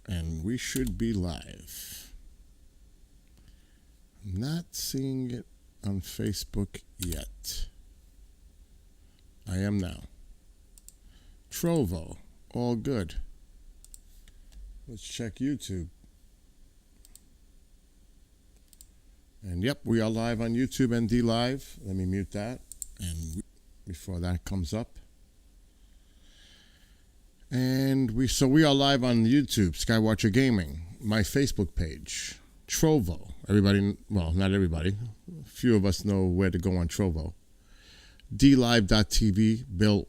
And we should be live. I'm not seeing it on Facebook yet. I am now. Trovo, all good. Let's check YouTube. And yep, we are live on YouTube and D Live. Let me mute that. And before that comes up. And we are live on YouTube, Skywatcher Gaming, my Facebook page, Trovo. Everybody, well, not everybody. A few of us know where to go on Trovo. DLive.tv, Bill,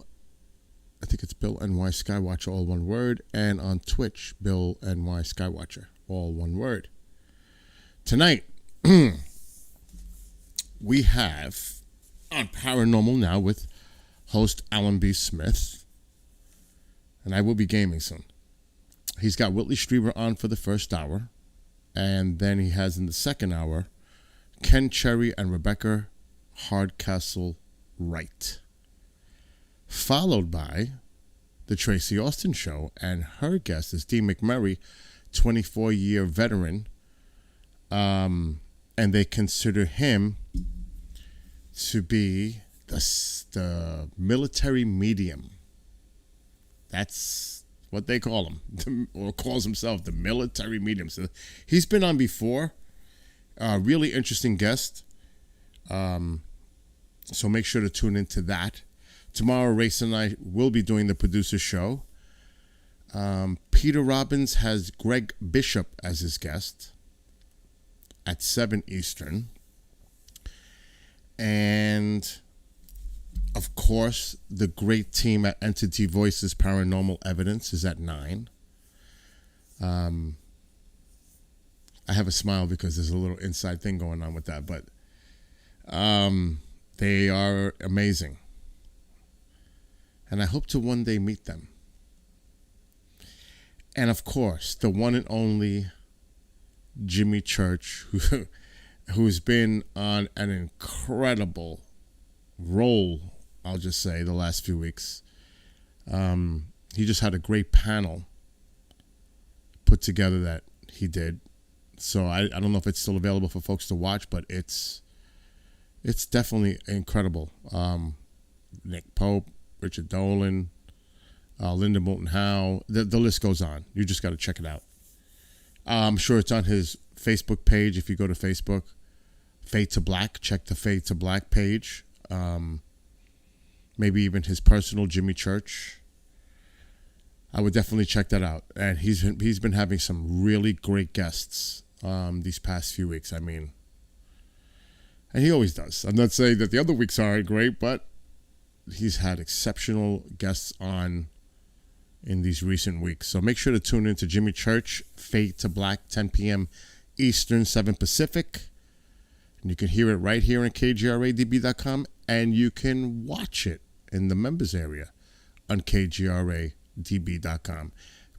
I think it's Bill NY Skywatcher, all one word. And on Twitch, Bill NY Skywatcher, all one word. Tonight, we have on Paranormal Now with host Alan B. Smith. And I will be gaming soon. He's got Whitley Strieber on for the first hour. And then he has in the second hour, Ken Cherry and Rebecca Hardcastle Wright. Followed by the Tracy Austin Show. And her guest is Dee McMurray, 24-year veteran. And they consider him to be the military medium. That's what they call him, or calls himself the military medium. So he's been on before. Really interesting guest. So make sure to tune into that. Tomorrow, Race and I will be doing the producer show. Peter Robbins has Greg Bishop as his guest at 7 Eastern. And of course, the great team at Entity Voices Paranormal Evidence is at 9. I have a smile because there's a little inside thing going on with that, but they are amazing. And I hope to one day meet them. And of course, the one and only Jimmy Church, who's been on an incredible roll, I'll just say, the last few weeks. He just had a great panel put together that he did. So I don't know if it's still available for folks to watch, but it's definitely incredible. Nick Pope, Richard Dolan, Linda Moulton Howe. The list goes on. You just got to check it out. I'm sure it's on his Facebook page. If you go to Facebook, Fade to Black, check the Fade to Black page. Maybe even his personal Jimmy Church. I would definitely check that out. And he's been having some really great guests these past few weeks. I mean, and he always does. I'm not saying that the other weeks aren't great, but he's had exceptional guests on in these recent weeks. So make sure to tune in to Jimmy Church, Fade to Black, 10 p.m. Eastern, 7 Pacific. And you can hear it right here on KGRADB.com, and you can watch it in the members area on KGRADB.com.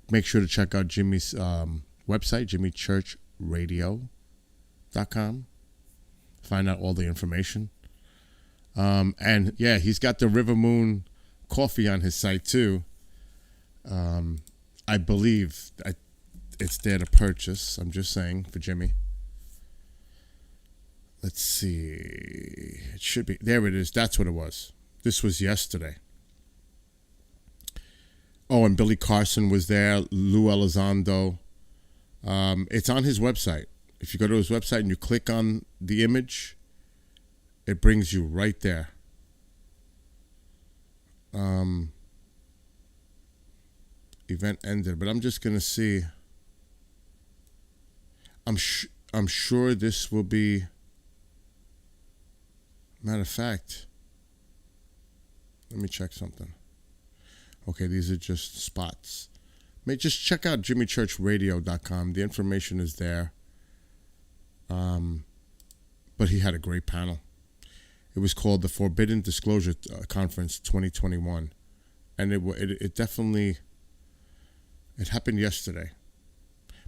Make sure to check out Jimmy's website, jimmychurchradio.com. Find out all the information. And yeah, he's got the River Moon coffee on his site too. I believe it's there to purchase. I'm just saying for Jimmy. Let's see. It should be. There it is. That's what it was. This was yesterday. Oh, and Billy Carson was there. Lou Elizondo. It's on his website. If you go to his website and you click on the image, it brings you right there. Event ended, but I'm just going to see. I'm sure this will be. Matter of fact, let me check something. Okay, these are just spots. Just check out jimmychurchradio.com. The information is there. But he had a great panel. It was called the Forbidden Disclosure Conference 2021. And it definitely, it happened yesterday.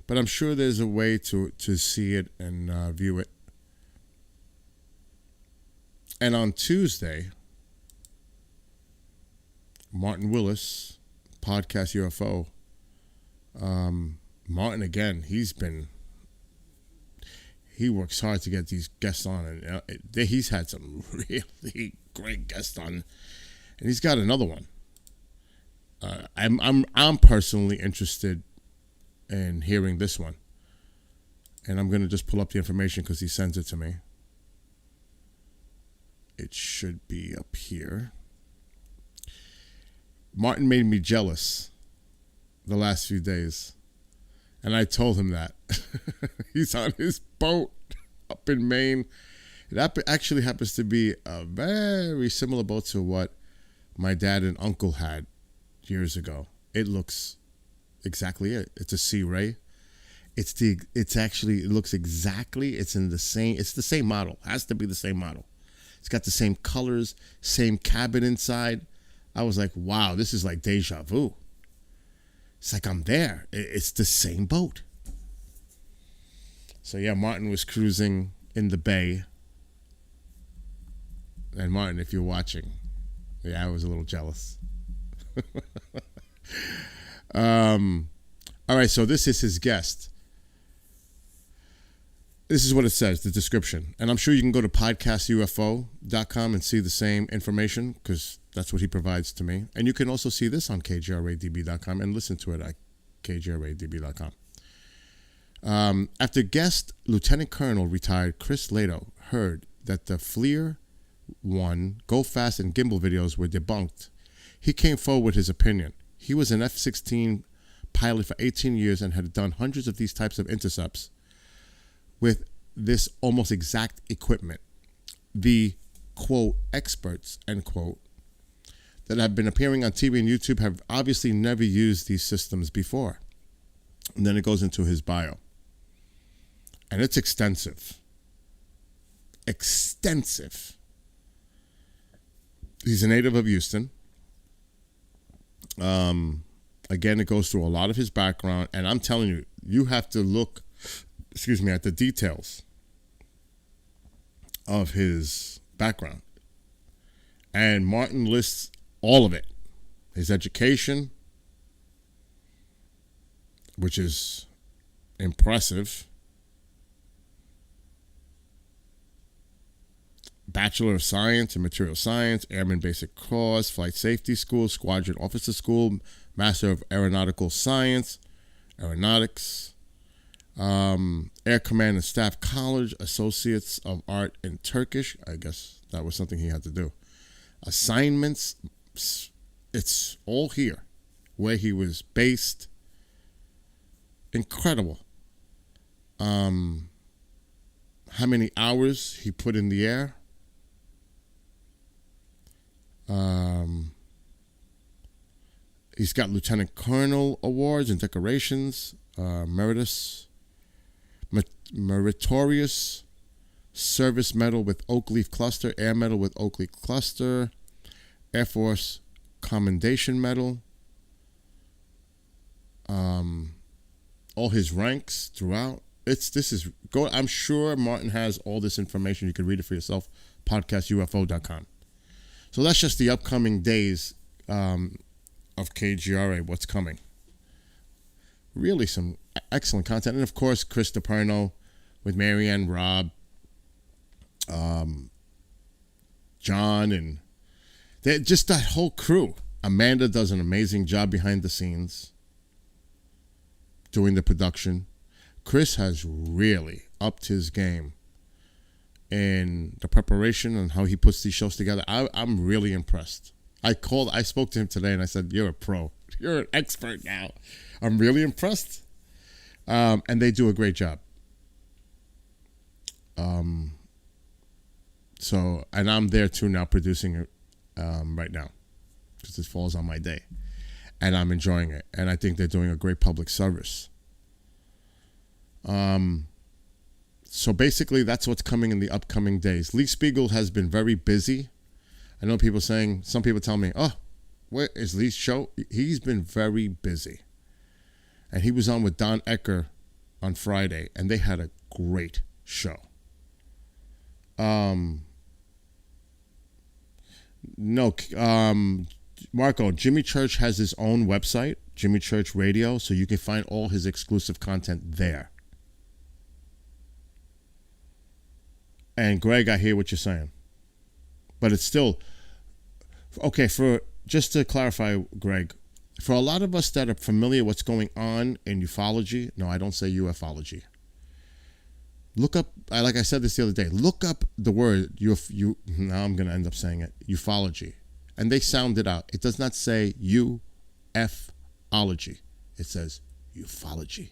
But I'm sure there's a way to see it and view it. And on Tuesday, Martin Willis, Podcast UFO, Martin again. He works hard to get these guests on, and he's had some really great guests on, and he's got another one. I'm personally interested in hearing this one, and I'm gonna just pull up the information because he sends it to me. It should be up here. Martin made me jealous the last few days, and I told him that. He's on his boat up in Maine. That actually happens to be a very similar boat to what my dad and uncle had years ago. It looks exactly it. It's a Sea Ray. It's the same model. Has to be the same model. It's got the same colors, same cabin inside. I was like, wow, this is like deja vu. It's like I'm there. It's the same boat. So yeah, Martin was cruising in the bay. And Martin, if you're watching, yeah, I was a little jealous. All right, so this is his guest. This is what it says, the description. And I'm sure you can go to podcastufo.com and see the same information because that's what he provides to me. And you can also see this on kgradb.com and listen to it at kgradb.com. After guest Lieutenant Colonel retired Chris Lato heard that the FLIR 1 Go Fast and Gimbal videos were debunked, he came forward with his opinion. He was an F-16 pilot for 18 years and had done hundreds of these types of intercepts with this almost exact equipment. The, quote, experts, end quote, that have been appearing on TV and YouTube have obviously never used these systems before. And then it goes into his bio. And it's extensive. Extensive. He's a native of Houston. Again, it goes through a lot of his background. And I'm telling you, you have to look, at the details of his background. And Martin lists all of it. His education, which is impressive. Bachelor of Science in Material Science, Airman Basic Course, Flight Safety School, Squadron Officer School, Master of Aeronautical Science, Aeronautics, Air Command and Staff College, Associates of Art in Turkish. I guess that was something he had to do. Assignments, it's all here. Where he was based. Incredible. How many hours he put in the air. He's got Lieutenant Colonel awards and decorations, meritorious service medal with Oak Leaf Cluster, Air Medal with Oak Leaf Cluster, Air Force Commendation Medal, all his ranks throughout. I'm sure Martin has all this information. You can read it for yourself. Podcastufo.com. So that's just the upcoming days of KGRA, what's coming. Really some excellent content. And, of course, Chris DiPerno with Marianne, Rob, John, and just that whole crew. Amanda does an amazing job behind the scenes doing the production. Chris has really upped his game in the preparation and how he puts these shows together. I'm really impressed. I spoke to him today and I said, you're a pro. You're an expert now. I'm really impressed. And they do a great job. So, and I'm there too now producing it right now because this falls on my day. And I'm enjoying it. And I think they're doing a great public service. So basically, that's what's coming in the upcoming days. Lee Spiegel has been very busy. I know some people tell me, oh, where is Lee's show? He's been very busy. And he was on with Don Ecker on Friday, and they had a great show. Marco, Jimmy Church has his own website, Jimmy Church Radio, so you can find all his exclusive content there. And Greg, I hear what you're saying. But it's still, okay, for just to clarify, Greg, for a lot of us that are familiar what's going on in ufology, no, I don't say ufology. Look up, like I said this the other day, look up the word, now I'm going to end up saying it, ufology. And they sound it out. It does not say ufology. It says ufology.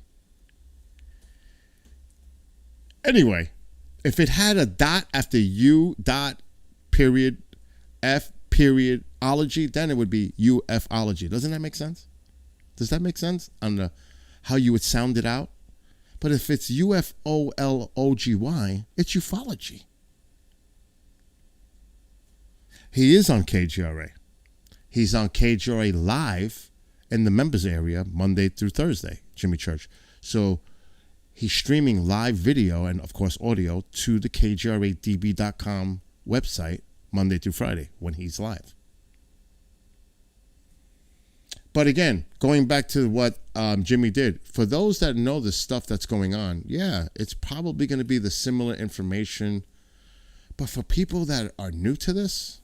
Anyway, if it had a dot after U dot period F period ology, then it would be ufology. Doesn't that make sense? Does that make sense on how you would sound it out? But if it's UFOLOGY, it's ufology. He is on KGRA. He's on KGRA live in the members area Monday through Thursday, Jimmy Church. So he's streaming live video and, of course, audio to the KGRADB.com website Monday through Friday when he's live. But again, going back to what Jimmy did, for those that know the stuff that's going on, yeah, it's probably going to be the similar information. But for people that are new to this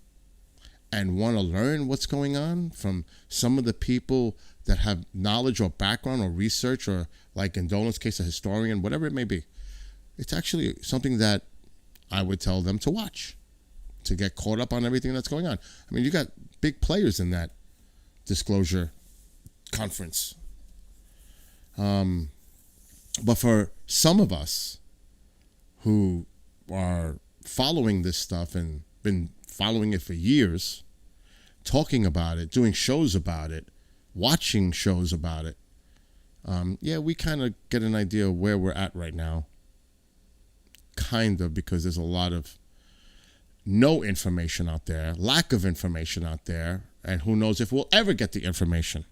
and want to learn what's going on from some of the people that have knowledge or background or research, or like in Dolan's case, a historian, whatever it may be, it's actually something that I would tell them to watch, to get caught up on everything that's going on. I mean, you got big players in that disclosure conference. But for some of us who are following this stuff and been following it for years, talking about it, doing shows about it, watching shows about it, yeah, we kind of get an idea of where we're at right now. Kind of, because there's a lot of no information out there, lack of information out there, and who knows if we'll ever get the information.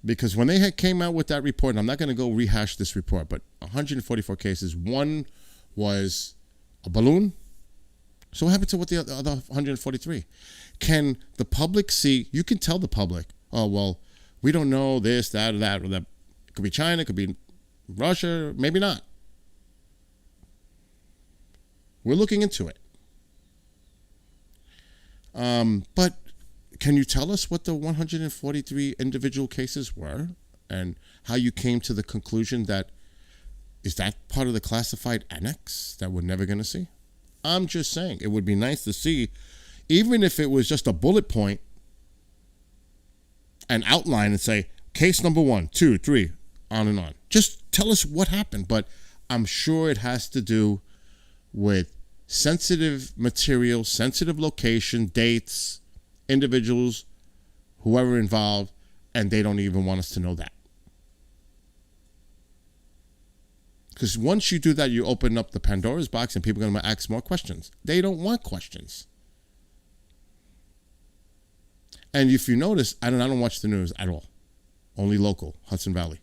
Because when they came out with that report, and I'm not going to go rehash this report, but 144 cases, one was a balloon. So what happened to what the other 143? Can the public see? You can tell the public, oh, well, we don't know this, that, or that, or that. It could be China, it could be Russia, maybe not. We're looking into it. But can you tell us what the 143 individual cases were and how you came to the conclusion that is that part of the classified annex that we're never going to see? I'm just saying it would be nice to see, even if it was just a bullet point, an outline and say case number 1, 2, 3, on and on. Just tell us what happened. But I'm sure it has to do with sensitive material, sensitive location, dates, individuals, whoever involved, and they don't even want us to know that. Because once you do that, you open up the Pandora's box and people are going to ask more questions. They don't want questions. And if you notice, I don't watch the news at all. Only local, Hudson Valley.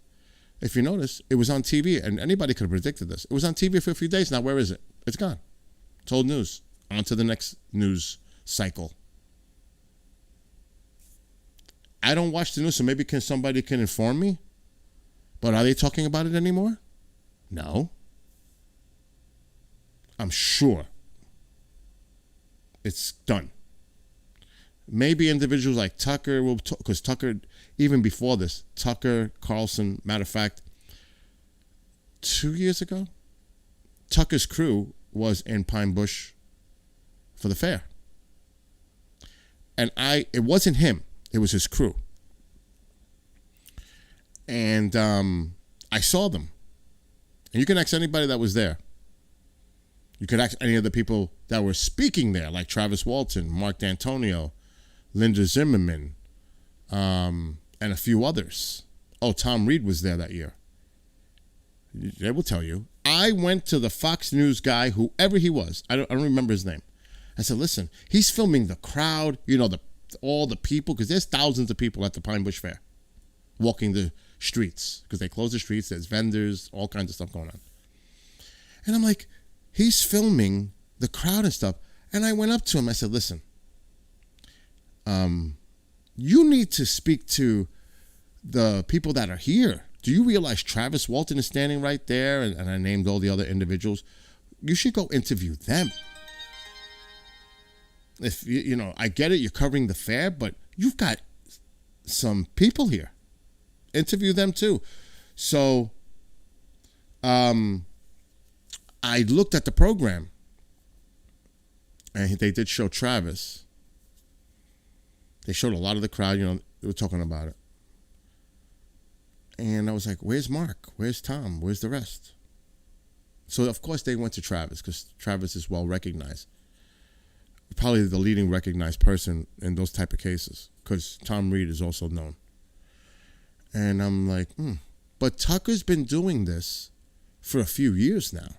If you notice, it was on TV, and anybody could have predicted this. It was on TV for a few days. Now, where is it? It's gone. It's old news. On to the next news cycle. I don't watch the news, so maybe somebody can inform me. But are they talking about it anymore? No. I'm sure it's done. Maybe individuals like Tucker will talk, because Tucker, even before this, Tucker Carlson, matter of fact, 2 years ago, Tucker's crew was in Pine Bush for the fair. And it wasn't him, it was his crew. And I saw them. And you can ask anybody that was there. You could ask any of the people that were speaking there, like Travis Walton, Mark D'Antonio, Linda Zimmerman, and a few others. Oh, Tom Reed was there that year. They will tell you. I went to the Fox News guy, whoever he was. I don't remember his name. I said, listen, he's filming the crowd, all the people, because there's thousands of people at the Pine Bush Fair walking the streets, because they close the streets. There's vendors, all kinds of stuff going on. And I'm like, he's filming the crowd and stuff. And I went up to him. I said, listen, You need to speak to the people that are here. Do you realize Travis Walton is standing right there? And I named all the other individuals. You should go interview them. If you know, I get it, you're covering the fair, but you've got some people here. Interview them too. So I looked at the program, and they did show Travis. They showed a lot of the crowd, you know, they were talking about it. And I was like, where's Mark? Where's Tom? Where's the rest? So, of course, they went to Travis because Travis is well recognized. Probably the leading recognized person in those type of cases because Tom Reed is also known. And I'm like, But Tucker's been doing this for a few years now.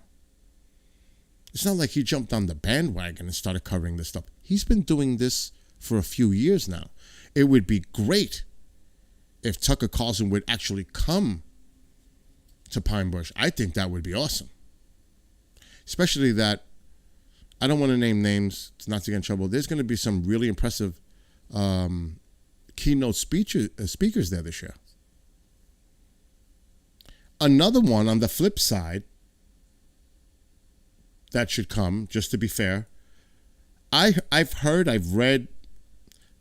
It's not like he jumped on the bandwagon and started covering this stuff. He's been doing this for a few years now. It would be great if Tucker Carlson would actually come to Pine Bush. I think that would be awesome. Especially that, I don't want to name names, not to get in trouble. There's going to be some really impressive keynote speakers there this year. Another one on the flip side that should come, just to be fair, I've read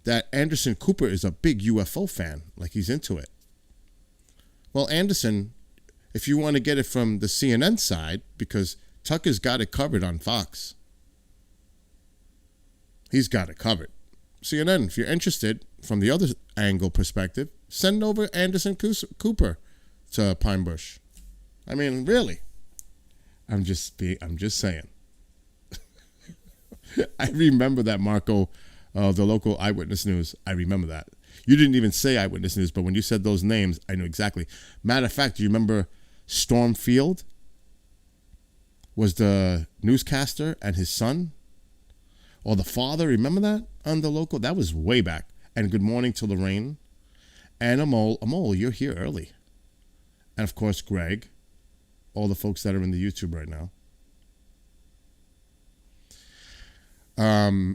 that Anderson Cooper is a big UFO fan, like he's into it. Well, Anderson, if you want to get it from the CNN side, because Tucker's got it covered on Fox. He's got it covered. CNN, if you're interested from the other angle perspective, send over Anderson Cooper to Pine Bush. I mean, really. I'm just saying. I remember that, Marco, the local Eyewitness News. I remember that. You didn't even say Eyewitness News, but when you said those names, I knew exactly. Matter of fact, do you remember Storm Field was the newscaster and his son? Or the father, remember that on the local? That was way back. And Good Morning to Lorraine. And Amol, you're here early. And of course, Greg. All the folks that are in the YouTube right now.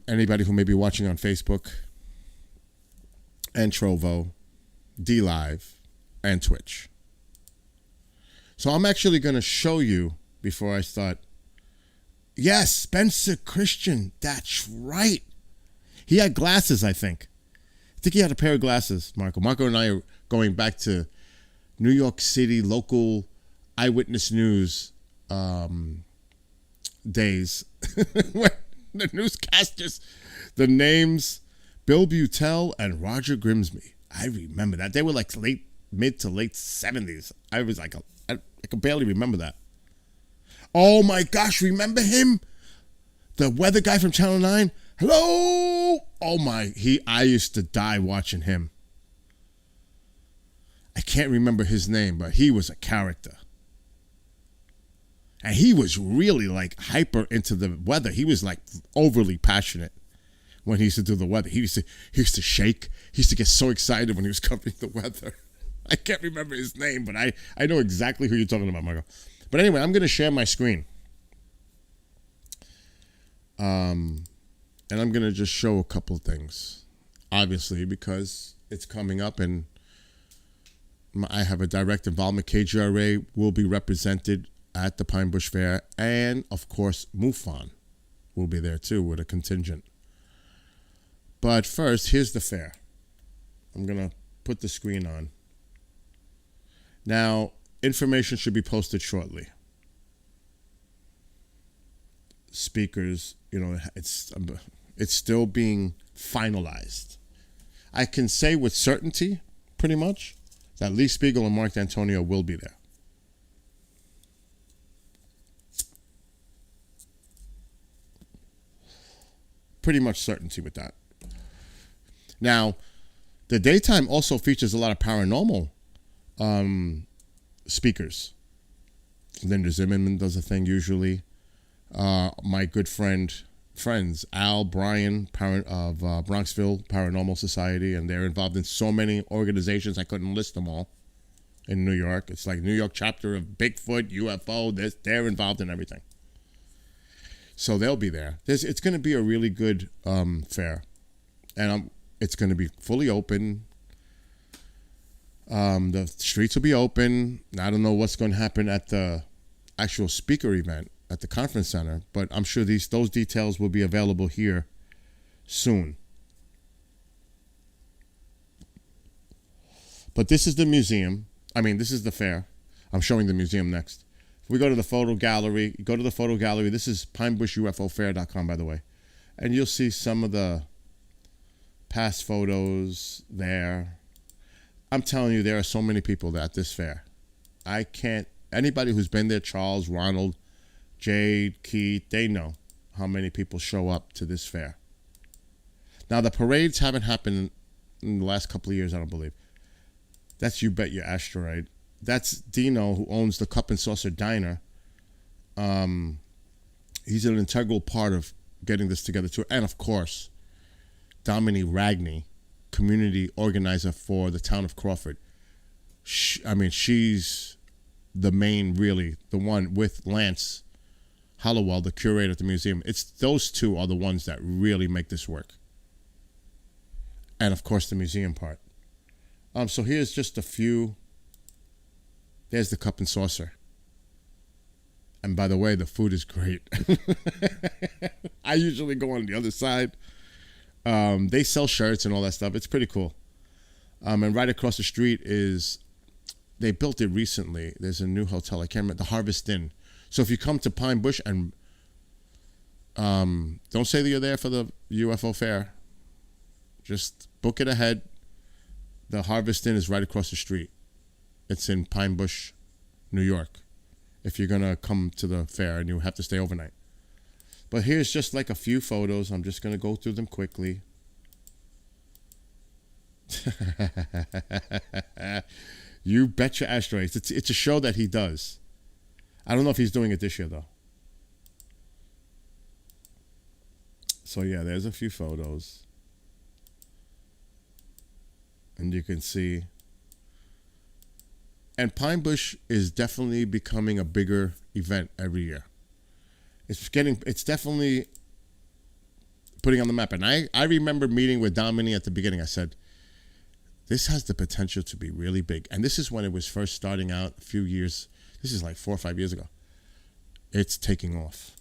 Anybody who may be watching on Facebook. And Trovo. DLive. And Twitch. So I'm actually going to show you before I start. Yes, Spencer Christian. That's right. He had glasses, I think. I think he had a pair of glasses, Marco. Marco and I are going back to New York City local Eyewitness News days. When the newscasters, the names, Bill Butel and Roger Grimsby. I remember that. They were like mid to late 70s. I was like, I could barely remember that. Oh my gosh, remember him? The weather guy from Channel 9? Hello! Oh my, I used to die watching him. I can't remember his name, but he was a character. And he was really like hyper into the weather. He was like overly passionate when he used to do the weather. He used to shake. He used to get so excited when he was covering the weather. I can't remember his name, but I know exactly who you're talking about, Marco. But anyway, I'm going to share my screen. And I'm going to just show a couple things. Obviously, because it's coming up and I have a direct involvement. KGRA will be represented at the Pine Bush Fair. And, of course, MUFON will be there, too, with a contingent. But first, here's the fair. I'm going to put the screen on. Now, information should be posted shortly. Speakers, you know, it's still being finalized. I can say with certainty, pretty much, that Lee Spiegel and Mark D'Antonio will be there. Pretty much certainty with that. Now, the daytime also features a lot of paranormal speakers. Linda Zimmerman does a thing usually. My good friends, Al, Brian of Bronxville Paranormal Society, and they're involved in so many organizations, I couldn't list them all in New York. It's like New York chapter of Bigfoot, UFO, they're involved in everything. So they'll be there. It's going to be a really good fair. And It's going to be fully open. The streets will be open. I don't know what's going to happen at the actual speaker event at the conference center, but I'm sure those details will be available here soon. But this is the museum. I mean, this is the fair. I'm showing the museum next. If we go to the photo gallery, go to the photo gallery. This is pinebushUFOfair.com, by the way. And you'll see some of the past photos there. I'm telling you, there are so many people at this fair. Anybody who's been there, Charles, Ronald, Jade, Keith, they know how many people show up to this fair. Now, the parades haven't happened in the last couple of years, I don't believe. That's You Bet Your Asteroid. That's Dino, who owns the Cup and Saucer Diner. He's an integral part of getting this together too. And of course, Dominique Ragney, community organizer for the town of Crawford. She's the main, really, the one with Lance Hollowell, the curator at the museum. It's those two are the ones that really make this work. And of course, the museum part. So here's just a few. There's the Cup and Saucer. And by the way, the food is great. I usually go on the other side. They sell shirts and all that stuff. It's pretty cool. And right across the street they built it recently. There's a new hotel. I can't remember. The Harvest Inn. So if you come to Pine Bush and don't say that you're there for the UFO fair. Just book it ahead. The Harvest Inn is right across the street. It's in Pine Bush, New York, if you're going to come to the fair and you have to stay overnight. But here's just like a few photos. I'm just going to go through them quickly. You Bet Your Asteroids. It's a show that he does. I don't know if he's doing it this year, though. So, yeah, there's a few photos. And you can see. And Pine Bush is definitely becoming a bigger event every year. It's definitely putting on the map. And I remember meeting with Dominique at the beginning. I said, this has the potential to be really big. And this is when it was first starting out a few years. This is like 4 or 5 years ago. It's taking off.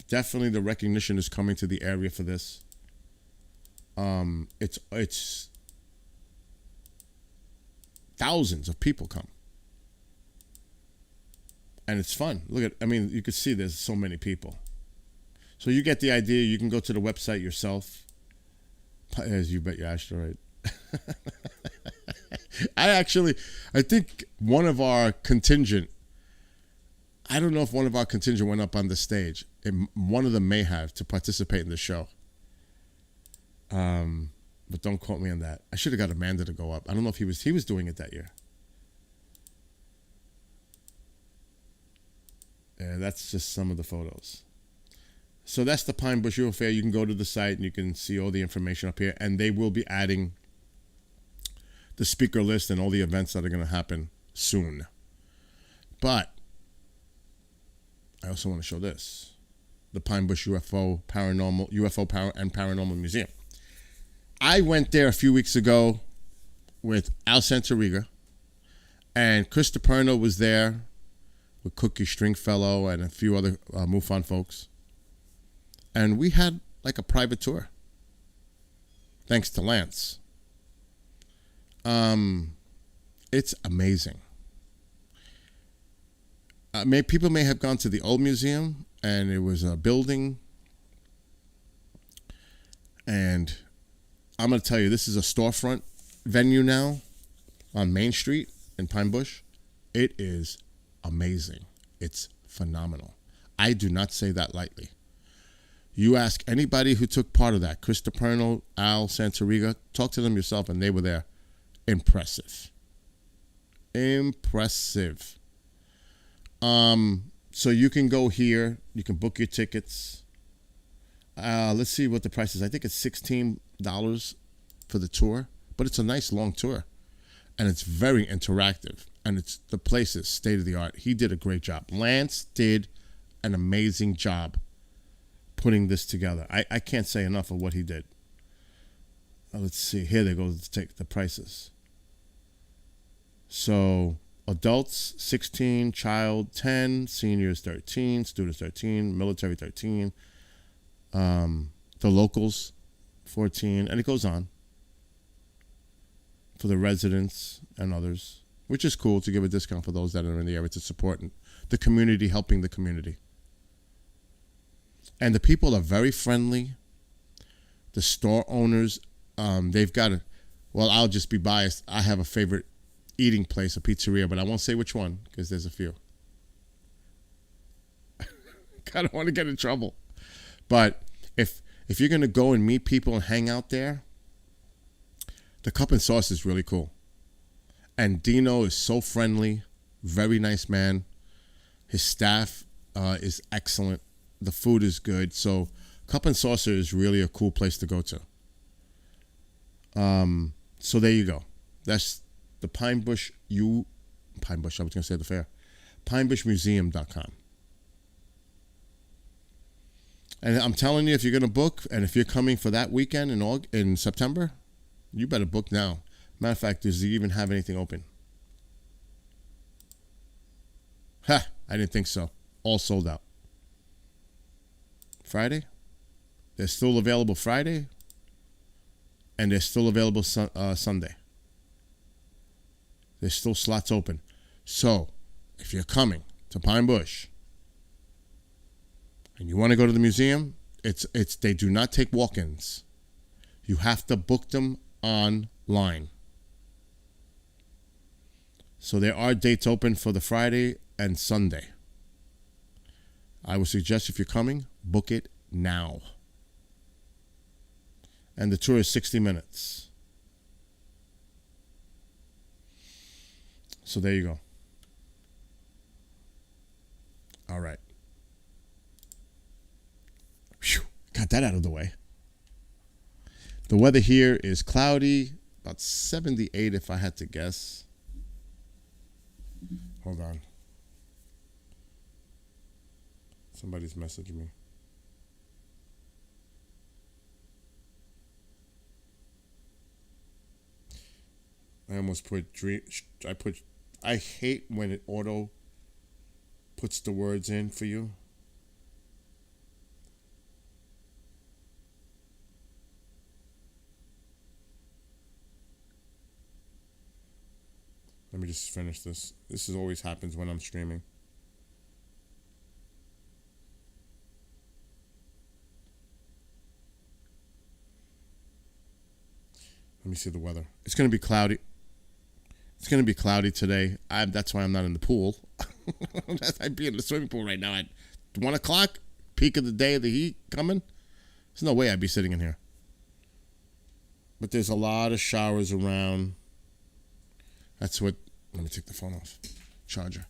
Definitely the recognition is coming to the area for this. It's thousands of people come. And it's fun. You can see there's so many people. So you get the idea. You can go to the website yourself. As You Bet Your Asteroid. I think one of our contingent, I don't know if one of our contingent went up on the stage. One of them may have to participate in the show. But don't quote me on that. I should have got Amanda to go up. I don't know if he was doing it that year. Yeah, that's just some of the photos. So that's the Pine Bush UFO Fair. You can go to the site and you can see all the information up here. And they will be adding the speaker list and all the events that are going to happen soon. But I also want to show this. The Pine Bush UFO and Paranormal Museum. I went there a few weeks ago with Al Santoriga, and Chris DiPerno was there with Cookie Stringfellow and a few other MUFON folks. And we had like a private tour, thanks to Lance. It's amazing. People may have gone to the old museum, and it was a building. And I'm going to tell you, this is a storefront venue now on Main Street in Pine Bush. It is amazing. It's phenomenal. I do not say that lightly. You ask anybody who took part of that, Chris DiPerno, Al Santoriga, talk to them yourself, and they were there. Impressive. Impressive. So you can go here. You can book your tickets. Let's see what the price is. I think it's $16 for the tour, but it's a nice long tour, and it's very interactive, and the place is state of the art. He did a great job. Lance did an amazing job putting this together. I can't say enough of what he did. let's see. Here they go to take the prices. So adults 16, child 10, seniors 13, students 13, military 13, the locals 14, and it goes on for the residents and others, which is cool to give a discount for those that are in the area to support the community, helping the community. And the people are very friendly. The store owners, they've got a, well, I'll just be biased. I have a favorite eating place, a pizzeria, but I won't say which one because there's a few. I don't want to get in trouble. But if you're going to go and meet people and hang out there, the Cup and Sauce is really cool. And Dino is so friendly, very nice man. His staff is excellent. The food is good. So Cup and Saucer is really a cool place to go to. So there you go. That's the I was going to say the fair. PineBushMuseum.com. And I'm telling you, if you're going to book, and if you're coming for that weekend in September, you better book now. Matter of fact, does he even have anything open? Ha! I didn't think so. All sold out. Friday? They're still available Friday. And they're still available Sunday. There's still slots open. So, if you're coming to Pine Bush and you want to go to the museum, they do not take walk-ins. You have to book them online. So there are dates open for the Friday and Sunday. I would suggest if you're coming, book it now. And the tour is 60 minutes. So there you go. All right. Whew, got that out of the way. The weather here is cloudy, about 78 if I had to guess. Hold on. Somebody's messaging me. I almost put I hate when it auto puts the words in for you. Let me just finish this. This always happens when I'm streaming. Let me see the weather. It's going to be cloudy. It's going to be cloudy today. That's why I'm not in the pool. I'd be in the swimming pool right now at 1 o'clock, peak of the day, the heat coming. There's no way I'd be sitting in here. But there's a lot of showers around. That's what. Let me take the phone off. Charger.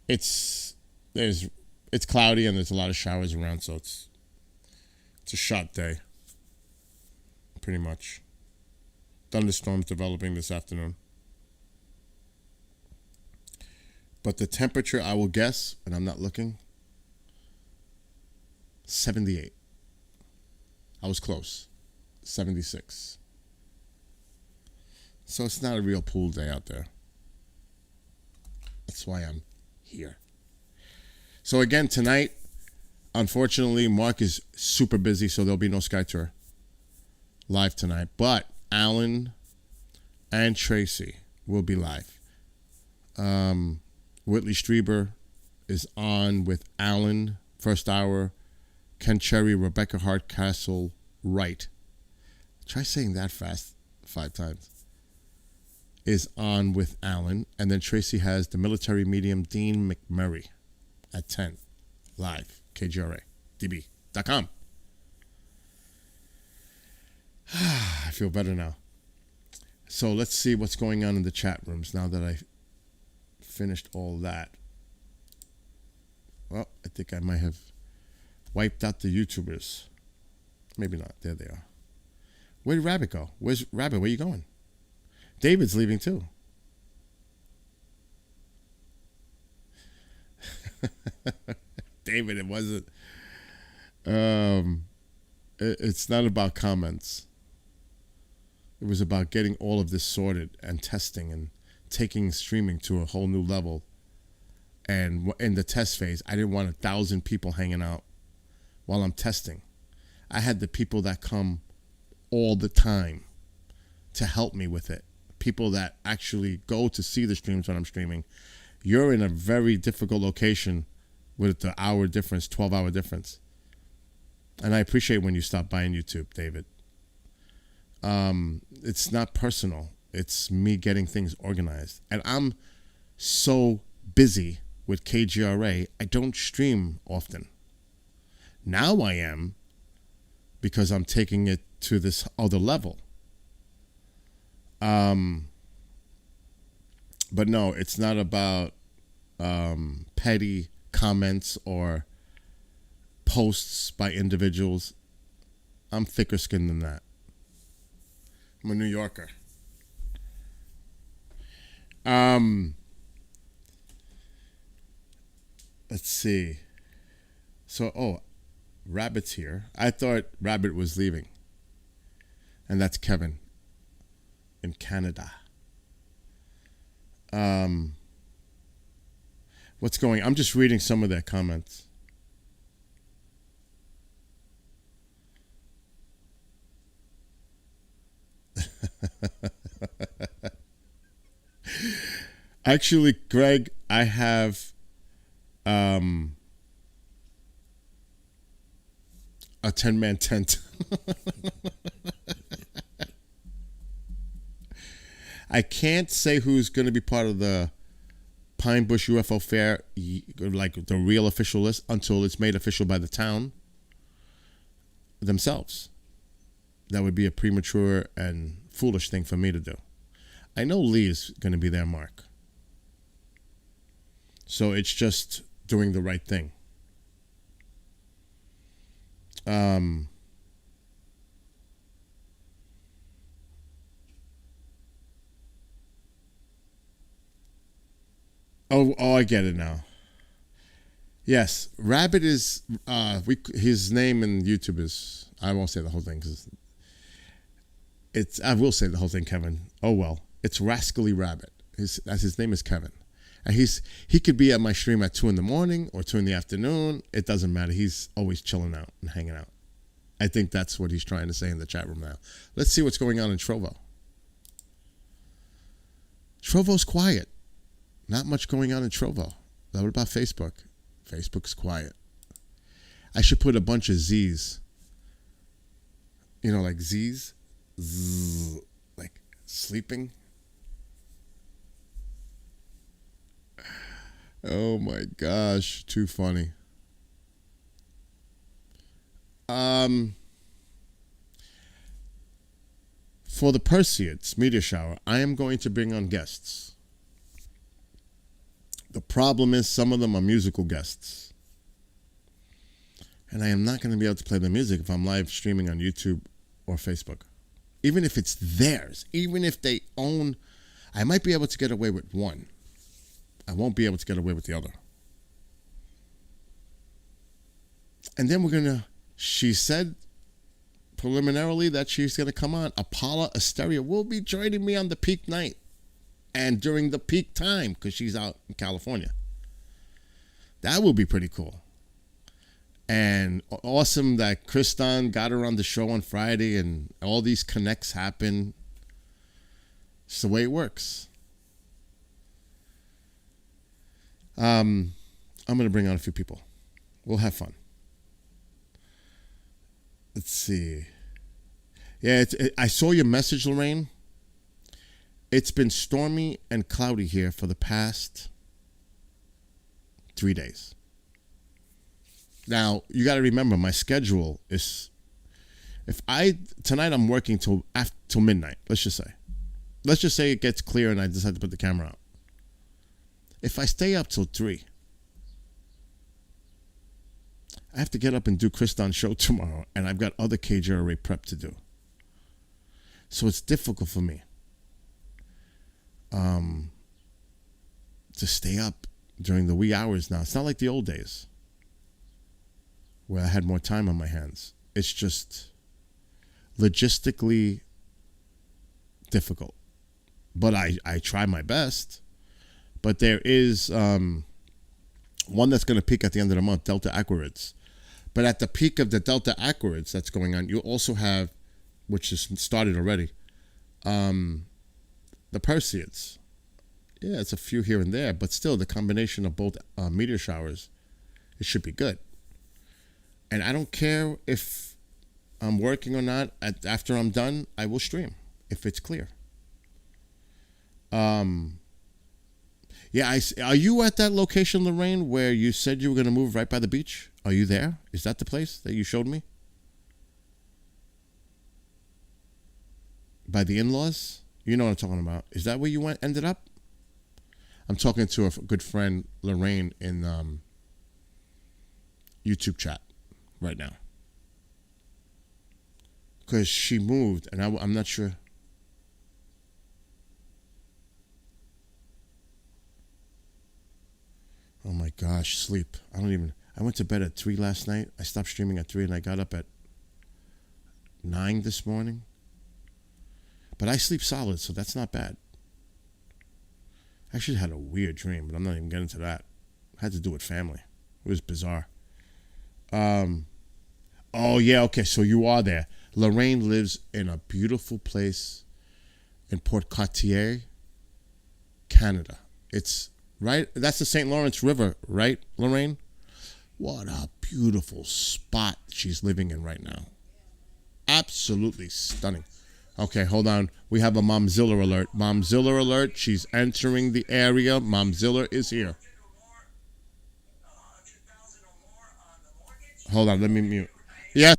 It's cloudy and there's a lot of showers around, so it's a shot day. Pretty much. Thunderstorms developing this afternoon. But the temperature, I will guess, and I'm not looking, 78. I was close. 76. So it's not a real pool day out there. That's why I'm here. So again, tonight, unfortunately, Mark is super busy, so there'll be no Sky Tour live tonight. But Alan and Tracy will be live. Whitley Strieber is on with Alan, first hour. Ken Cherry, Rebecca Hardcastle, Wright. Try saying that fast 5 times. Is on with Alan. And then Tracy has the military medium Dean McMurray at 10. Live. KGRA. DB.com. I feel better now. So let's see what's going on in the chat rooms now that I finished all that. Well, I think I might have wiped out the YouTubers. Maybe not. There they are. Where did Rabbit go? Where's Rabbit? Where you going? David's leaving too. David, it wasn't. It's not about comments. It was about getting all of this sorted and testing and taking streaming to a whole new level. And in the test phase, I didn't want 1,000 people hanging out while I'm testing. I had the people that come all the time to help me with it. People that actually go to see the streams when I'm streaming. You're in a very difficult location with the hour difference, 12-hour difference. And I appreciate when you stop by on YouTube, David. It's not personal. It's me getting things organized. And I'm so busy with KGRA, I don't stream often. Now I am, because I'm taking it to this other level. But no, it's not about petty comments or posts by individuals. I'm thicker skinned than that. I'm a New Yorker. Let's see. So, Rabbit's here. I thought Rabbit was leaving. And that's Kevin in Canada. What's going on? I'm just reading some of their comments. Actually, Greg, I have a 10-man tent. I can't say who's going to be part of the Pine Bush UFO Fair, like the real official list, until it's made official by the town themselves. That would be a premature and foolish thing for me to do. I know Lee is going to be there, Mark. So it's just doing the right thing. Oh, I get it now. Yes, Rabbit is his name in YouTube is, I won't say the whole thing because I will say the whole thing, Kevin. Oh well, it's Rascally Rabbit. His name is Kevin, and he could be at my stream at 2 a.m. or 2 p.m. It doesn't matter. He's always chilling out and hanging out. I think that's what he's trying to say in the chat room now. Let's see what's going on in Trovo. Trovo's quiet. Not much going on in Trovo. What about Facebook? Facebook's quiet. I should put a bunch of Z's. You know, like Z's? Zzz, like sleeping. Oh my gosh, too funny. For the Perseids Media Shower, I am going to bring on guests. The problem is some of them are musical guests. And I am not going to be able to play the music if I'm live streaming on YouTube or Facebook. Even if it's theirs, even if they own, I might be able to get away with one. I won't be able to get away with the other. And then she said preliminarily that she's going to come on. Apollo Asteria will be joining me on the peak night and during the peak time because she's out in California. That will be pretty cool. And awesome that Kristan got her on the show on Friday and all these connects happen. It's the way it works. I'm going to bring on a few people. We'll have fun. Let's see. Yeah, I saw your message, Lorraine. It's been stormy and cloudy here for the past 3 days. Now, you got to remember, my schedule is, tonight I'm working till midnight, let's just say. Let's just say it gets clear and I decide to put the camera out. If I stay up till 3, I have to get up and do Kristan's show tomorrow, and I've got other KJRA prep to do. So it's difficult for me to stay up during the wee hours now. It's not like the old days where I had more time on my hands. It's just logistically difficult. But I try my best. But there is one that's going to peak at the end of the month, Delta Aquarids. But at the peak of the Delta Aquarids that's going on, you also have, which has started already, the Perseids. Yeah, it's a few here and there, but still the combination of both meteor showers, it should be good. And I don't care if I'm working or not. After I'm done, I will stream if it's clear. Yeah, are you at that location, Lorraine, where you said you were going to move right by the beach? Are you there? Is that the place that you showed me? By the in-laws? You know what I'm talking about. Is that where you ended up? I'm talking to a good friend, Lorraine, in YouTube chat right now. Because she moved, and I'm not sure. Oh my gosh, sleep. I went to bed at 3 last night. I stopped streaming at 3 and I got up at 9 this morning. But I sleep solid, so that's not bad. I actually had a weird dream, but I'm not even getting to that. I had to do with family. It was bizarre. Oh yeah, okay, so you are there. Lorraine lives in a beautiful place in Port Cartier, Canada. It's right, that's the St. Lawrence River, right, Lorraine? What a beautiful spot she's living in right now. Absolutely stunning. Okay, hold on. We have a Momzilla alert. Momzilla alert. She's entering the area. Momzilla is here. Hold on, let me mute. Yes.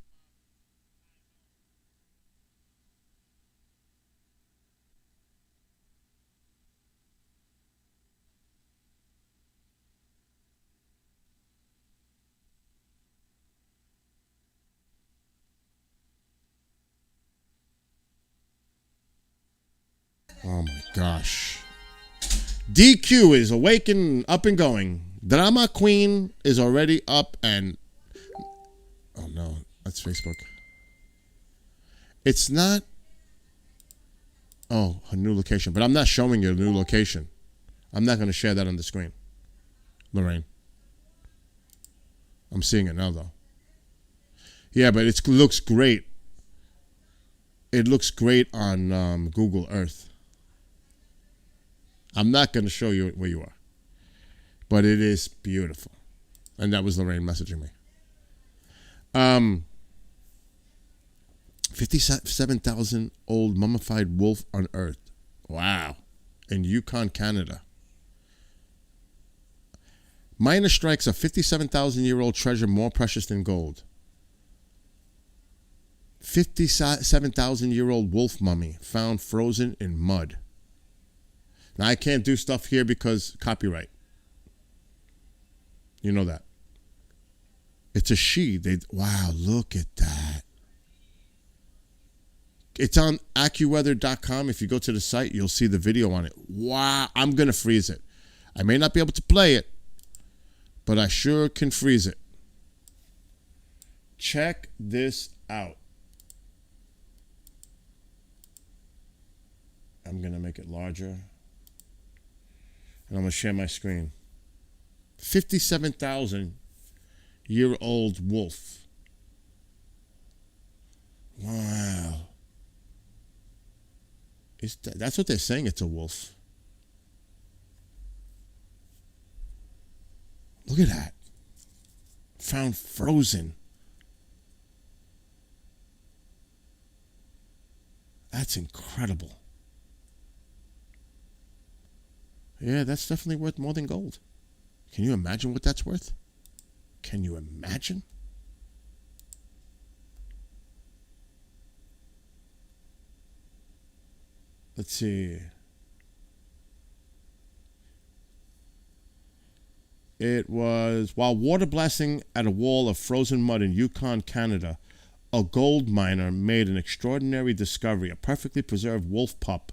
Oh my gosh. DQ is awake and up and going. Drama Queen is already up and... Oh no, that's Facebook. It's not... Oh, her new location. But I'm not showing you a new location. I'm not going to share that on the screen. Lorraine. I'm seeing it now though. Yeah, but it looks great. It looks great on Google Earth. I'm not going to show you where you are. But it is beautiful. And that was Lorraine messaging me. 57,000 old mummified wolf unearthed. Wow. In Yukon, Canada. Miner strikes a 57,000-year-old treasure more precious than gold. 57,000-year-old wolf mummy found frozen in mud. Now, I can't do stuff here because copyright. You know that. It's a she. Wow, look at that. It's on AccuWeather.com. If you go to the site, you'll see the video on it. Wow, I'm going to freeze it. I may not be able to play it, but I sure can freeze it. Check this out. I'm going to make it larger. And I'm going to share my screen. 57,000-year-old wolf. Wow. That's what they're saying, it's a wolf. Look at that. Found frozen. That's incredible. Yeah, that's definitely worth more than gold. Can you imagine what that's worth? Can you imagine? Let's see. It was while water blasting at a wall of frozen mud in Yukon, Canada, a gold miner made an extraordinary discovery, a perfectly preserved wolf pup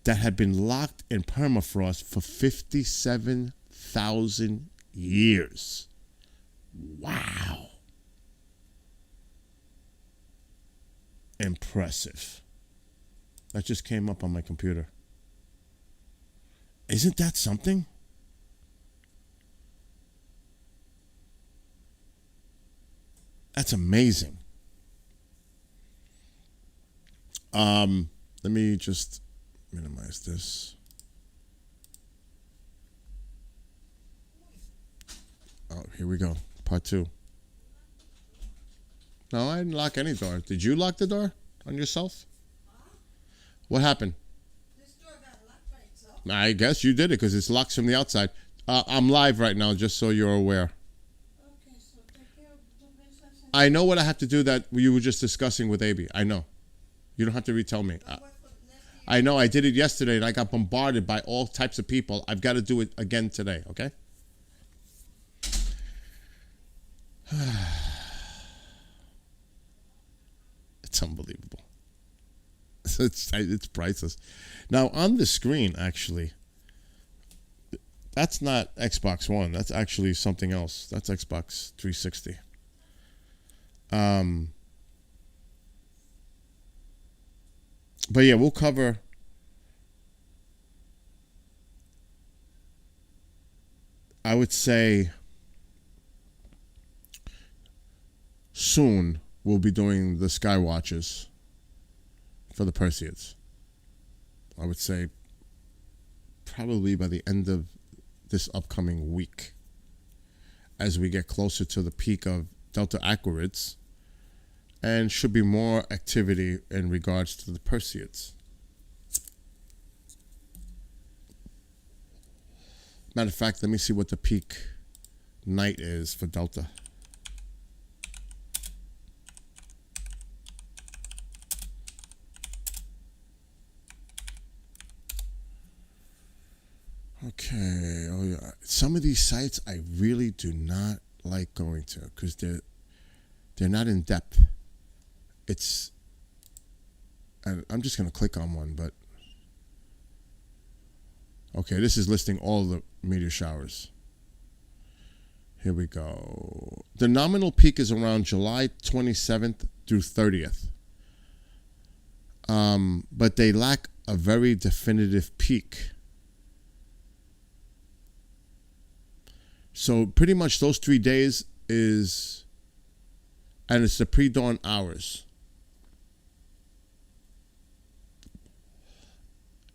that had been locked in permafrost for 57,000 years. Wow. Impressive. That just came up on my computer. Isn't that something? That's amazing. Let me just minimize this. Oh, here we go. Part 2. No, I didn't lock any door. Did you lock the door on yourself? What happened? This door got locked by itself. I guess you did it because it's locked from the outside. I'm live right now, just so you're aware. Okay, so take care of the business. I know what I have to do that you were just discussing with AB. I know. You don't have to retell me. I know I did it yesterday and I got bombarded by all types of people. I've got to do it again today, okay? It's unbelievable. It's priceless. Now, on the screen, actually, that's not Xbox One. That's actually something else. That's Xbox 360. But yeah, we'll cover. I would say soon we'll be doing the Skywatches for the Perseids. I would say probably by the end of this upcoming week, as we get closer to the peak of Delta Aquarids, and should be more activity in regards to the Perseids. Matter of fact, let me see what the peak night is for Delta. Okay. Oh yeah. Some of these sites I really do not like going to because they're not in depth. And I'm just gonna click on one, but okay, this is listing all the meteor showers. Here we go. The nominal peak is around July 27th through 30th. But they lack a very definitive peak. So pretty much those 3 days is, and it's the pre-dawn hours.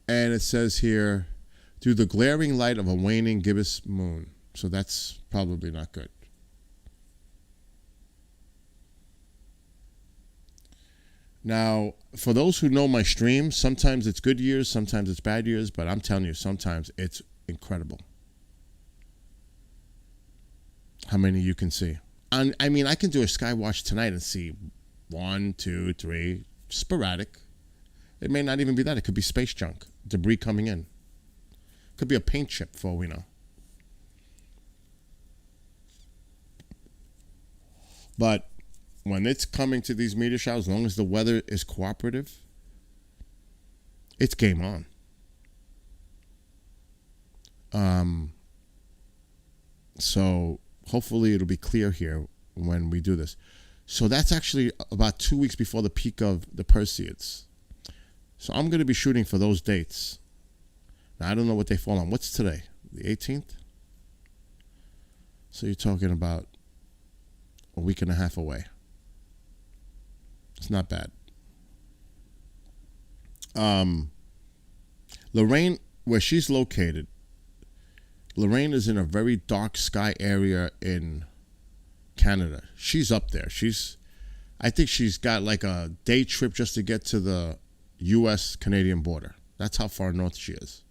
And it says here, through the glaring light of a waning gibbous moon. So that's probably not good. Now, for those who know my stream, sometimes it's good years, sometimes it's bad years, but I'm telling you, sometimes it's incredible how many you can see. And I mean, I can do a Skywatch tonight and see 1, 2, 3, sporadic. It may not even be that. It could be space junk, debris coming in. Could be a paint chip for all we know. But when it's coming to these meteor showers, as long as the weather is cooperative, it's game on. So hopefully it'll be clear here when we do this. So that's actually about 2 weeks before the peak of the Perseids. So I'm going to be shooting for those dates. Now, I don't know what they fall on. What's today? The 18th? So you're talking about a week and a half away. It's not bad. Lorraine, where she's located, Lorraine is in a very dark sky area in Canada. She's up there. I think she's got like a day trip just to get to the U.S.-Canadian border. That's how far north she is.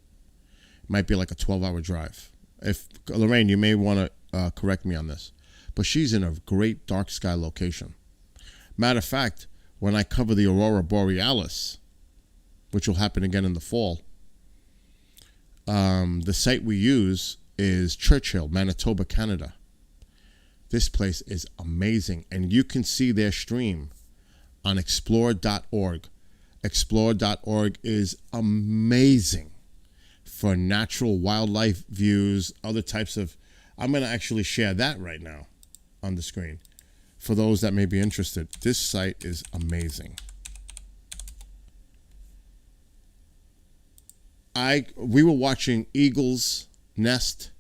It might be like a 12-hour drive. If Lorraine, you may want to correct me on this. But she's in a great dark sky location. Matter of fact, when I cover the Aurora Borealis, which will happen again in the fall, the site we use is Churchill, Manitoba, Canada. This place is amazing, and you can see their stream on explore.org. Explore.org is amazing for natural wildlife views, other types of... I'm going to actually share that right now on the screen for those that may be interested. This site is amazing. we were watching Eagle's Nest.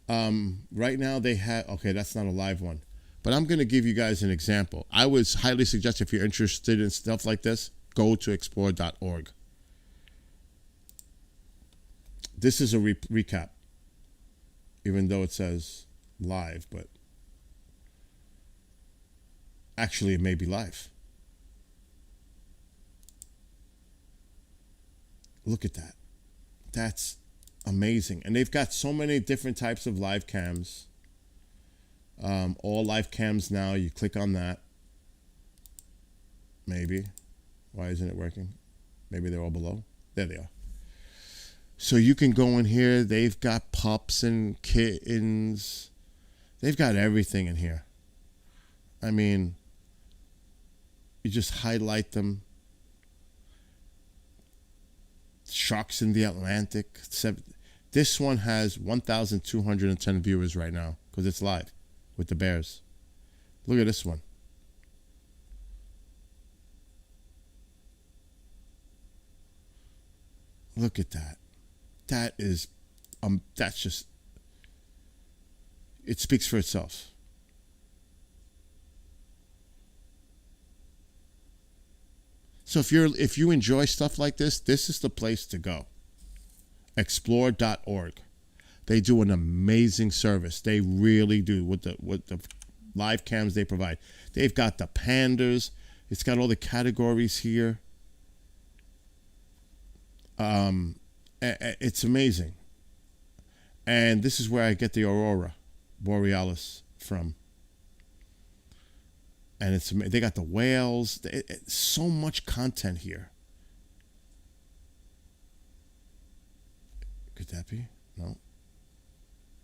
Right now they have, okay, that's not a live one, but I'm going to give you guys an example. I would highly suggest, if you're interested in stuff like this, go to explore.org. This is a recap, even though it says live, but actually it may be live. Look at that. That's amazing. And they've got so many different types of live cams. All live cams now. You click on that. Maybe. Why isn't it working? Maybe they're all below. There they are. So you can go in here. They've got pups and kittens. They've got everything in here. I mean, you just highlight them. Sharks in the Atlantic. This one has 1,210 viewers right now because it's live with the bears. Look at this one. Look at that. That is, that's just, it speaks for itself. So if you enjoy stuff like this is the place to go. Explore.org. They do an amazing service. They really do with the live cams they provide. They've got the pandas. It's got all the categories here. It's amazing. And this is where I get the aurora borealis from. And they got the whales. It's so much content here. Could that be? No.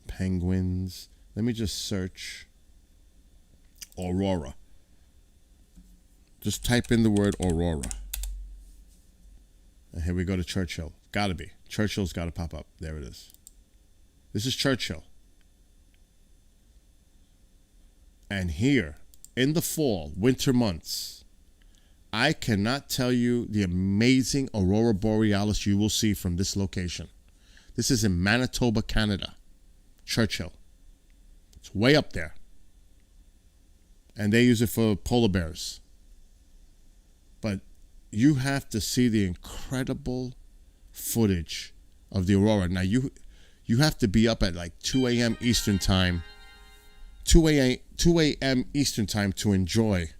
Penguins. Let me just search aurora. Just type in the word aurora. And here we go to Churchill. Gotta be. Churchill's gotta pop up. There it is. This is Churchill. And here, in the fall, winter months, I cannot tell you the amazing aurora borealis you will see from this location. This is in Manitoba, Canada. Churchill. It's way up there. And they use it for polar bears. But you have to see the incredible footage of the aurora. Now, you have to be up at like 2 a.m. Eastern time. 2 a.m. Eastern time to enjoy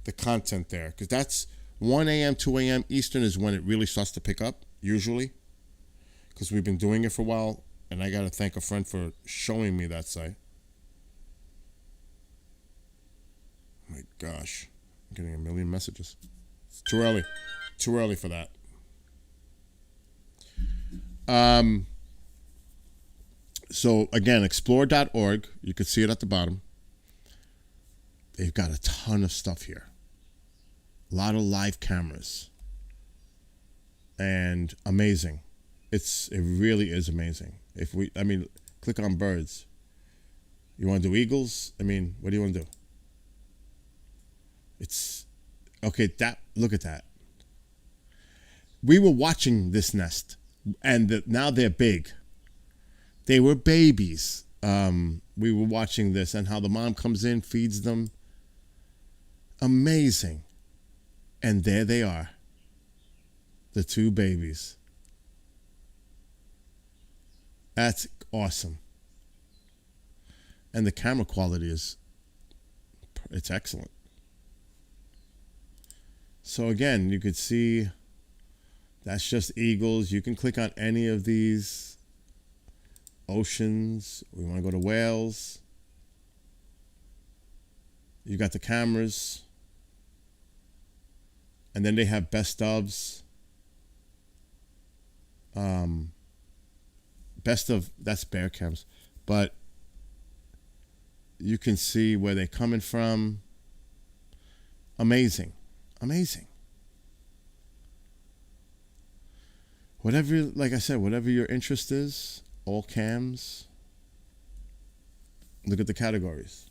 the content there. Because that's 1 a.m., 2 a.m. Eastern is when it really starts to pick up, usually. Because we've been doing it for a while. And I got to thank a friend for showing me that site. Oh my gosh. I'm getting a million messages. It's too early. Too early for that. So again, explore.org. You can see it at the bottom. They've got a ton of stuff here. A lot of live cameras. And amazing. It really is amazing. Click on birds. You want to do eagles? What do you want to do? It's okay. Look at that. We were watching this nest, and now they're big. They were babies. We were watching this and how the mom comes in, feeds them. Amazing. And there they are. The two babies. That's awesome. And the camera quality it's excellent. So again, you could see that's just eagles. You can click on any of these. Oceans. We want to go to whales. You got the cameras. And then they have best ofs. That's bear cams. But you can see where they're coming from. Amazing. Amazing. Whatever, like I said, whatever your interest is, all cams. Look at the categories.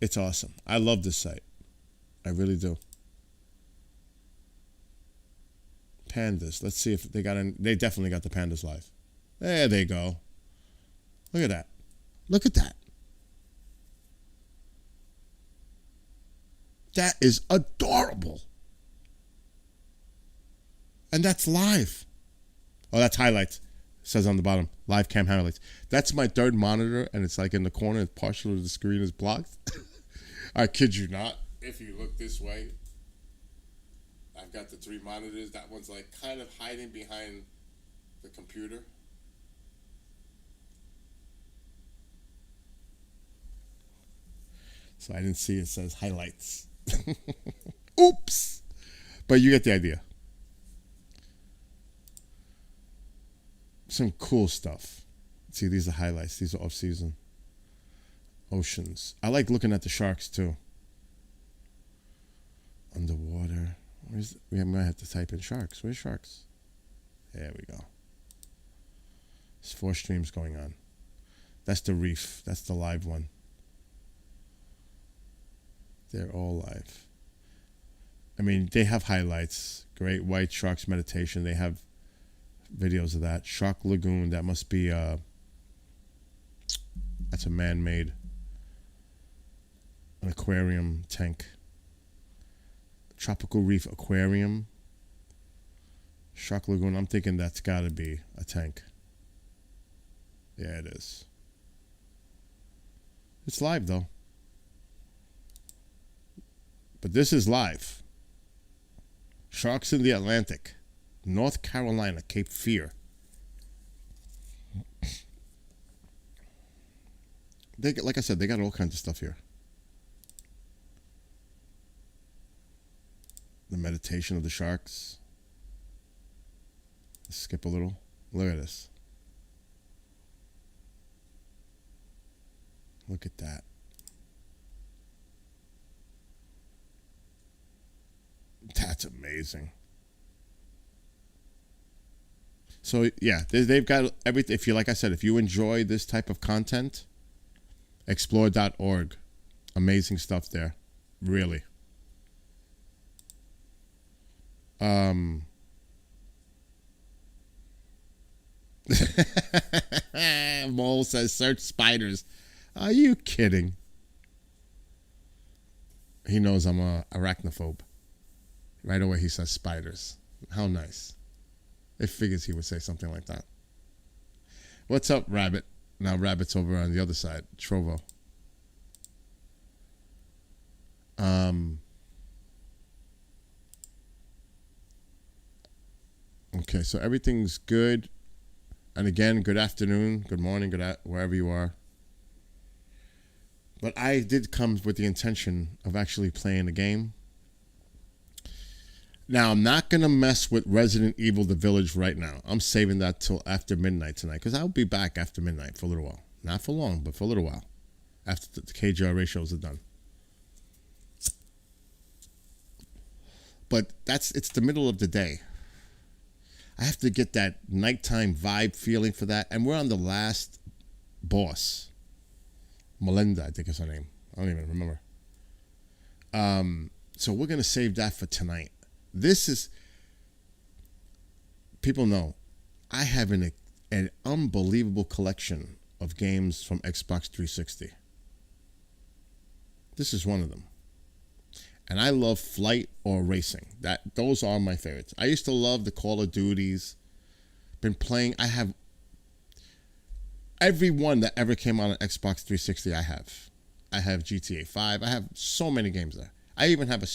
It's awesome. I love this site. I really do. Pandas. Let's see if they got an. They definitely got the Pandas live. There they go. Look at that. Look at that. That is adorable. And that's live. Oh, that's highlights. It says on the bottom, live cam highlights. That's my third monitor, and it's like in the corner, and partial of the screen is blocked. I kid you not. If you look this way, I've got the 3 monitors. That one's like kind of hiding behind the computer. So I didn't see it says highlights. Oops. But you get the idea. Some cool stuff. See, these are highlights. These are off-season. Oceans. I like looking at the sharks, too. Underwater. We might have to type in sharks. Where's sharks? There we go. There's 4 streams going on. That's the reef. That's the live one. They're all live. I mean, they have highlights. Great White Sharks Meditation. They have videos of that. Shark Lagoon. That must be that's a man-made an aquarium tank. Tropical Reef Aquarium. Shark Lagoon. I'm thinking that's got to be a tank. Yeah, it is. It's live though. But this is live. Sharks in the Atlantic. North Carolina, Cape Fear. They, like I said, they got all kinds of stuff here. The meditation of the sharks. Let's skip a little. Look at this. Look at that. That's amazing. So yeah, they've got everything. If you, like I said, if you enjoy this type of content, explore.org. Amazing stuff there. Really. Mole says search spiders. Are you kidding? He knows I'm a arachnophobe. Right away he says spiders. How nice. It figures he would say something like that. What's up, Rabbit? Now Rabbit's over on the other side. Trovo. Okay, so everything's good. And again, good afternoon, good morning, wherever you are. But I did come with the intention of actually playing the game. Now, I'm not going to mess with Resident Evil The Village right now. I'm saving that till after midnight tonight, because I'll be back after midnight for a little while. Not for long, but for a little while. After the KGRA shows are done. But it's the middle of the day. I have to get that nighttime vibe feeling for that. And we're on the last boss. Melinda, I think is her name. I don't even remember. So we're going to save that for tonight. This is, people know, I have an unbelievable collection of games from Xbox 360. This is one of them. And I love flight or racing. Those are my favorites. I used to love the Call of Duties. Been playing, I have every one that ever came out on Xbox 360 I have. I have GTA 5. I have so many games there. I even have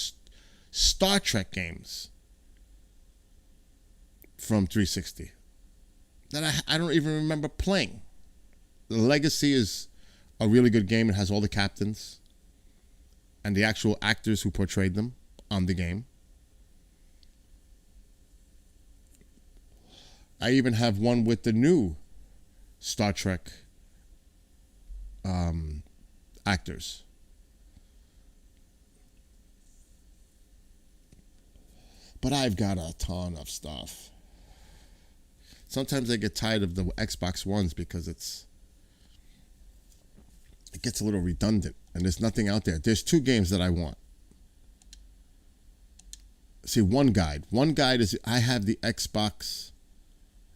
Star Trek games from 360 that I don't even remember playing. The Legacy is a really good game. It has all the captains and the actual actors who portrayed them on the game. I even have one with the new Star Trek actors. But I've got a ton of stuff. Sometimes I get tired of the Xbox Ones because it gets a little redundant and there's nothing out there. There's 2 games that I want. see, one guide. One guide is I have the Xbox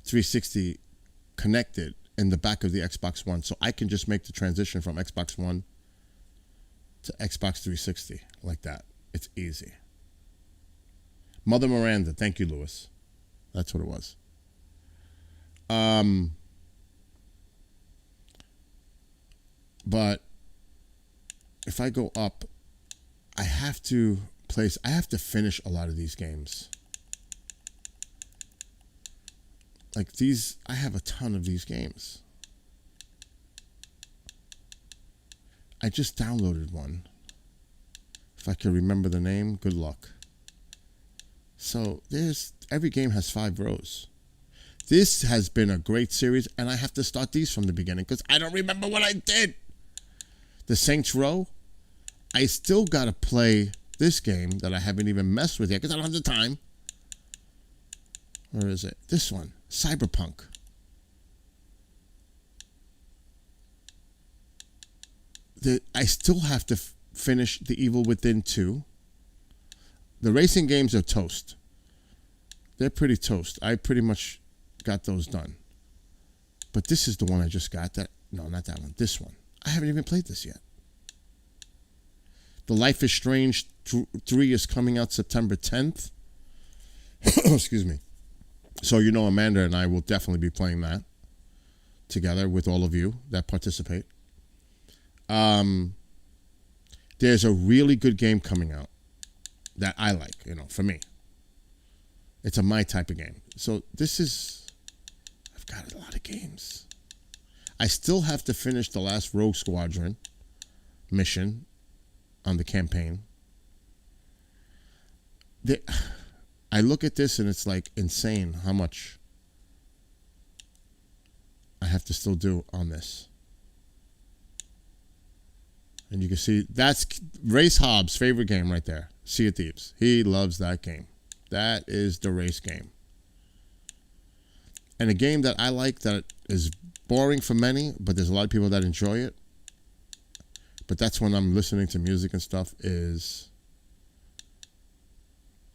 360 connected in the back of the Xbox One, so I can just make the transition from Xbox One to Xbox 360 like that. It's easy. Mother Miranda, thank you, Lewis. That's what it was. But if I go up, I have to finish a lot of these games. Like these, I have a ton of these games. I just downloaded one. If I can remember the name, good luck. So every game has 5 rows. This has been a great series, and I have to start these from the beginning because I don't remember what I did. The Saints Row, I still got to play this game that I haven't even messed with yet because I don't have the time. Where is it? This one, Cyberpunk. I still have to finish The Evil Within 2. The racing games are toast. They're pretty toast. I pretty much got those done. But this is the one I just got. No, not that one. This one. I haven't even played this yet. The Life is Strange 3 is coming out September 10th. Excuse me. So you know Amanda and I will definitely be playing that together with all of you that participate. There's a really good game coming out that I like, for me. It's my type of game. So I've got a lot of games. I still have to finish the last Rogue Squadron mission on the campaign. I look at this and it's like insane how much I have to still do on this. And you can see that's Race Hobbs' favorite game right there. Sea of Thieves. He loves that game. That is the race game. And a game that I like that is boring for many, but there's a lot of people that enjoy it. But that's when I'm listening to music and stuff is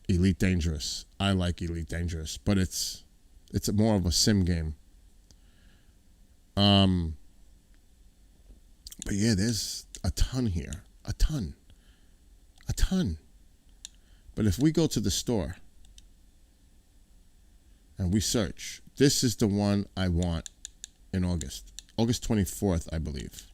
Elite Dangerous. I like Elite Dangerous, but it's more of a sim game. But yeah, there's a ton here. A ton. But if we go to the store and we search, this is the one I want in August. August 24th, I believe.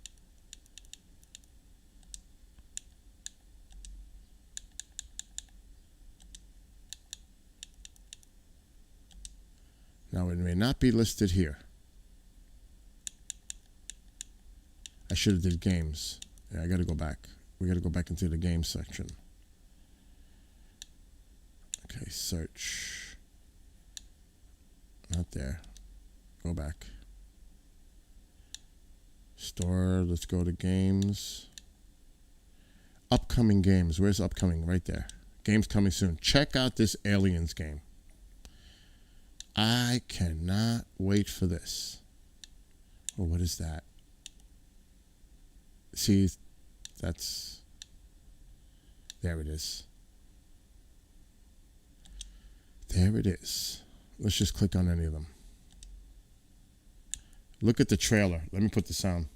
Now, it may not be listed here. I should have did games. Yeah, I got to go back. We got to go back into the games section. Okay, search. Not there. Go back. Store, let's go to games. Upcoming games. Where's upcoming? Right there. Games coming soon. Check out this Aliens game. I cannot wait for this. Oh, what is that? See, there it is. There it is. Let's just click on any of them. Look at the trailer. Let me put the sound.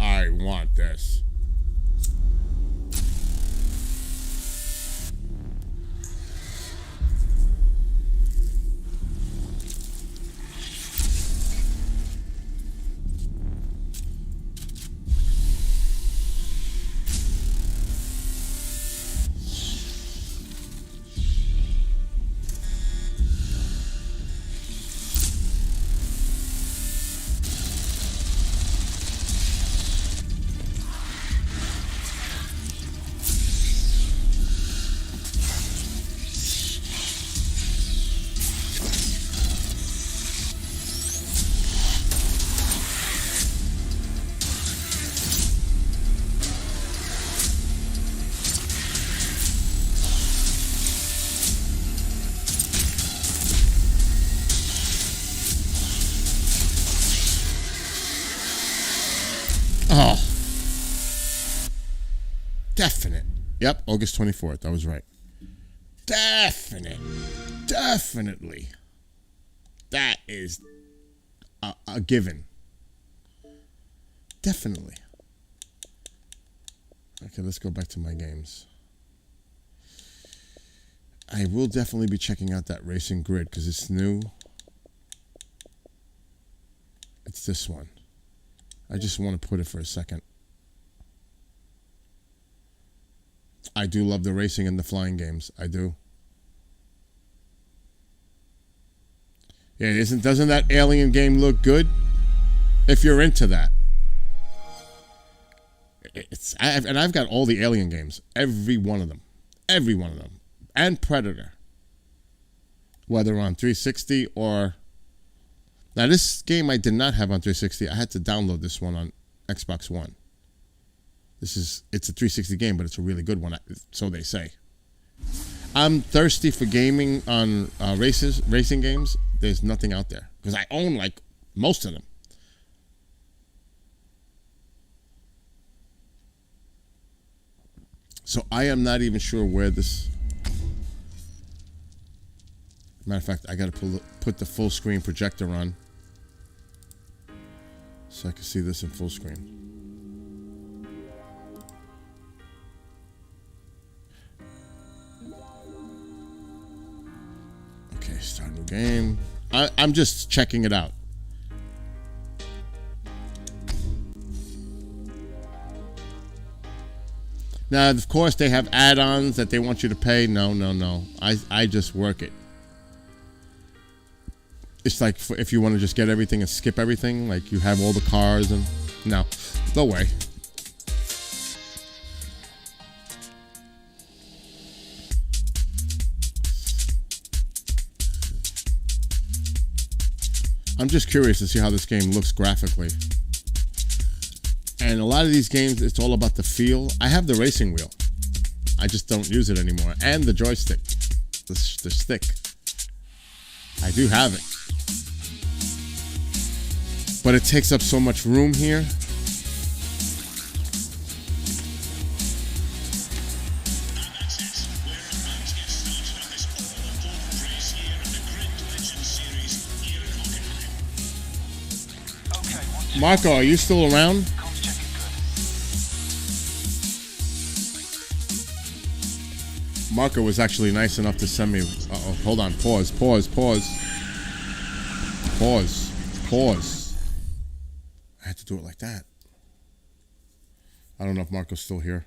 I want this. Yep, August 24th. I was right. Definitely. That is a given. Definitely. Okay, let's go back to my games. I will definitely be checking out that racing grid because it's new. It's this one. I just want to put it for a second. I do love the racing and the flying games. I do. Yeah, doesn't that Alien game look good? If you're into that. I've got all the Alien games. Every one of them. And Predator. Whether on 360 or... Now, this game I did not have on 360. I had to download this one on Xbox One. It's a 360 game, but it's a really good one, so they say. I'm thirsty for gaming on racing games. There's nothing out there because I own like most of them. So I am not even sure where this. Matter of fact, I got to put the full screen projector on so I can see this in full screen. Okay, start new game. I'm just checking it out. Now, of course, they have add-ons that they want you to pay. No. I just work it. It's like if you want to just get everything and skip everything, like you have all the cars and... No way. I'm just curious to see how this game looks graphically. And a lot of these games, it's all about the feel. I have the racing wheel. I just don't use it anymore. And the joystick. The stick. I do have it. But it takes up so much room here. Marco, are you still around? Marco was actually nice enough to send me... Uh-oh, hold on. Pause. I had to do it like that. I don't know if Marco's still here.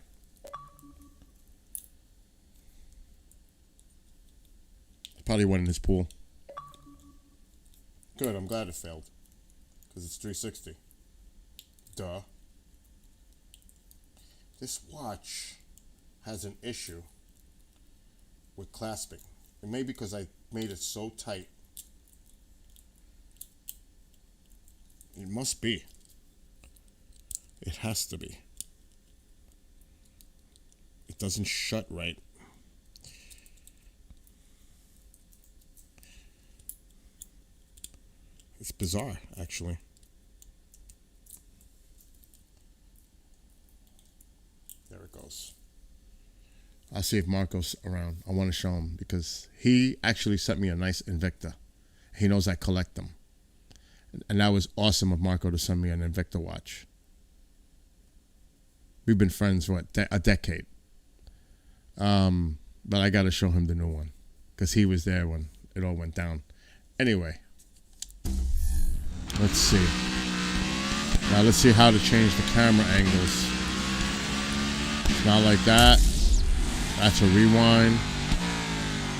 He probably went in his pool. Good, I'm glad it failed. Because it's 360. Duh. This watch has an issue with clasping. It may be because I made it so tight. It must be. It has to be. It doesn't shut right. It's bizarre, actually. There it goes. I'll see if Marco's around. I want to show him because he actually sent me a nice Invicta. He knows I collect them. And that was awesome of Marco to send me an Invicta watch. We've been friends for a decade. But I got to show him the new one because he was there when it all went down. Anyway, let's see. Now let's see how to change the camera angles. It's not like that. That's a rewind.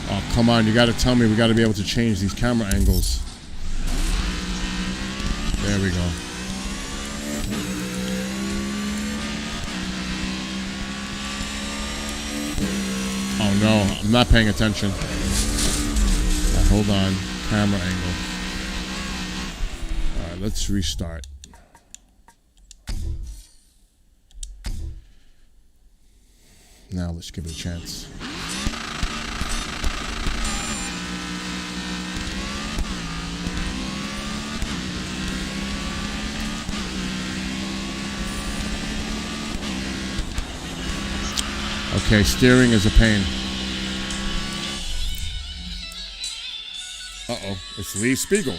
Oh, come on. You got to tell me we got to be able to change these camera angles. There we go. Oh no, I'm not paying attention. Hold on. Camera angle. Alright, let's restart. Now let's give it a chance. Okay, steering is a pain. Uh-oh, it's Lee Spiegel.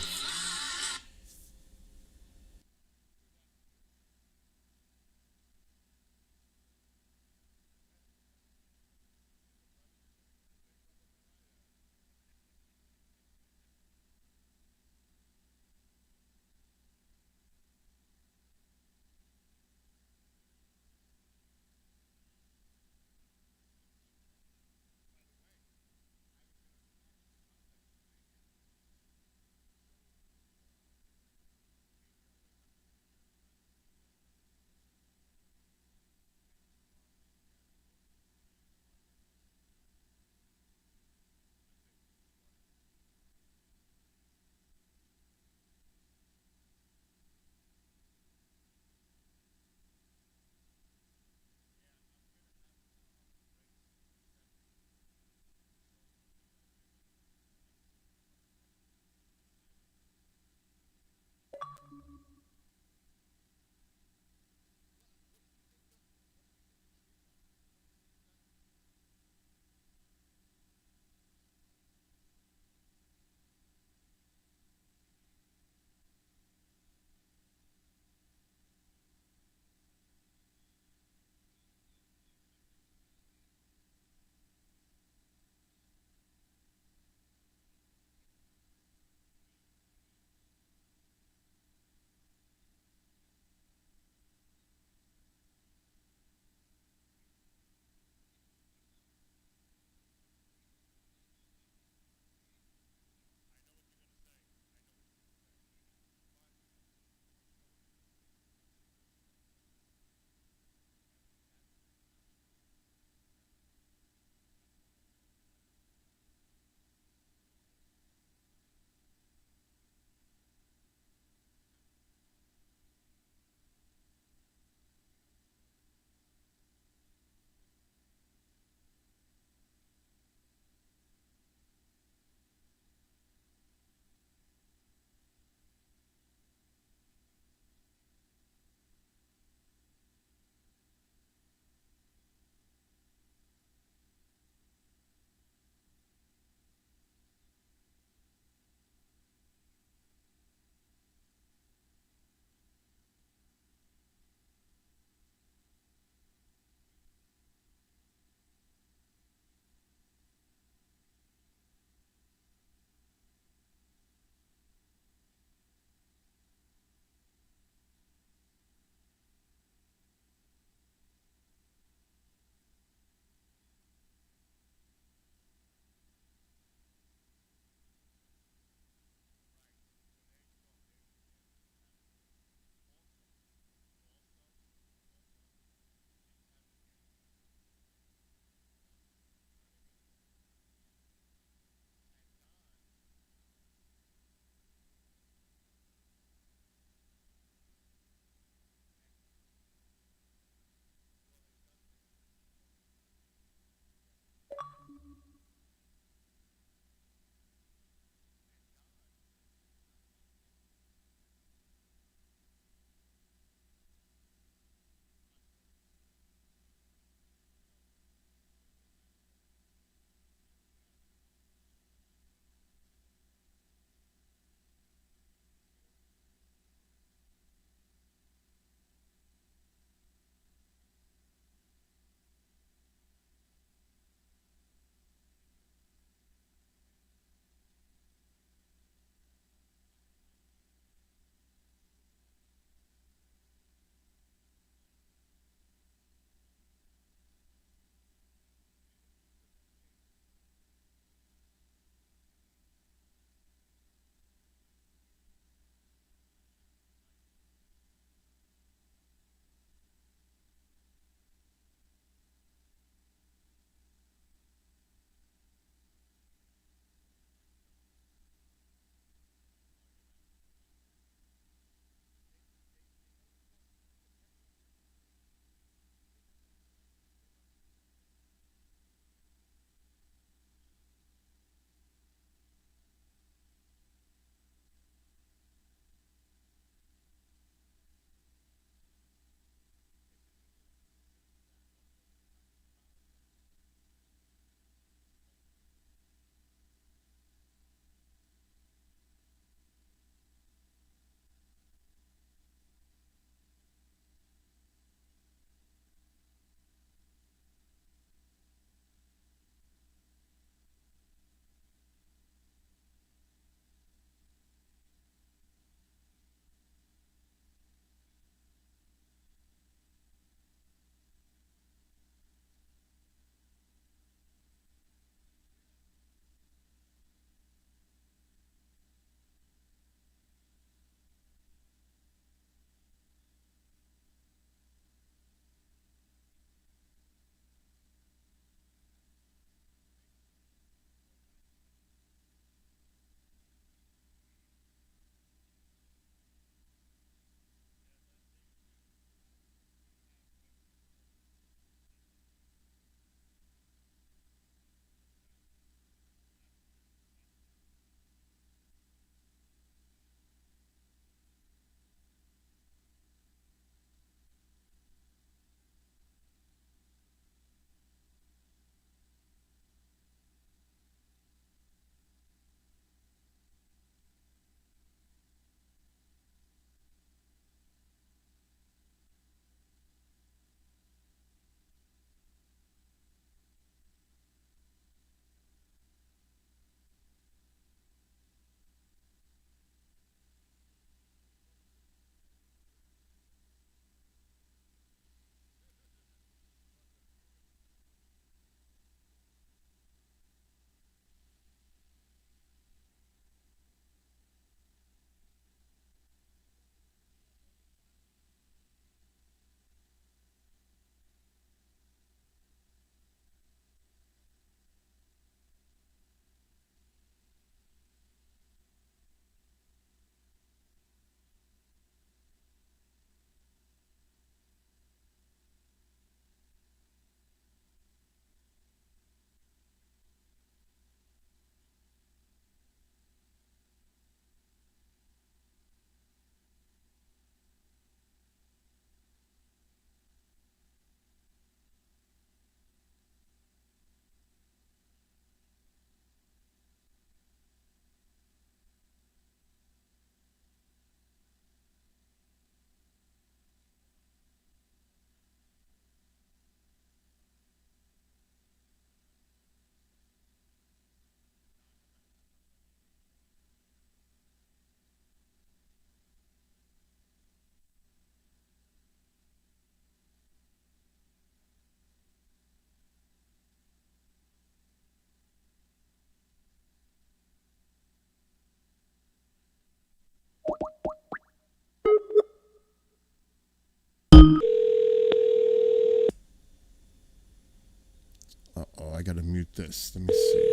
this. Let me see.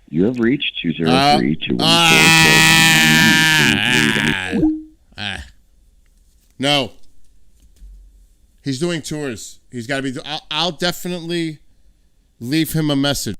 You have reached Uh, 203 214 ah, ah. No. He's doing tours. He's got to be. I'll definitely leave him a message.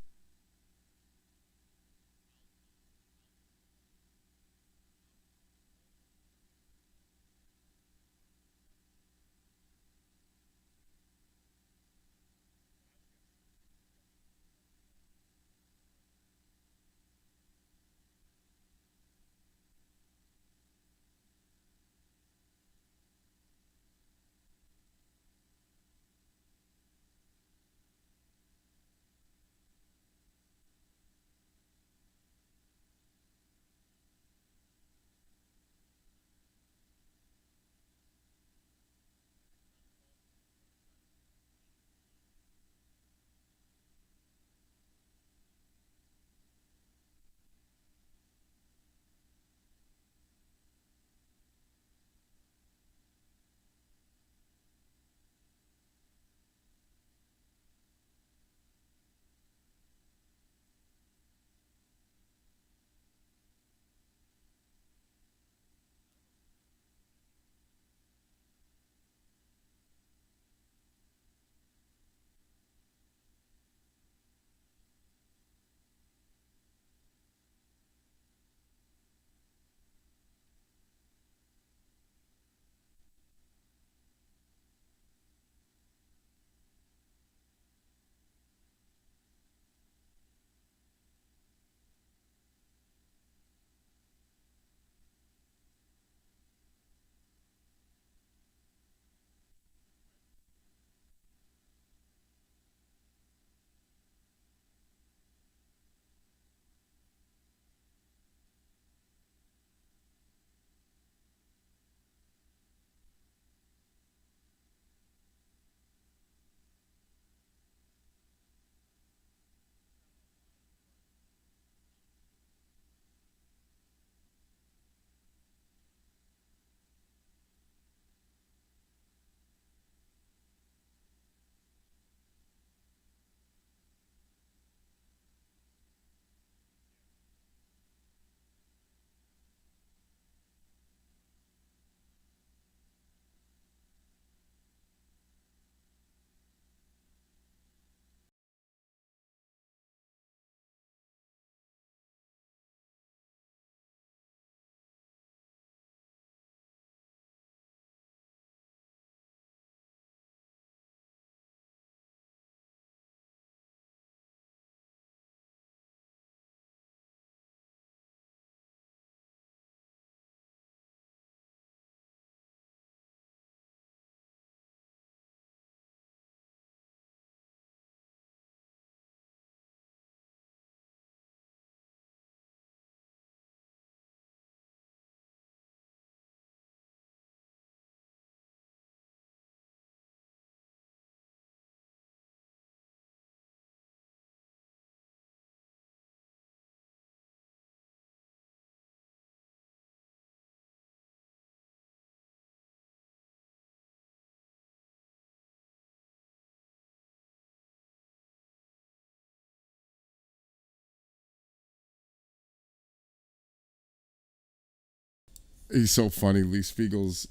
He's so funny. Lee Spiegel's.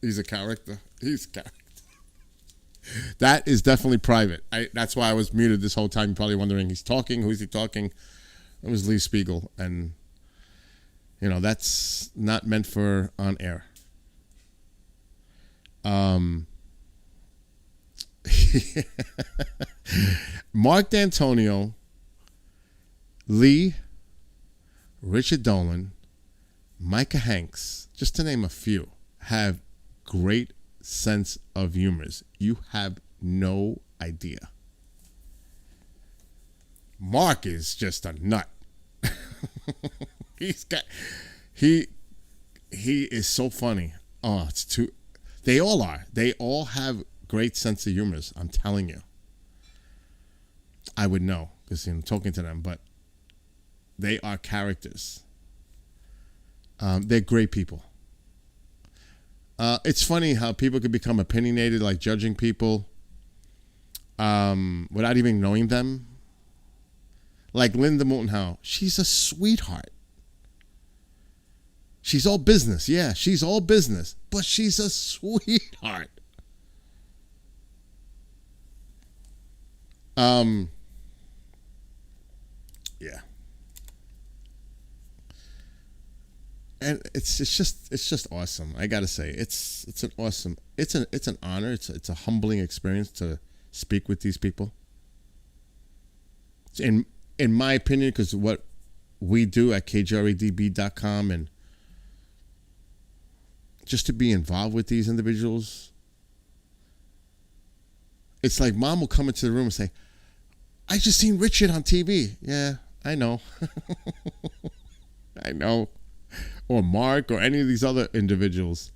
He's a character. He's a character. That is definitely private. That's why I was muted this whole time. You're probably wondering, he's talking. Who's he talking? It was Lee Spiegel, and that's not meant for on air. Mark D'Antonio, Lee, Richard Dolan, Micah Hanks, just to name a few, have great sense of humors. You have no idea. Mark is just a nut. He is so funny. Oh, it's too. They all are. They all have great sense of humors. I'm telling you. I would know because I'm talking to them, but they are characters. They're great people. It's funny how people could become opinionated, like judging people. without even knowing them. Like Linda Moulton Howe, she's a sweetheart. She's all business. Yeah, she's all business. But she's a sweetheart. Yeah. And it's just awesome. I gotta say, it's an awesome, it's an honor. It's a humbling experience to speak with these people. In my opinion, because what we do at kgradb.com, and just to be involved with these individuals, it's like mom will come into the room and say, I just seen Richard on TV. Yeah, I know. I know. Or Mark or any of these other individuals.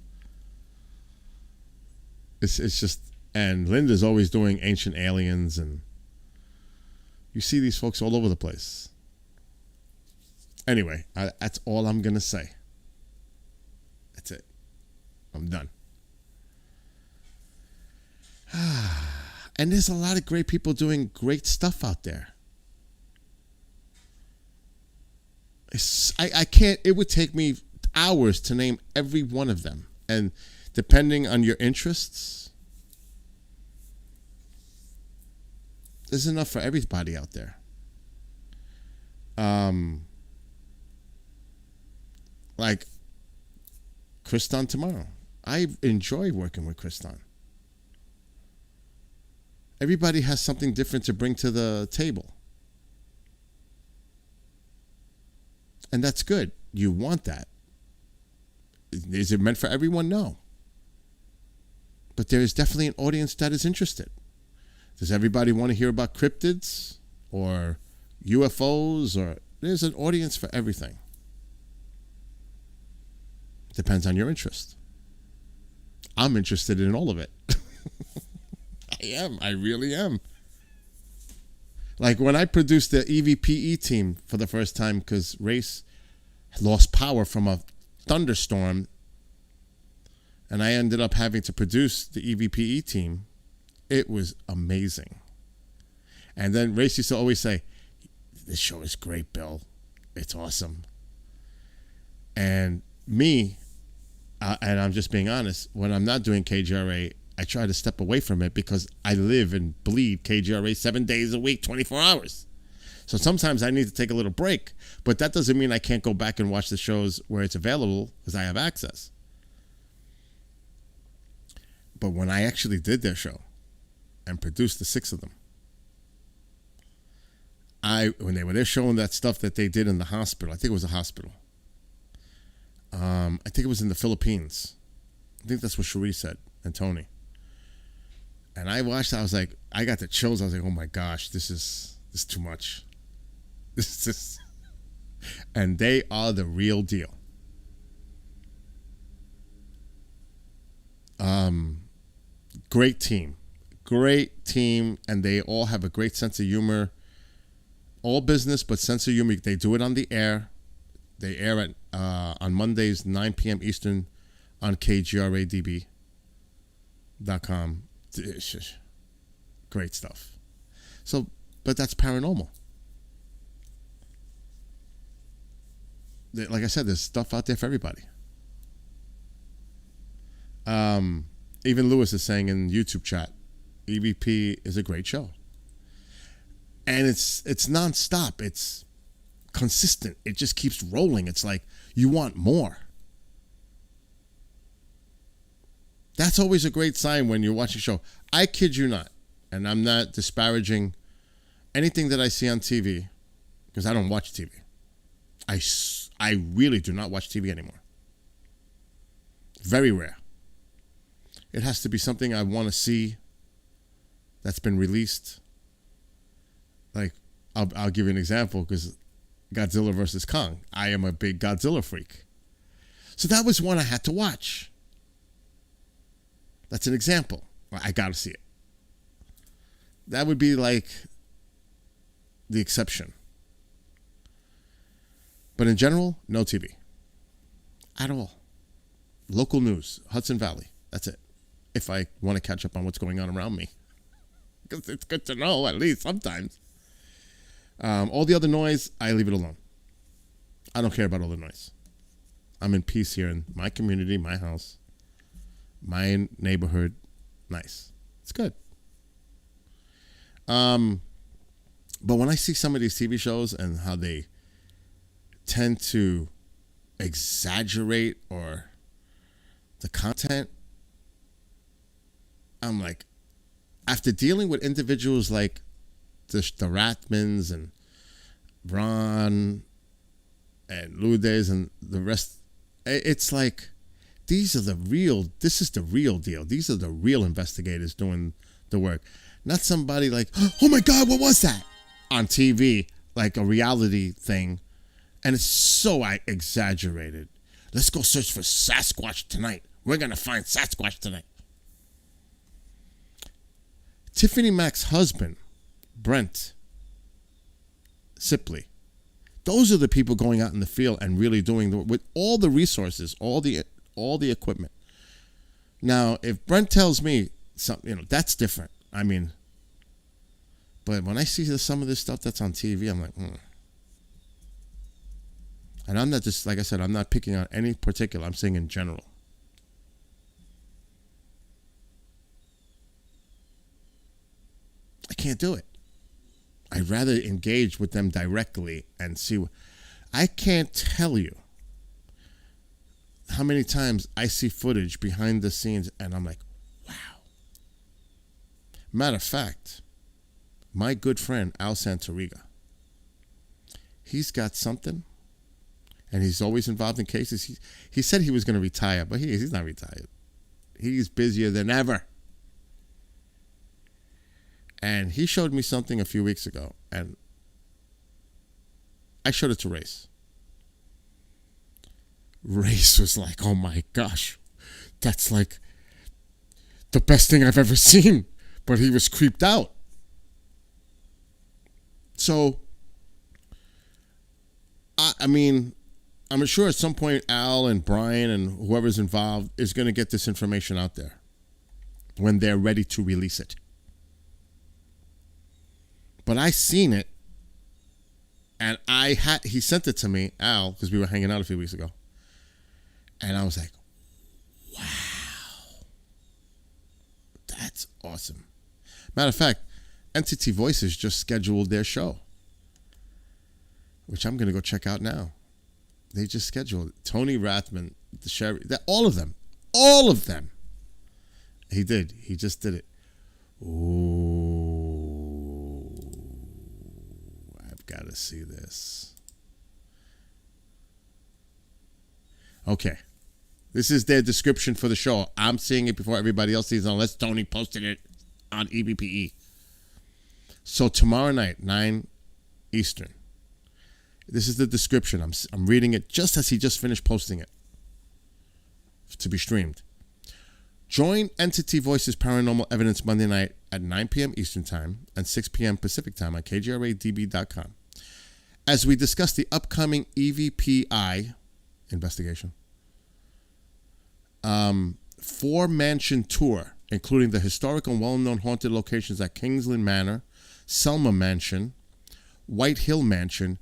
It's just, and Linda's always doing Ancient Aliens, and you see these folks all over the place. Anyway, that's all I'm going to say. That's it. I'm done. And there's a lot of great people doing great stuff out there. I can't, it would take me hours to name every one of them. And depending on your interests, there's enough for everybody out there. Like Kristan tomorrow. I enjoy working with Kristan. Everybody has something different to bring to the table. And that's good. You want that. Is it meant for everyone? No. But there is definitely an audience that is interested. Does everybody want to hear about cryptids or UFOs? Or there's an audience for everything. Depends on your interest. I'm interested in all of it. I am. I really am. Like when I produced the EVPE team for the first time, because Race lost power from a thunderstorm, and I ended up having to produce the EVPE team, it was amazing. And then Race used to always say, this show is great, Bill. It's awesome. And me, and I'm just being honest, when I'm not doing KGRA, I try to step away from it because I live and bleed KGRA 7 days a week, 24 hours. So sometimes I need to take a little break, but that doesn't mean I can't go back and watch the shows where it's available because I have access. But when I actually did their show and produced the 6 of them, when they were there showing that stuff that they did in the hospital, I think it was a hospital. I think it was in the Philippines. I think that's what Cherie said, and Tony. And I watched, I was like, I got the chills. I was like, oh my gosh, this is too much. This is, and they are the real deal. Great team, and they all have a great sense of humor. All business, but sense of humor. They do it on the air. They air at on Mondays, 9 p.m. Eastern, on kgradb.com. Great stuff. So, but that's paranormal. Like I said, there's stuff out there for everybody. Even Lewis is saying in YouTube chat, EVP is a great show. And it's nonstop. It's consistent. It just keeps rolling. It's like you want more. That's always a great sign when you're watching a show. I kid you not, and I'm not disparaging anything that I see on TV because I don't watch TV. I really do not watch TV anymore. Very rare. It has to be something I want to see that's been released. Like, I'll give you an example because Godzilla vs. Kong. I am a big Godzilla freak. So that was one I had to watch. That's an example. I got to see it. That would be like the exception. But in general, no TV. At all. Local news, Hudson Valley. That's it. If I want to catch up on what's going on around me. because it's good to know at least sometimes. All the other noise, I leave it alone. I don't care about all the noise. I'm in peace here in my community, my house, my neighborhood. Nice. It's good. But when I see some of these TV shows and how they tend to exaggerate or the content, I'm like, after dealing with individuals like the Rathmans and Ron and Lourdes and the rest, it's like, this is the real deal. These are the real investigators doing the work. Not somebody like, oh my God, what was that? On TV, like a reality thing. And it's so exaggerated. Let's go search for Sasquatch tonight. We're going to find Sasquatch tonight. Tiffany Mack's husband, Brent Sipley. Those are the people going out in the field and really doing with all the resources, all the equipment. Now, if Brent tells me something, that's different. I mean, but when I see some of this stuff that's on TV, I'm like, And I'm not just, like I said, I'm not picking on any particular. I'm saying in general. I can't do it. I'd rather engage with them directly and see. I can't tell you how many times I see footage behind the scenes and I'm like, wow. Matter of fact, my good friend Al Santoriga, he's got something, and he's always involved in cases. He said he was going to retire, but he's not retired. He's busier than ever. And he showed me something a few weeks ago, and I showed it to Race. Race was like, oh my gosh, that's like the best thing I've ever seen. But he was creeped out. So, I mean, I'm sure at some point Al and Brian and whoever's involved is going to get this information out there when they're ready to release it. But I seen it, and he sent it to me, Al, because we were hanging out a few weeks ago. And I was like, wow, that's awesome. Matter of fact, Entity Voices just scheduled their show, which I'm going to go check out now. They just scheduled it. Tony Rathman, the sheriff, all of them. He did. He just did it. Ooh, I've got to see this. Okay. This is their description for the show. I'm seeing it before everybody else sees it, unless Tony posted it on EBPE. So tomorrow night, 9 Eastern. This is the description. I'm reading it just as he just finished posting it to be streamed. Join Entity Voices Paranormal Evidence Monday night at 9 p.m. Eastern Time and 6 p.m. Pacific Time on KGRADB.com as we discuss the upcoming EVPI investigation. 4-mansion tour, including the historic and well-known haunted locations at Kingsland Manor, Selma Mansion, White Hill Mansion,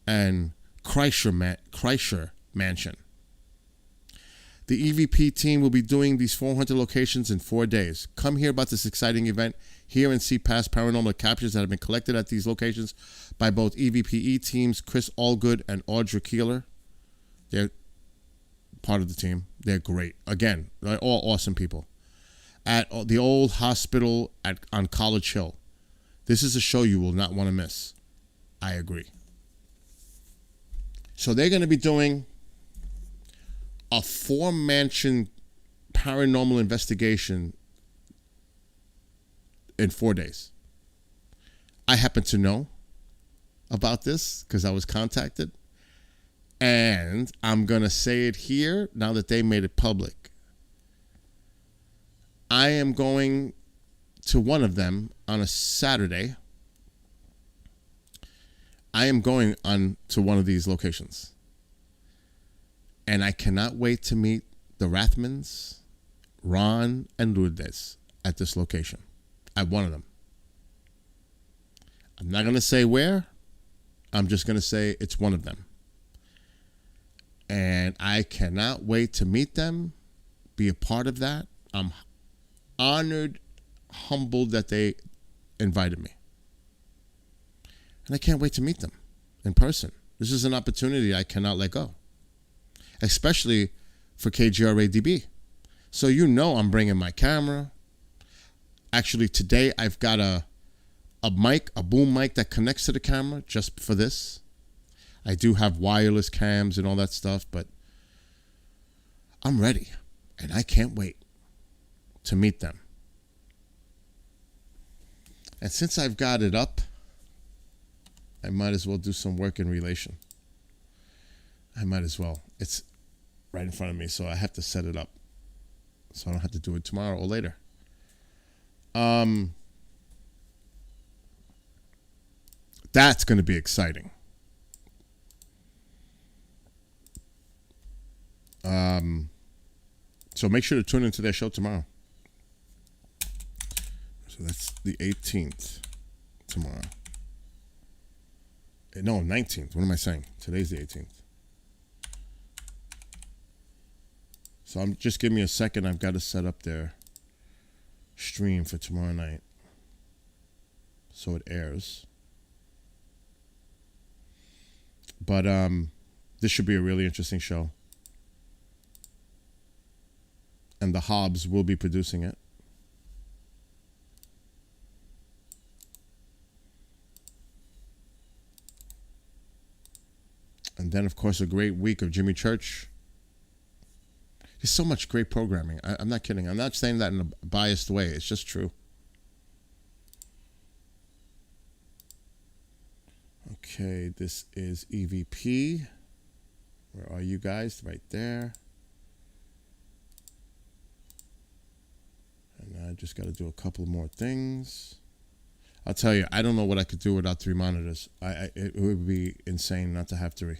and Kreischer Mansion. The EVP team will be doing these 400 locations in 4 days. Come hear about this exciting event. Hear and see past paranormal captures that have been collected at these locations by both EVPE teams Chris Allgood and Audra Keeler. They're part of the team. They're great. Again, they're all awesome people. At the old hospital on College Hill. This is a show you will not want to miss. I agree. So they're going to be doing a 4-mansion paranormal investigation in 4 days. I happen to know about this because I was contacted. And I'm going to say it here now that they made it public. I am going to one of them on a Saturday. I am going on to one of these locations. And I cannot wait to meet the Rathmans, Ron, and Lourdes at this location. At one of them. not going to say where. I'm just going to say it's one of them. And I cannot wait to meet them, be a part of that. I'm honored, humbled that they invited me. And I can't wait to meet them in person. This is an opportunity I cannot let go, especially for KGRA-DB. So you know I'm bringing my camera. Actually, today I've got a mic, a boom mic that connects to the camera just for this. I do have wireless cams and all that stuff, but I'm ready. And I can't wait to meet them. And since I've got it up, I might as well do some work in relation. I might as well. It's right in front of me, so I have to set it up. So I don't have to do it tomorrow or later. That's going to be exciting. So make sure to tune into their show tomorrow. So that's the 18th tomorrow. No, 19th. What am I saying? Today's the 18th. So just give me a second. I've got to set up their stream for tomorrow night so it airs. But this should be a really interesting show. And the Hobbs will be producing it. And then, of course, a great week of Jimmy Church. There's so much great programming. I'm not kidding. I'm not saying that in a biased way. It's just true. Okay, this is EVP. Where are you guys? Right there. And I just got to do a couple more things. I'll tell you, I don't know what I could do without 3 monitors. It would be insane not to have 3.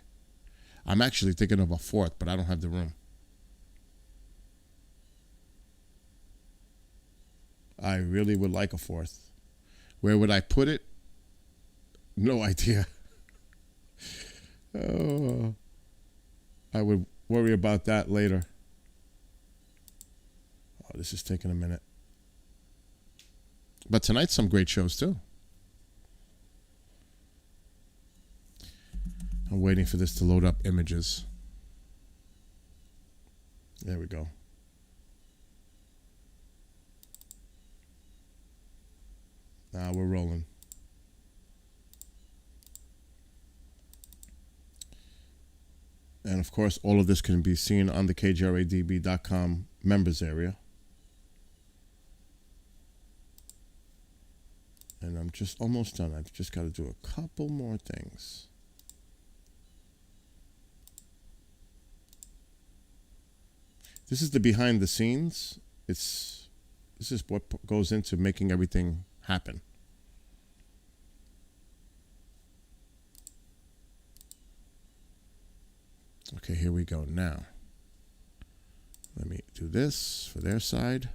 I'm actually thinking of a 4th, but I don't have the room. I really would like a 4th. Where would I put it? No idea. Oh, I would worry about that later. Oh, this is taking a minute. But tonight's some great shows too. I'm waiting for this to load up images. There we go. Now we're rolling. And of course, all of this can be seen on the KGRADB.com members area. And I'm just almost done. I've just got to do a couple more things. This is the behind the scenes. This is what goes into making everything happen. Okay, here we go now. Let me do this for their side.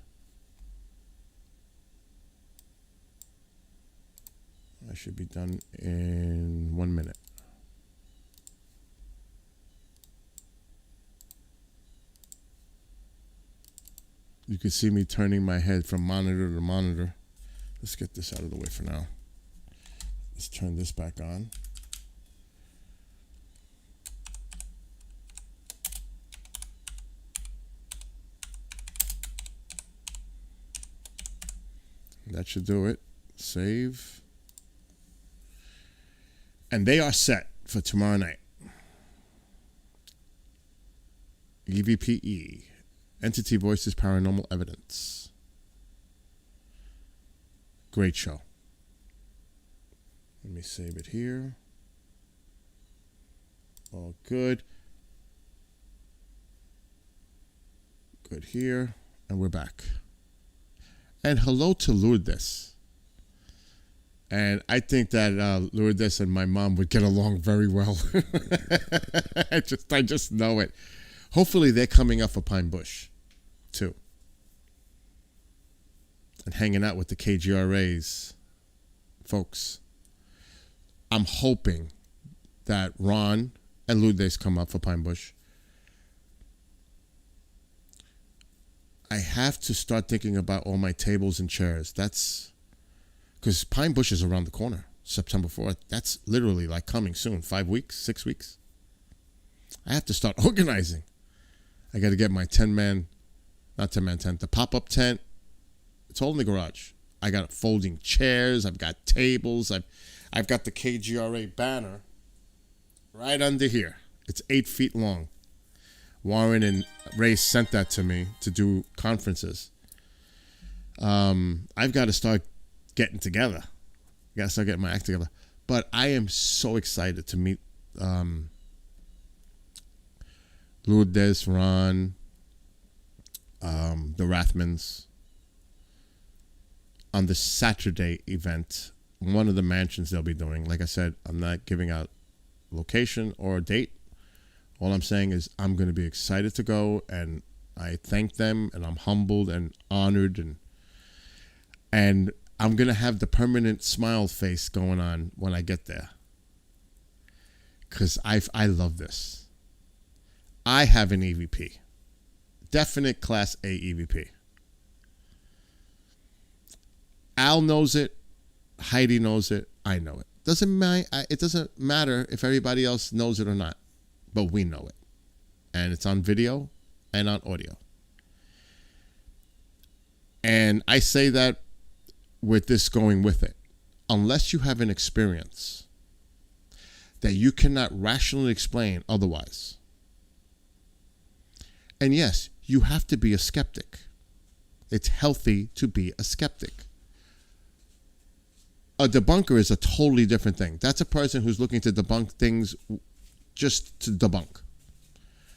I should be done in 1 minute. You can see me turning my head from monitor to monitor. Let's get this out of the way for now. Let's turn this back on. That should do it. Save. And they are set for tomorrow night. EVPE. Entity Voices Paranormal Evidence. Great show. Let me save it here. All good. Good here. And we're back. And hello to Lourdes. And I think that Lourdes and my mom would get along very well. I just know it. Hopefully they're coming up for Pine Bush, too. And hanging out with the KGRA's folks. I'm hoping that Ron and Lourdes come up for Pine Bush. I have to start thinking about all my tables and chairs. That's because Pine Bush is around the corner, September 4th. That's literally like coming soon, 5 weeks, 6 weeks. I have to start organizing. I got to get my 10-man, not 10-man tent, the pop-up tent. It's all in the garage. I got folding chairs. I've got tables. I've got the KGRA banner right under here. It's 8 feet long. Warren and Ray sent that to me to do conferences. I've got to start getting together. I got to start getting my act together. But I am so excited to meet Lourdes, Ron, the Rathmans on the Saturday event. One of the mansions they'll be doing. Like I said, I'm not giving out location or a date. All I'm saying is I'm going to be excited to go, and I thank them, and I'm humbled and honored, and I'm going to have the permanent smile face going on when I get there, because I love this. I have an EVP, definite Class A EVP. Al knows it, Heidi knows it, I know it. It doesn't matter if everybody else knows it or not. But we know it. And it's on video and on audio. And I say that with this going with it. Unless you have an experience that you cannot rationally explain otherwise. And yes, you have to be a skeptic. It's healthy to be a skeptic. A debunker is a totally different thing. That's a person who's looking to debunk things just to debunk.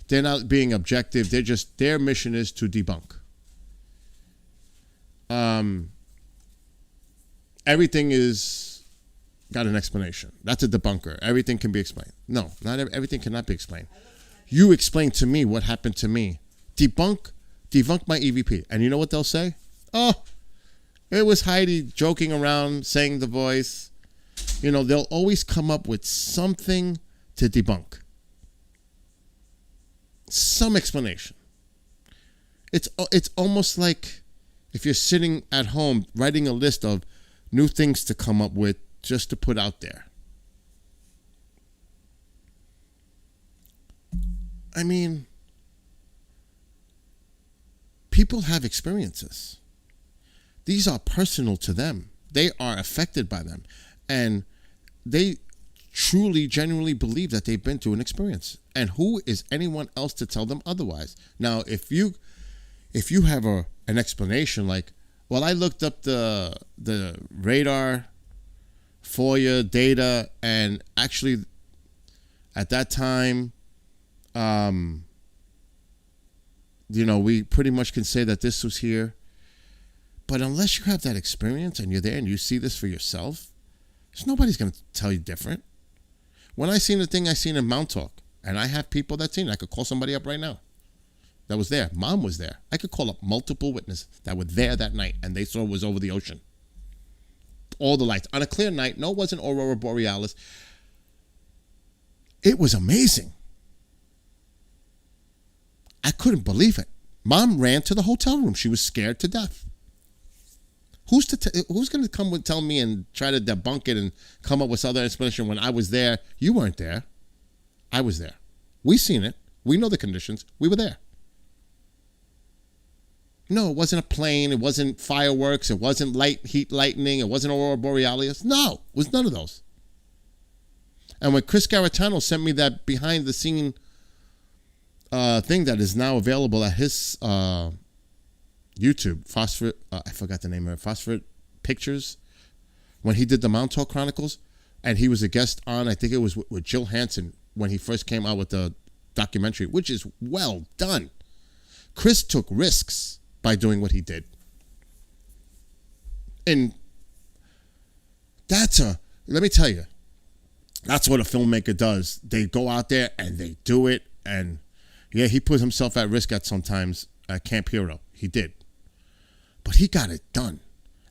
They're not being objective. Their mission is to debunk. Everything is got an explanation. That's a debunker. Everything can be explained. No, not everything cannot be explained. You explain to me what happened to me. Debunk my EVP. And you know what they'll say? Oh, it was Heidi joking around, saying the voice. You know, they'll always come up with something to debunk. Some explanation. It's almost like if you're sitting at home writing a list of new things to come up with just to put out there. I mean, people have experiences. These are personal to them. They are affected by them. And they truly, genuinely believe that they've been through an experience. And who is anyone else to tell them otherwise? Now, if you have an explanation like, well, I looked up the radar FOIA data, and actually at that time, we pretty much can say that this was here. But unless you have that experience and you're there and you see this for yourself, there's nobody's going to tell you different. When I seen the thing I seen in Mount Talk, and I have people that seen it, I could call somebody up right now that was there. Mom was there. I could call up multiple witnesses that were there that night, and they saw it was over the ocean. All the lights. On a clear night, no, it wasn't Aurora Borealis. It was amazing. I couldn't believe it. Mom ran to the hotel room. She was scared to death. Who's going to come and tell me and try to debunk it and come up with other explanation when I was there? You weren't there. I was there. We seen it. We know the conditions. We were there. No, it wasn't a plane. It wasn't fireworks. It wasn't heat lightning. It wasn't Aurora Borealis. No, it was none of those. And when Chris Garitano sent me that behind the scene thing that is now available at his YouTube, Phosphorate, I forgot the name of it, Phosphorate Pictures, when he did the Mount Talk Chronicles, and he was a guest on, I think it was with Jill Hansen when he first came out with the documentary, which is well done. Chris took risks by doing what he did. And let me tell you, that's what a filmmaker does. They go out there and they do it, and yeah, he put himself at risk at sometimes at Camp Hero. He did. But he got it done.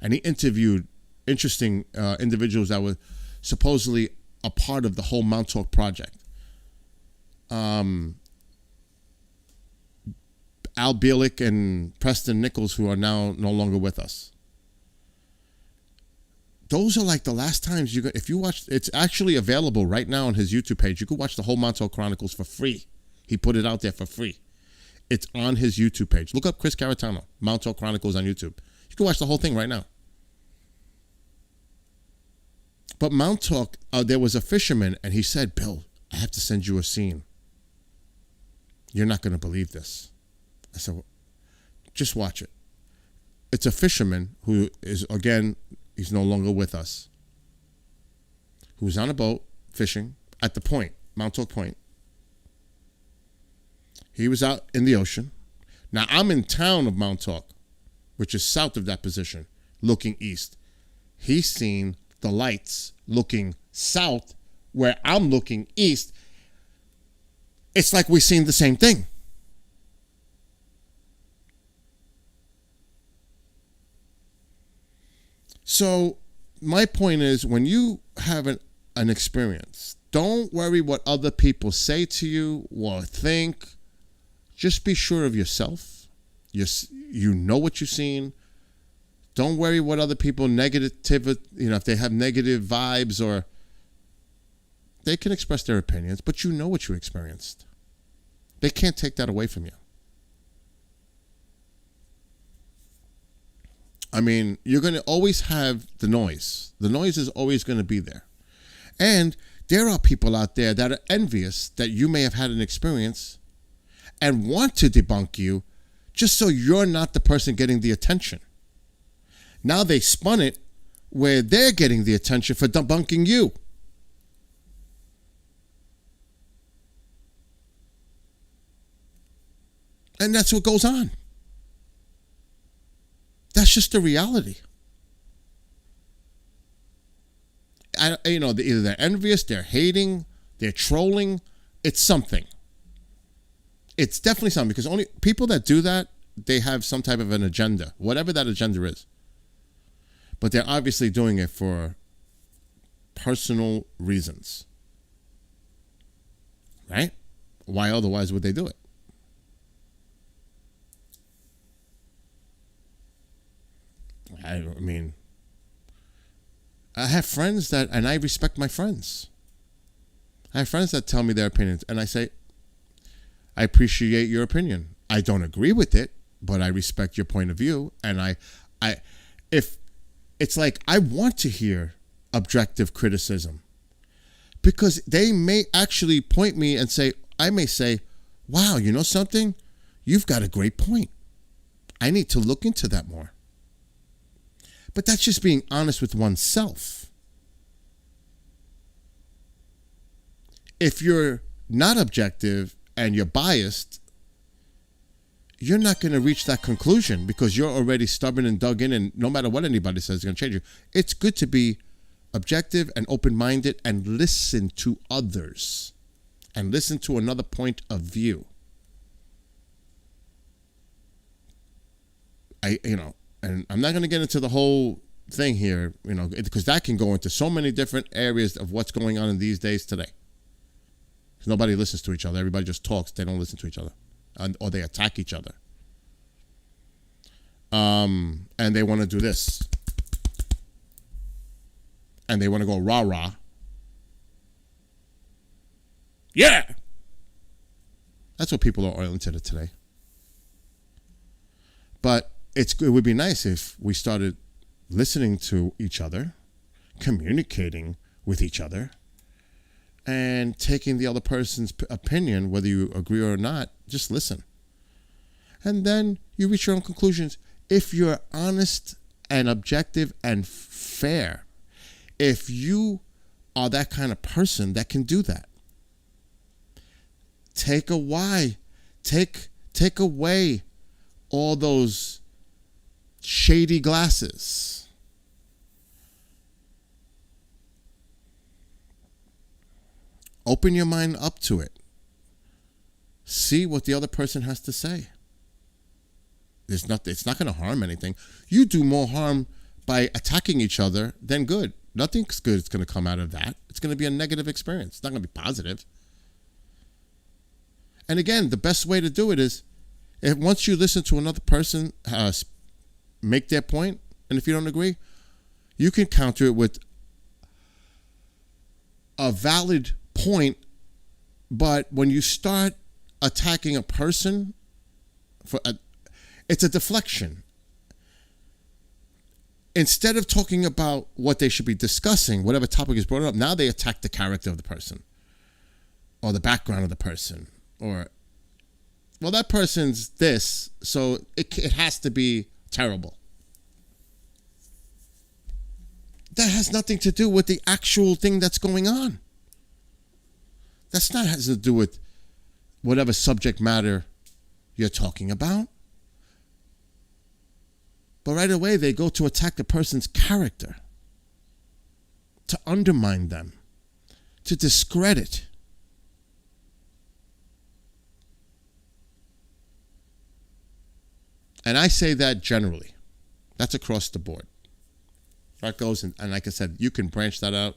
And he interviewed interesting individuals that were supposedly a part of the whole Mount Talk project. Al Bielik and Preston Nichols, who are now no longer with us. Those are like the last times if you watch, it's actually available right now on his YouTube page. You can watch the whole Mount Talk Chronicles for free. He put it out there for free. It's on his YouTube page. Look up Chris Caratano, Mount Talk Chronicles on YouTube. You can watch the whole thing right now. But Mount Talk, there was a fisherman, and he said, Bill, I have to send you a scene. You're not going to believe this. I said, well, just watch it. It's a fisherman who is, again, he's no longer with us, who's on a boat fishing at the point, Mount Talk Point. He was out in the ocean. Now, I'm in town of Mount Talk, which is south of that position, looking east. He's seen the lights looking south where I'm looking east. It's like we've seen the same thing. So my point is, when you have an experience, don't worry what other people say to you or think. Just be sure of yourself. You know what you've seen. Don't worry what other people if they have negative vibes, or they can express their opinions, but you know what you experienced. They can't take that away from you. I mean, you're going to always have the noise. The noise is always going to be there. And there are people out there that are envious that you may have had an experience and want to debunk you just so you're not the person getting the attention. Now they spun it where they're getting the attention for debunking you. And that's what goes on. That's just the reality. Either they're envious, they're hating, they're trolling. It's something. It's definitely something, because only people that do that, they have some type of an agenda, whatever that agenda is. But they're obviously doing it for personal reasons. Right? Why otherwise would they do it? I mean, I have friends and I respect my friends. I have friends that tell me their opinions, and I say, I appreciate your opinion. I don't agree with it, but I respect your point of view. And if it's like, I want to hear objective criticism, because they may actually point me and say, I may say, wow, you know something? You've got a great point. I need to look into that more. But that's just being honest with oneself. If you're not objective and you're biased, you're not going to reach that conclusion, because you're already stubborn and dug in, and no matter what anybody says is going to change you. It's good to be objective and open-minded and listen to others and listen to another point of view. And I'm not going to get into the whole thing here, because that can go into so many different areas of what's going on in these days today. Because nobody listens to each other. Everybody just talks. They don't listen to each other. Or they attack each other. And they want to do this. And they want to go rah-rah. Yeah! That's what people are oriented today. But it would be nice if we started listening to each other, communicating with each other, and taking the other person's opinion, whether you agree or not. Just listen. And then you reach your own conclusions. If you're honest and objective and fair, if you are that kind of person that can do that, take away all those shady glasses. Open your mind up to it. See what the other person has to say. It's not going to harm anything. You do more harm by attacking each other than good. Nothing good is going to come out of that. It's going to be a negative experience. It's not going to be positive. And again, the best way to do it is if once you listen to another person make their point, and if you don't agree, you can counter it with a valid point. But when you start attacking a person, it's a deflection. Instead of talking about what they should be discussing, whatever topic is brought up, now they attack the character of the person or the background of the person, or, well, that person's this, so it has to be terrible. That has nothing to do with the actual thing that's going on. That's not has to do with whatever subject matter you're talking about. But right away, they go to attack the person's character, to undermine them, to discredit. And I say that generally. That's across the board. That goes, and like I said, you can branch that out.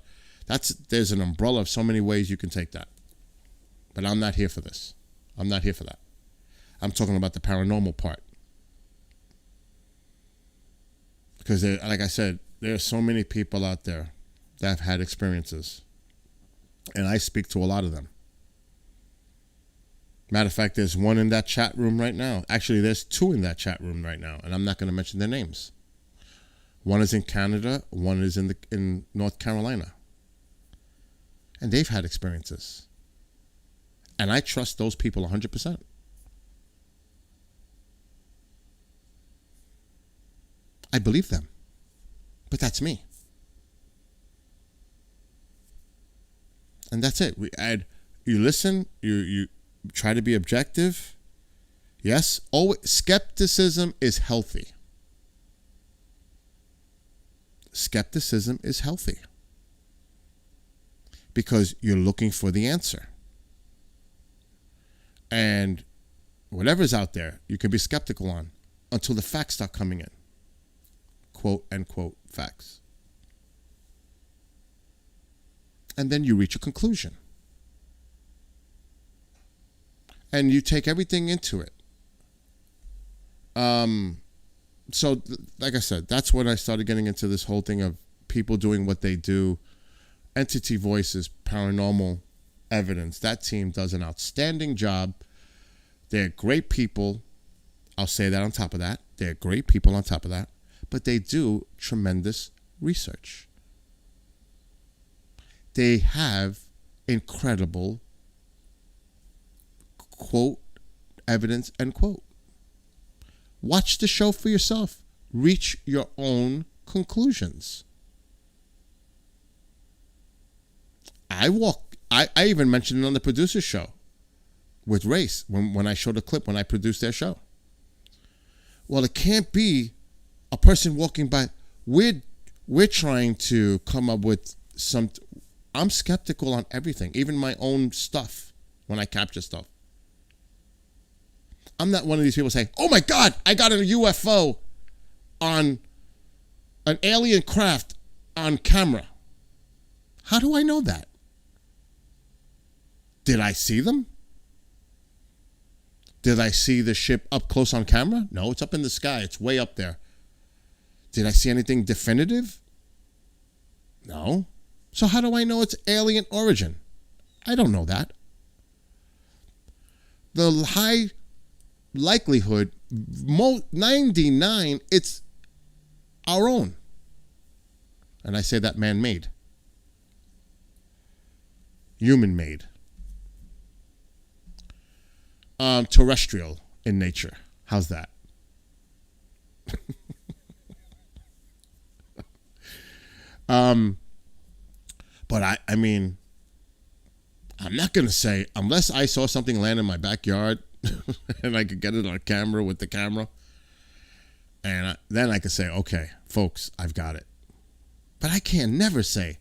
There's an umbrella of so many ways you can take that. But I'm not here for this. I'm not here for that. I'm talking about the paranormal part. Because, like I said, there are so many people out there that have had experiences. And I speak to a lot of them. Matter of fact, there's one in that chat room right now. Actually, there's two in that chat room right now. And I'm not going to mention their names. One is in Canada. One is in North Carolina. And they've had experiences. And I trust those people 100%. I believe them. But that's me. And that's it. You listen, you try to be objective. Yes, always, skepticism is healthy. Skepticism is healthy. Because you're looking for the answer. And whatever's out there, you can be skeptical on until the facts start coming in. Quote, unquote, facts. And then you reach a conclusion. And you take everything into it. So, like I said, that's when I started getting into this whole thing of people doing what they do. Entity Voices, Paranormal Evidence. That team does an outstanding job. They're great people. I'll say that on top of that. They're great people on top of that. But they do tremendous research. They have incredible, quote, evidence, end quote. Watch the show for yourself. Reach your own conclusions. I even mentioned it on the producer show with Race when I showed a clip when I produced their show. Well, it can't be a person walking by. We're trying to come up with some. I'm skeptical on everything, even my own stuff when I capture stuff. I'm not one of these people saying, "Oh my God, I got a UFO on an alien craft on camera." How do I know that? Did I see them? Did I see the ship up close on camera? No, it's up in the sky. It's way up there. Did I see anything definitive? No. So how do I know it's alien origin? I don't know that. The high likelihood, 99, it's our own. And I say that man-made. Human-made. Terrestrial in nature. How's that? But I mean, I'm not going to say, unless I saw something land in my backyard and I could get it on camera with the camera, and then I could say, okay, folks, I've got it. But I can never say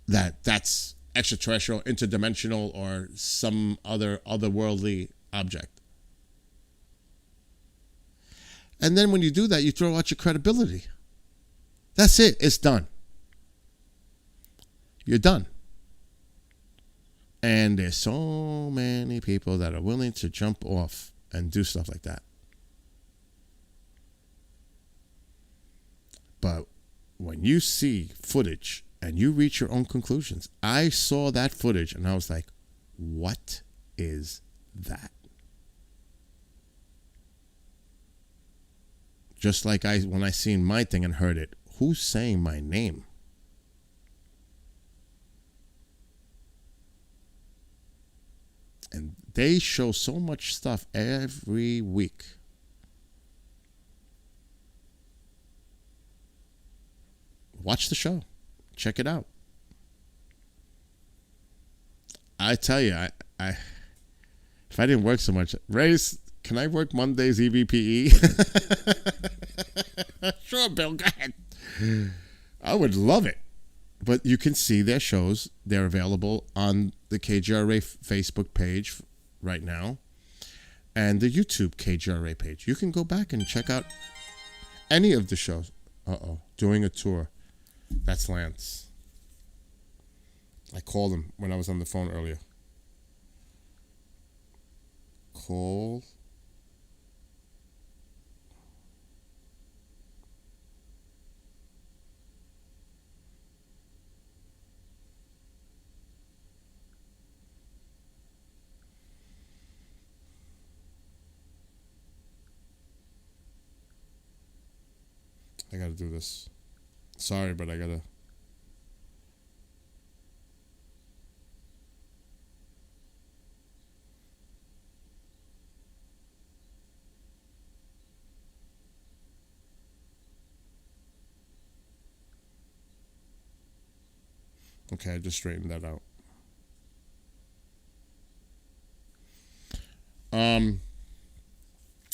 that that's extraterrestrial, interdimensional, or some otherworldly object. And then when you do that, you throw out your credibility. That's it. It's done. you're done. And there's so many people that are willing to jump off and do stuff like that. But when you see footage and you reach your own conclusions, I saw that footage and I was like, what is that? Just like when I seen my thing and heard it, who's saying my name? And they show so much stuff every week. Watch the show. Check it out. I tell you, I if I didn't work so much, Race, can I work Mondays EVPE? Sure, Bill, go ahead. I would love it. But you can see their shows. They're available on the KGRA Facebook page right now and the YouTube KGRA page. You can go back and check out any of the shows. Doing a tour. That's Lance. I called him when I was on the phone earlier. Call. I gotta do this. Sorry, but I gotta. Okay, I just straightened that out.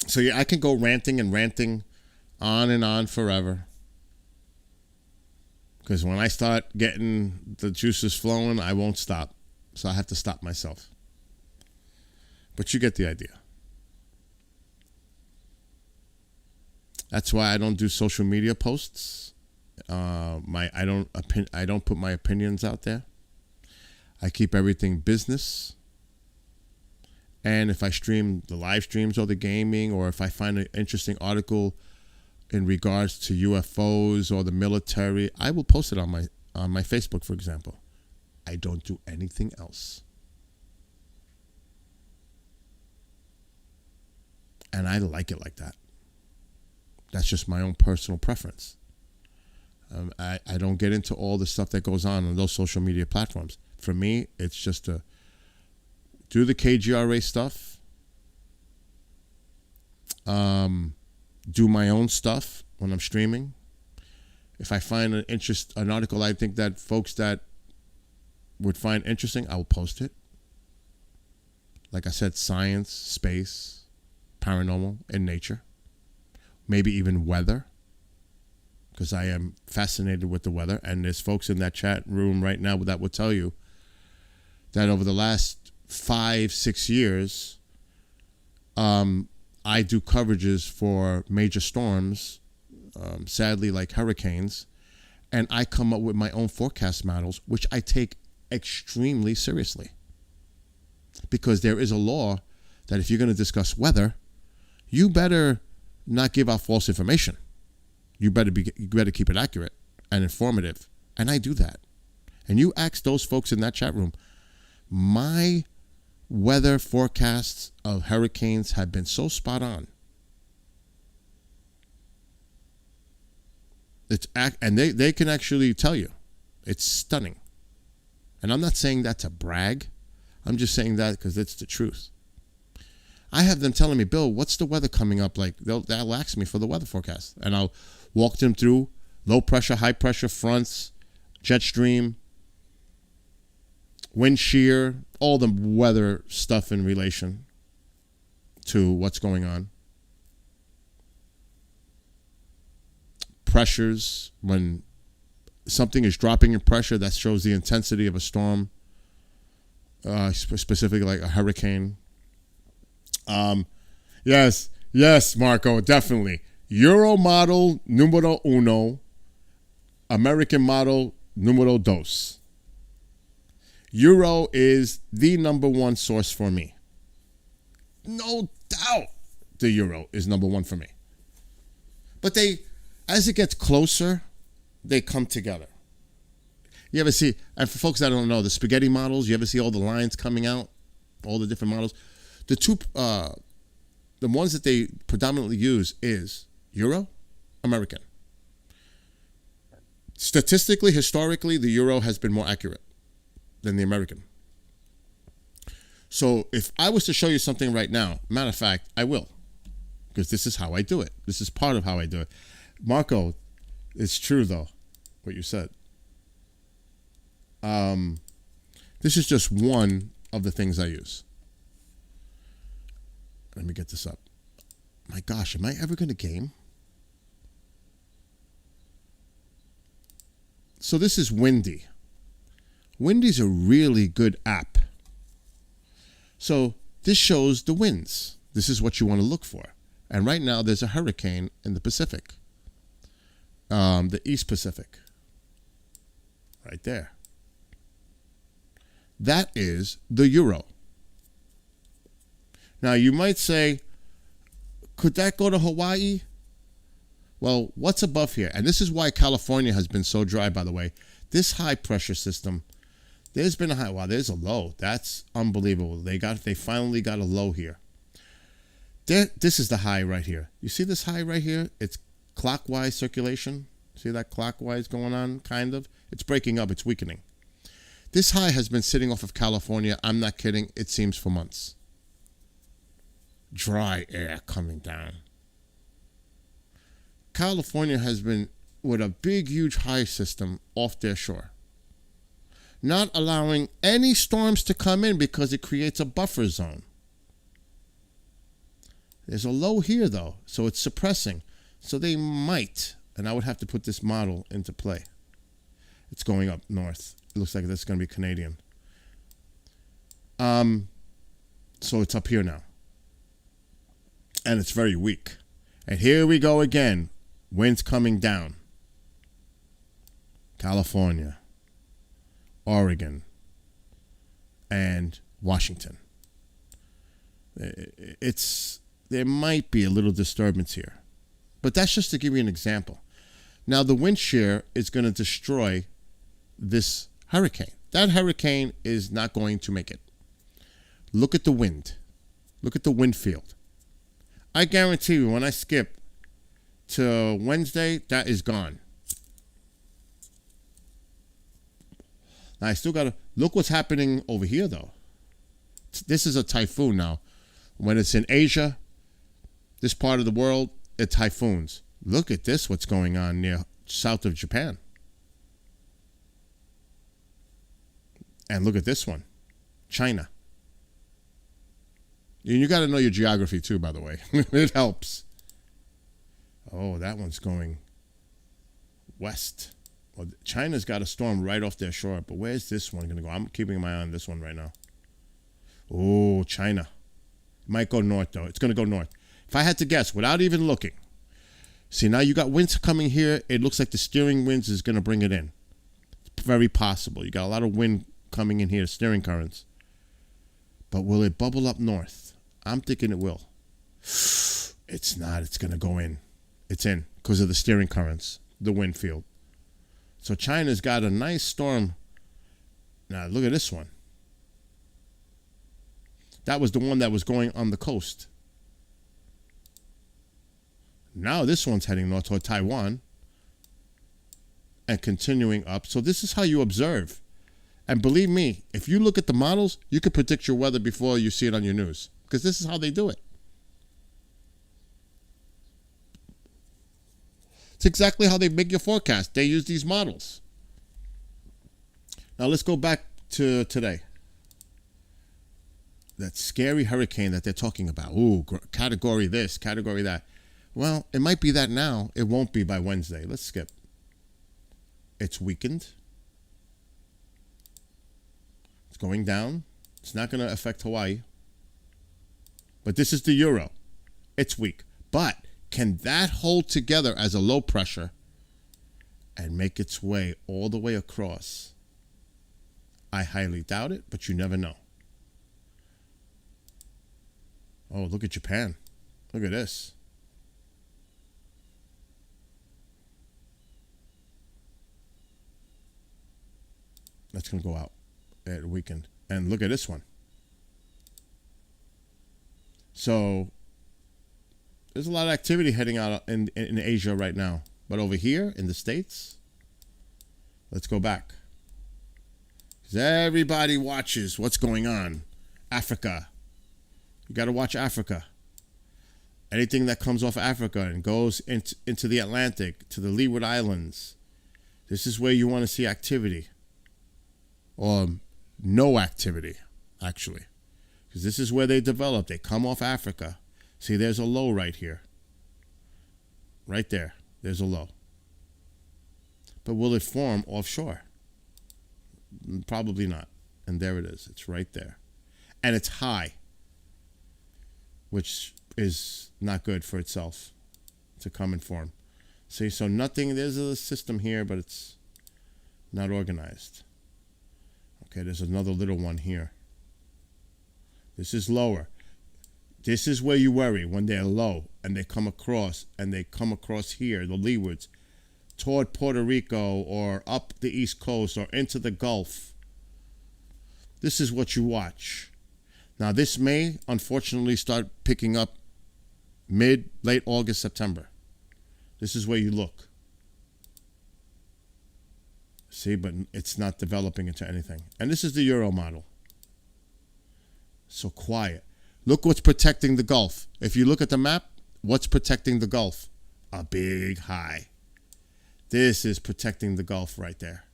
So yeah, I can go ranting and ranting on and on forever. Because when I start getting the juices flowing, I won't stop. So I have to stop myself. But you get the idea. That's why I don't do social media posts. I don't put my opinions out there. I keep everything business. And if I stream the live streams or the gaming, or if I find an interesting article in regards to UFOs or the military, I will post it on my Facebook, for example. I don't do anything else. And I like it like that. That's just my own personal preference. I don't get into all the stuff that goes on those social media platforms. For me, it's just to do the KGRA stuff, do my own stuff when I'm streaming. If I find an article I think that folks that would find interesting, I will post it. Like I said, science, space, paranormal, and nature. Maybe even weather, because I am fascinated with the weather. And there's folks in that chat room right now that will tell you that over the last 5-6 years, I do coverages for major storms, sadly like hurricanes, and I come up with my own forecast models, which I take extremely seriously. Because there is a law that if you're going to discuss weather, you better not give out false information. You better keep it accurate and informative, and I do that. And you ask those folks in that chat room, my weather forecasts of hurricanes have been so spot on. And they can actually tell you. It's stunning. And I'm not saying that to brag. I'm just saying that because it's the truth. I have them telling me, Bill, what's the weather coming up like? They'll ask me for the weather forecast. And I'll walk them through low pressure, high pressure fronts, jet stream, wind shear, all the weather stuff in relation to what's going on. Pressures, when something is dropping in pressure, that shows the intensity of a storm, specifically like a hurricane. Yes, Marco, definitely. Euro model numero uno, American model numero dos. Euro is the number one source for me. No doubt the euro is number one for me. But as it gets closer, they come together. You ever see, and for folks that don't know, the spaghetti models, you ever see all the lines coming out, all the different models? The ones that they predominantly use is euro, American. Statistically, historically, the euro has been more accurate than the American. So if I was to show you something right now, matter of fact, I will, because this is how I do it. This is part of how I do it. Marco, it's true though, what you said. This is just one of the things I use. Let me get this up. My gosh, am I ever going to game? So this is Windy. Windy's a really good app. So this shows the winds. This is what you want to look for. And right now there's a hurricane in the Pacific. The East Pacific. Right there. That is the euro. Now you might say, could that go to Hawaii? Well, what's above here? And this is why California has been so dry, by the way. This high pressure system, there's been a high, wow, there's a low. That's unbelievable. They finally got a low here. This is the high right here. You see this high right here? It's clockwise circulation. See that clockwise going on, kind of? It's breaking up, it's weakening. This high has been sitting off of California, I'm not kidding, it seems for months. Dry air coming down. California has been with a big, huge high system off their shore. Not allowing any storms to come in because it creates a buffer zone. There's a low here, though, so it's suppressing. So they might, and I would have to put this model into play. It's going up north. It looks like that's going to be Canadian. So it's up here now. And it's very weak. And here we go again. Winds coming down. California, Oregon, and Washington. There might be a little disturbance here. But that's just to give you an example. Now the wind shear is going to destroy this hurricane. That hurricane is not going to make it. Look at the wind. Look at the wind field. I guarantee you when I skip to Wednesday, that is gone. Now I still got to look what's happening over here though. This is a typhoon now. When it's in Asia, this part of the world, it typhoons. Look at this, what's going on near south of Japan. And look at this one, China. And you got to know your geography too, by the way. It helps. Oh, that one's going west. Well, China's got a storm right off their shore, but where's this one going to go? I'm keeping my eye on this one right now. Oh, China. Might go north, though. It's going to go north. If I had to guess, without even looking. See, now you got winds coming here. It looks like the steering winds is going to bring it in. It's very possible. You got a lot of wind coming in here, steering currents. But will it bubble up north? I'm thinking it will. It's not. It's going to go in. It's in because of the steering currents, the wind field. So China's got a nice storm. Now look at this one. That was the one that was going on the coast. Now this one's heading north toward Taiwan and continuing up. So this is how you observe. And believe me, if you look at the models, you can predict your weather before you see it on your news because this is how they do it. It's exactly how they make your forecast. They use these models. Now let's go back to today. That scary hurricane that they're talking about. Ooh, category this, category that. Well, it might be that now. It won't be by Wednesday. Let's skip. It's weakened. It's going down. It's not going to affect Hawaii. But this is the euro. It's weak. But can that hold together as a low pressure and make its way all the way across I highly doubt it, but you never know. Oh, look at Japan. Look at this. That's going to go out at weekend. And look at this one. So there's a lot of activity heading out in Asia right now. But over here in the States, let's go back. Because everybody watches what's going on. Africa. You got to watch Africa. Anything that comes off Africa and goes into the Atlantic, to the Leeward Islands, this is where you want to see activity. Or no activity, actually. Because this is where they develop. They come off Africa. See, there's a low right here. Right there. There's a low. But will it form offshore? Probably not. And there it is. It's right there. And it's high, which is not good for itself to come and form. See, so nothing, there's a system here, but it's not organized. Okay, there's another little one here. This is lower. This is where you worry when they're low and they come across here, the leewards, toward Puerto Rico or up the East Coast or into the Gulf. This is what you watch. Now, this may, unfortunately, start picking up late August, September. This is where you look. See, but it's not developing into anything. And this is the Euro model. So quiet. Look what's protecting the Gulf. If you look at the map, what's protecting the Gulf? A big high. This is protecting the Gulf right there.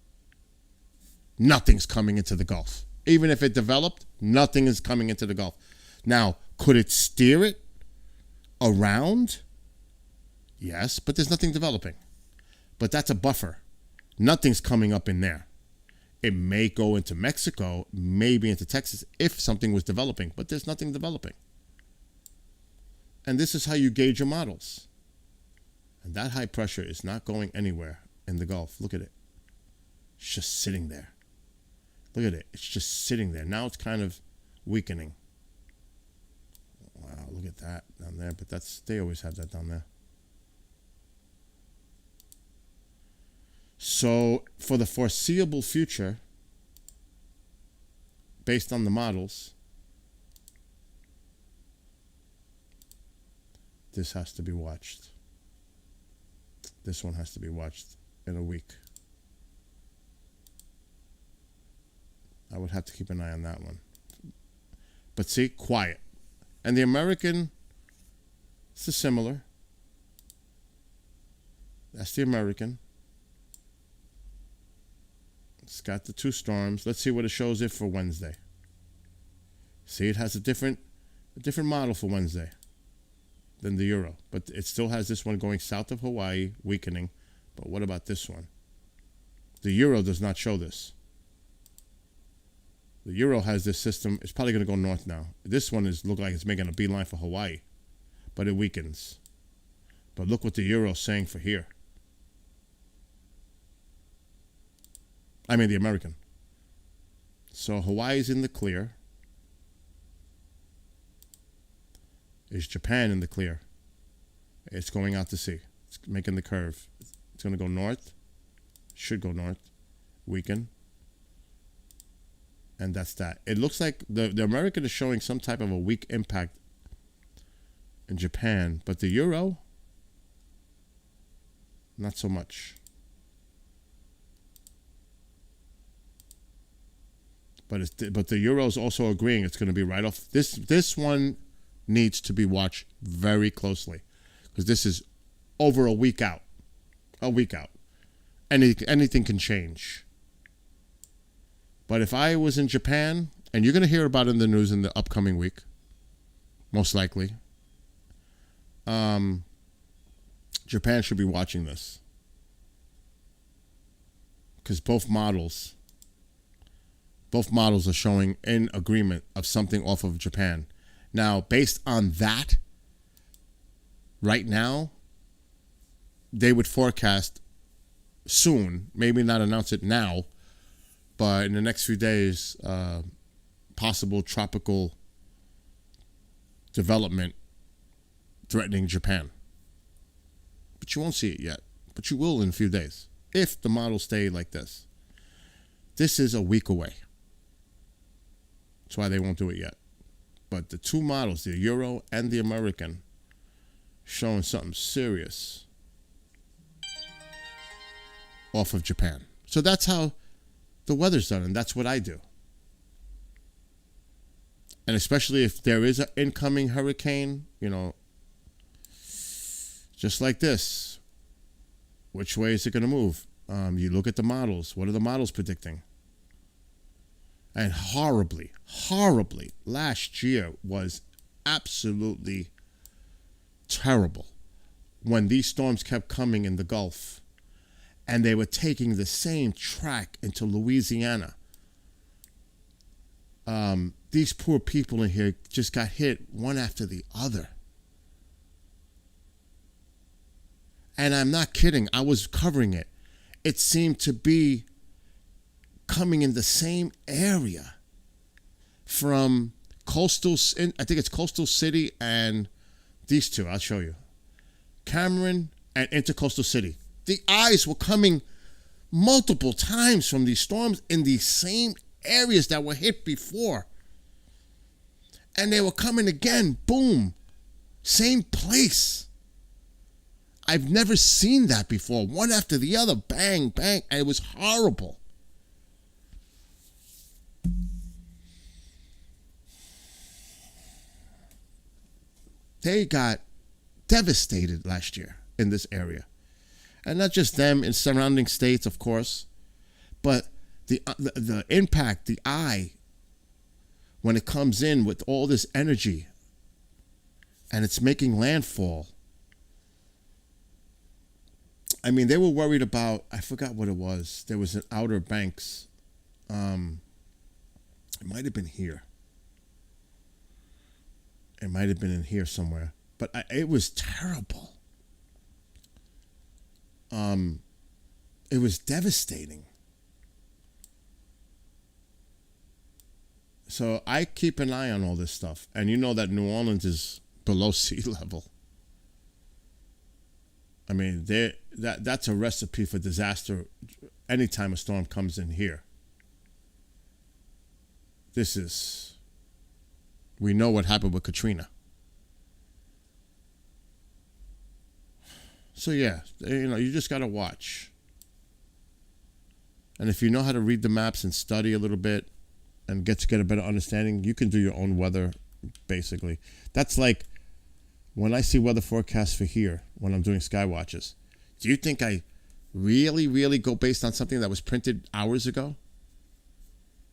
Nothing's coming into the Gulf. Even if it developed, nothing is coming into the Gulf. Now, could it steer it around? Yes, but there's nothing developing. But that's a buffer. Nothing's coming up in there. It may go into Mexico, maybe into Texas, if something was developing, but there's nothing developing. And this is how you gauge your models. And that high pressure is not going anywhere in the Gulf. Look at it. It's just sitting there. Look at it. It's just sitting there. Now it's kind of weakening. Wow, look at that down there. But they always have that down there. So for the foreseeable future, based on the models, this has to be watched. This one has to be watched in a week. I would have to keep an eye on that one. But see, quiet. And the American, it's similar. That's the American. It's got the two storms. Let's see what it shows it for Wednesday. See, it has a different model for Wednesday than the Euro. But it still has this one going south of Hawaii, weakening. But what about this one? The Euro does not show this. The Euro has this system. It's probably going to go north now. This one look like it's making a beeline for Hawaii. But it weakens. But look what the Euro is saying for here. I mean the American. So Hawaii's in the clear. Is Japan in the clear? It's going out to sea. It's making the curve. It's going to go north. Should go north. Weaken. And that's that. It looks like the American is showing some type of a weak impact in Japan. But the Euro, not so much. But the Euro is also agreeing it's going to be right off. This one needs to be watched very closely because this is over a week out. A week out. Anything can change. But if I was in Japan, and you're going to hear about it in the news in the upcoming week, most likely, Japan should be watching this because both models are showing in agreement of something off of Japan. Now, based on that, right now, they would forecast soon, maybe not announce it now, But in the next few days, possible tropical development threatening Japan. But you won't see it yet. But you will in a few days, if the models stay like this. This is a week away. That's why they won't do it yet. But the two models, the Euro and the American, showing something serious off of Japan. So that's how the weather's done, and that's what I do. And especially if there is an incoming hurricane, you know, just like this, which way is it going to move? You look at the models. What are the models predicting? And horribly, last year was absolutely terrible when these storms kept coming in the Gulf and they were taking the same track into Louisiana. These poor people in here just got hit one after the other. And I'm not kidding. I was covering it. It seemed to be coming in the same area from coastal, I think it's Coastal City and these two, I'll show you. Cameron and Intercoastal City. The eyes were coming multiple times from these storms in the same areas that were hit before. And they were coming again, boom, same place. I've never seen that before. One after the other, bang, bang, and it was horrible. They got devastated last year in this area. And not just them, in surrounding states, of course, but the impact, the eye, when it comes in with all this energy and it's making landfall. I mean, they were worried about, I forgot what it was. There was an Outer Banks. It might have been here. It might have been in here somewhere. But it was terrible. It was devastating. So I keep an eye on all this stuff. And you know that New Orleans is below sea level. I mean, that's a recipe for disaster anytime a storm comes in here. We know what happened with Katrina. So yeah, you just got to watch. And if you know how to read the maps and study a little bit and get a better understanding, you can do your own weather, basically. That's like when I see weather forecasts for here, when I'm doing Skywatches. Do you think I really go based on something that was printed hours ago?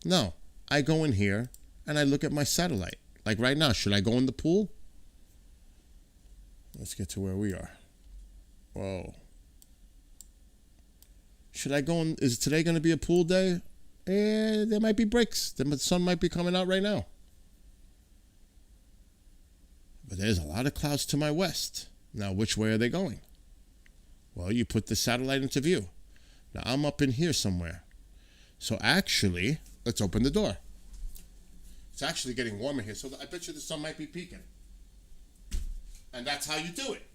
No. I go in here and I look at my satellite. Like right now, should I go in the pool? Let's get to where we are. Whoa. Should I go in? Is today going to be a pool day? There might be breaks. The sun might be coming out right now. But there's a lot of clouds to my west. Now, which way are they going? Well, you put the satellite into view. Now, I'm up in here somewhere. So actually, let's open the door. It's actually getting warmer here, so I bet you the sun might be peaking. And that's how you do it.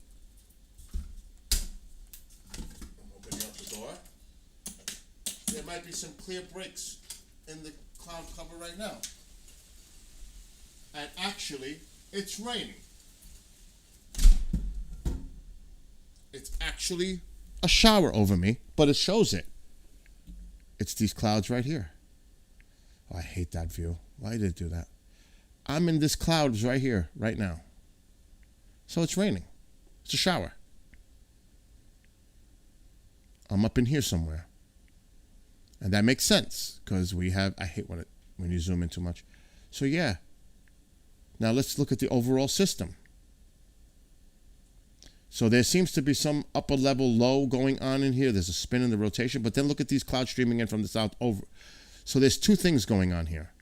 I'm opening up the door. There might be some clear breaks in the cloud cover right now. And actually, it's raining. It's actually a shower over me, but it shows it. It's these clouds right here. Oh, I hate that view. Why did it do that? I'm in this clouds right here, right now. So it's raining. It's a shower. I'm up in here somewhere. And that makes sense, because I hate when you zoom in too much. So yeah. Now let's look at the overall system. So there seems to be some upper level low going on in here. There's a spin in the rotation, but then look at these clouds streaming in from the south over. So there's two things going on here.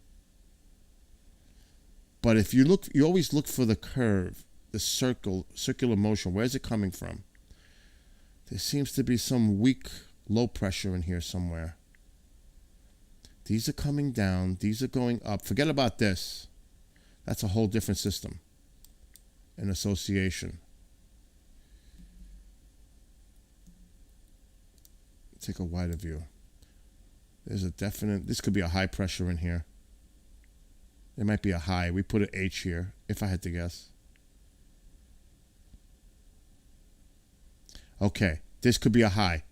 But if you look, you always look for the curve, the circular motion. Where's it coming from? There seems to be some weak low pressure in here somewhere. These are coming down. These are going up. Forget about this. That's a whole different system. An association. Take a wider view. There's a definite, this could be a high pressure in here. It might be a high. We put an H here, if I had to guess. Okay, this could be a high.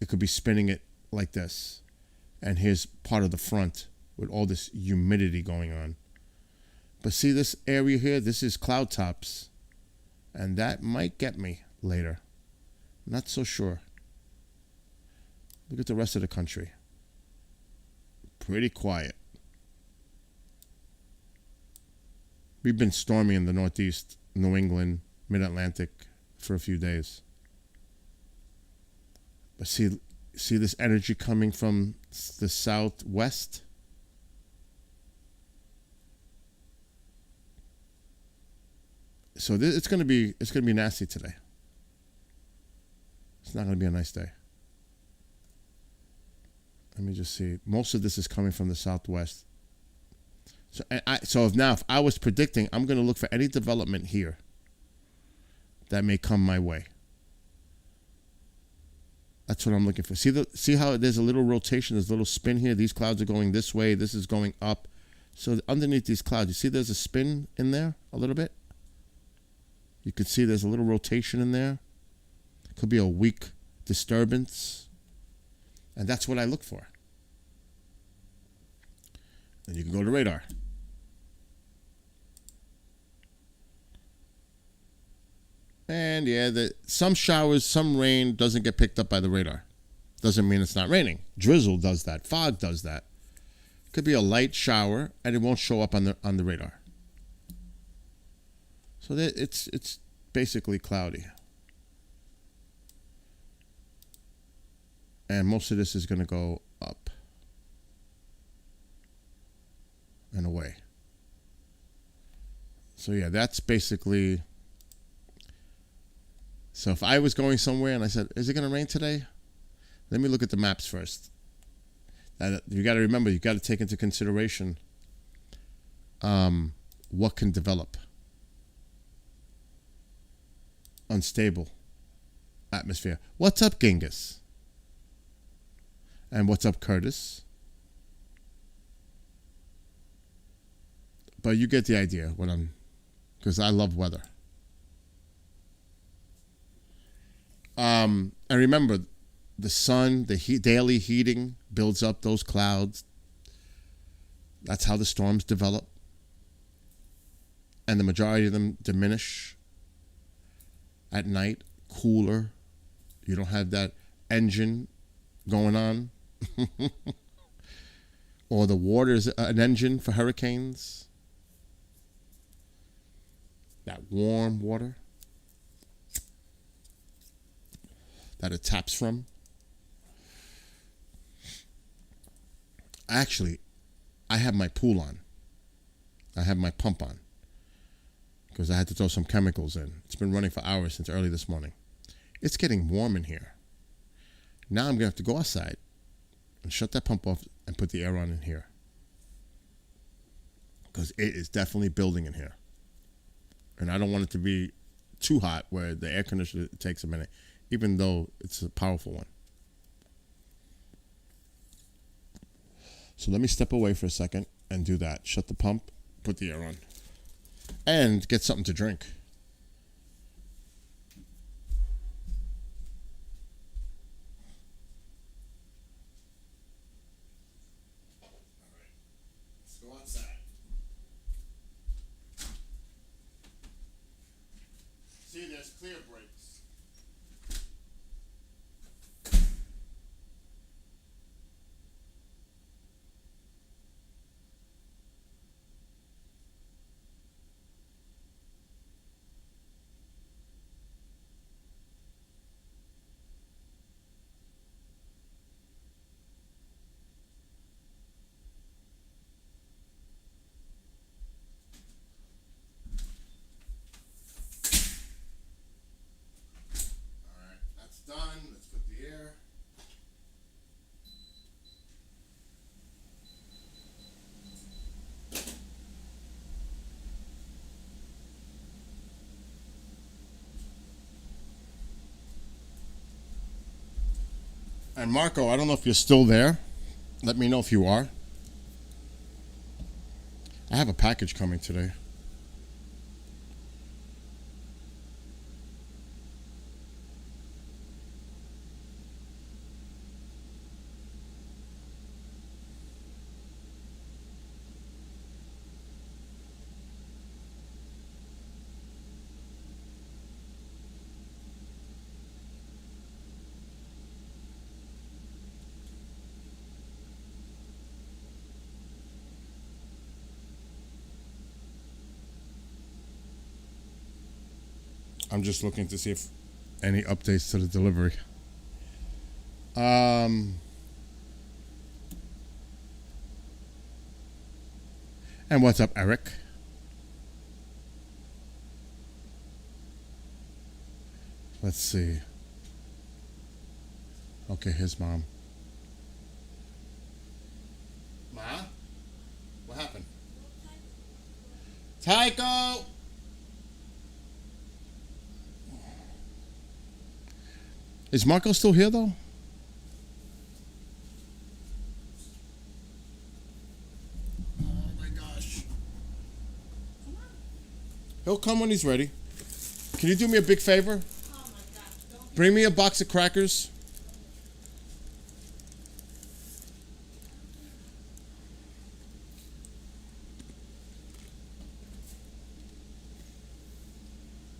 It could be spinning it like this. And here's part of the front with all this humidity going on. But see this area here? This is cloud tops. And that might get me later. Not so sure. Look at the rest of the country. Pretty quiet. We've been stormy in the Northeast, New England, Mid-Atlantic for a few days. But see this energy coming from the southwest? So it's gonna be nasty today. It's not gonna be a nice day. Let me just see. Most of this is coming from the southwest. So if I was predicting, I'm going to look for any development here that may come my way. That's what I'm looking for. See how there's a little rotation, there's a little spin here. These clouds are going this way. This is going up. So underneath these clouds, you see there's a spin in there a little bit? You can see there's a little rotation in there. Could be a weak disturbance. And that's what I look for. And you can go to radar. And yeah, some showers, some rain doesn't get picked up by the radar. Doesn't mean it's not raining. Drizzle does that. Fog does that. Could be a light shower and it won't show up on the radar. So it's basically cloudy. And most of this is going to go up and away. So yeah, that's basically. So if I was going somewhere and I said, is it going to rain today? Let me look at the maps first. You got to remember, you got to take into consideration what can develop. Unstable atmosphere. What's up, Genghis? And what's up, Curtis? But you get the idea because I love weather. And remember, the sun, the daily heating builds up those clouds. That's how the storms develop. And the majority of them diminish at night, cooler. You don't have that engine going on. Or the water is an engine for hurricanes. That warm water that it taps from. Actually, I have my pool on. I have my pump on because I had to throw some chemicals in. It's been running for hours since early this morning. It's getting warm in here. Now I'm going to have to go outside and shut that pump off and put the air on in here because it is definitely building in here. And I don't want it to be too hot where the air conditioner takes a minute, even though it's a powerful one. So let me step away for a second and do that. Shut the pump, put the air on, and get something to drink. See, there's clear breaks. And Marco, I don't know if you're still there. Let me know if you are. I have a package coming today. I'm just looking to see if any updates to the delivery. And what's up, Eric? Let's see. Okay, his mom. Ma? What happened? Tycho! Is Marco still here, though? Oh, my gosh. He'll come when he's ready. Can you do me a big favor? Oh my God, don't. Bring me a box of crackers.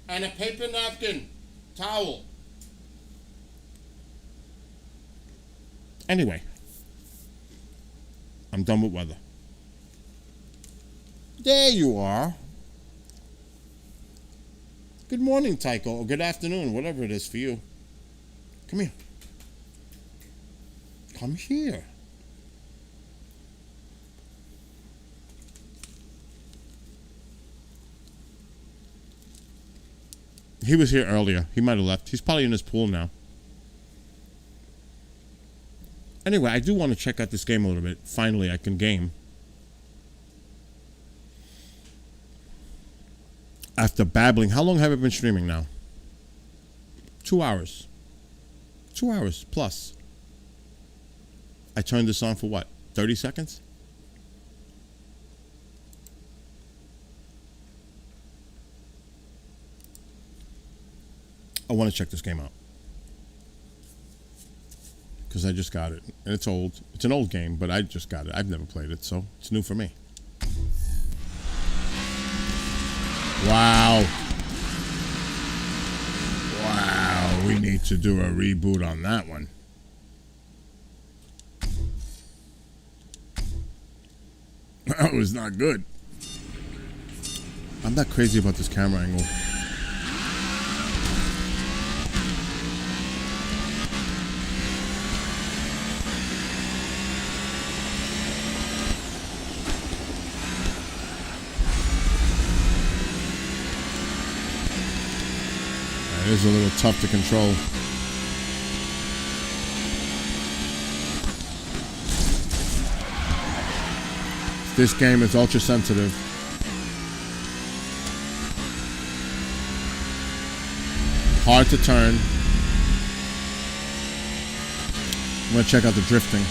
And a paper napkin. Towel. Anyway, I'm done with weather. There you are. Good morning, Tycho, or good afternoon, whatever it is for you. Come here. Come here. He was here earlier. He might have left. He's probably in his pool now. Anyway, I do want to check out this game a little bit. Finally, I can game. After babbling, how long have I been streaming now? 2 hours. 2 hours plus. I turned this on for what? 30 seconds? I want to check this game out. Because I just got it. And it's old. It's an old game, but I just got it. I've never played it, so it's new for me. Wow. Wow. We need to do a reboot on that one. That was not good. I'm not crazy about this camera angle. It is a little tough to control. This game is ultra sensitive. Hard to turn. I'm gonna check out the drifting.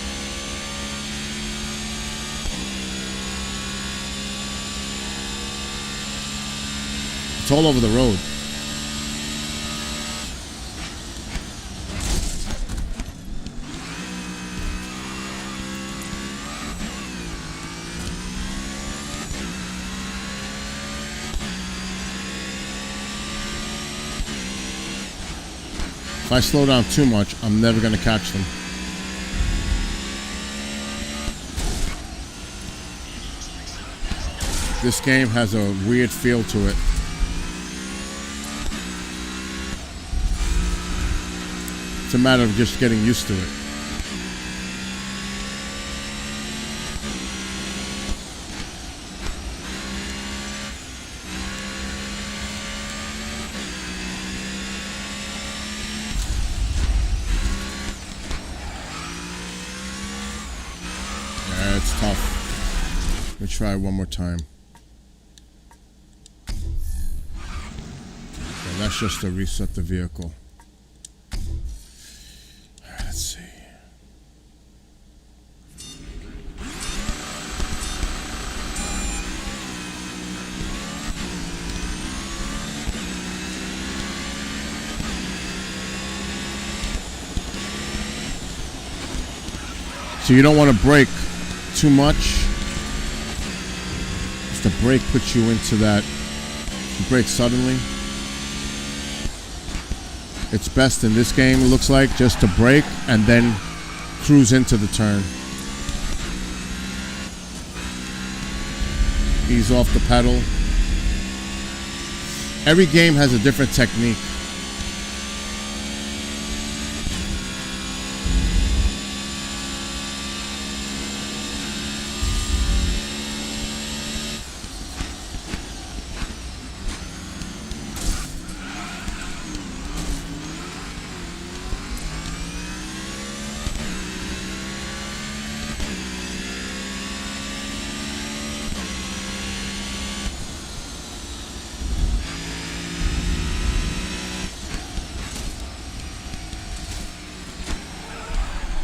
It's all over the road. If I slow down too much, I'm never going to catch them. This game has a weird feel to it. It's a matter of just getting used to it. It's tough. Let me try one more time. Okay, that's just to reset the vehicle. Let's see. So you don't want to brake too much. Just the brake puts you into that. If you brake suddenly. It's best in this game, it looks like, just to brake and then cruise into the turn. Ease off the pedal. Every game has a different technique.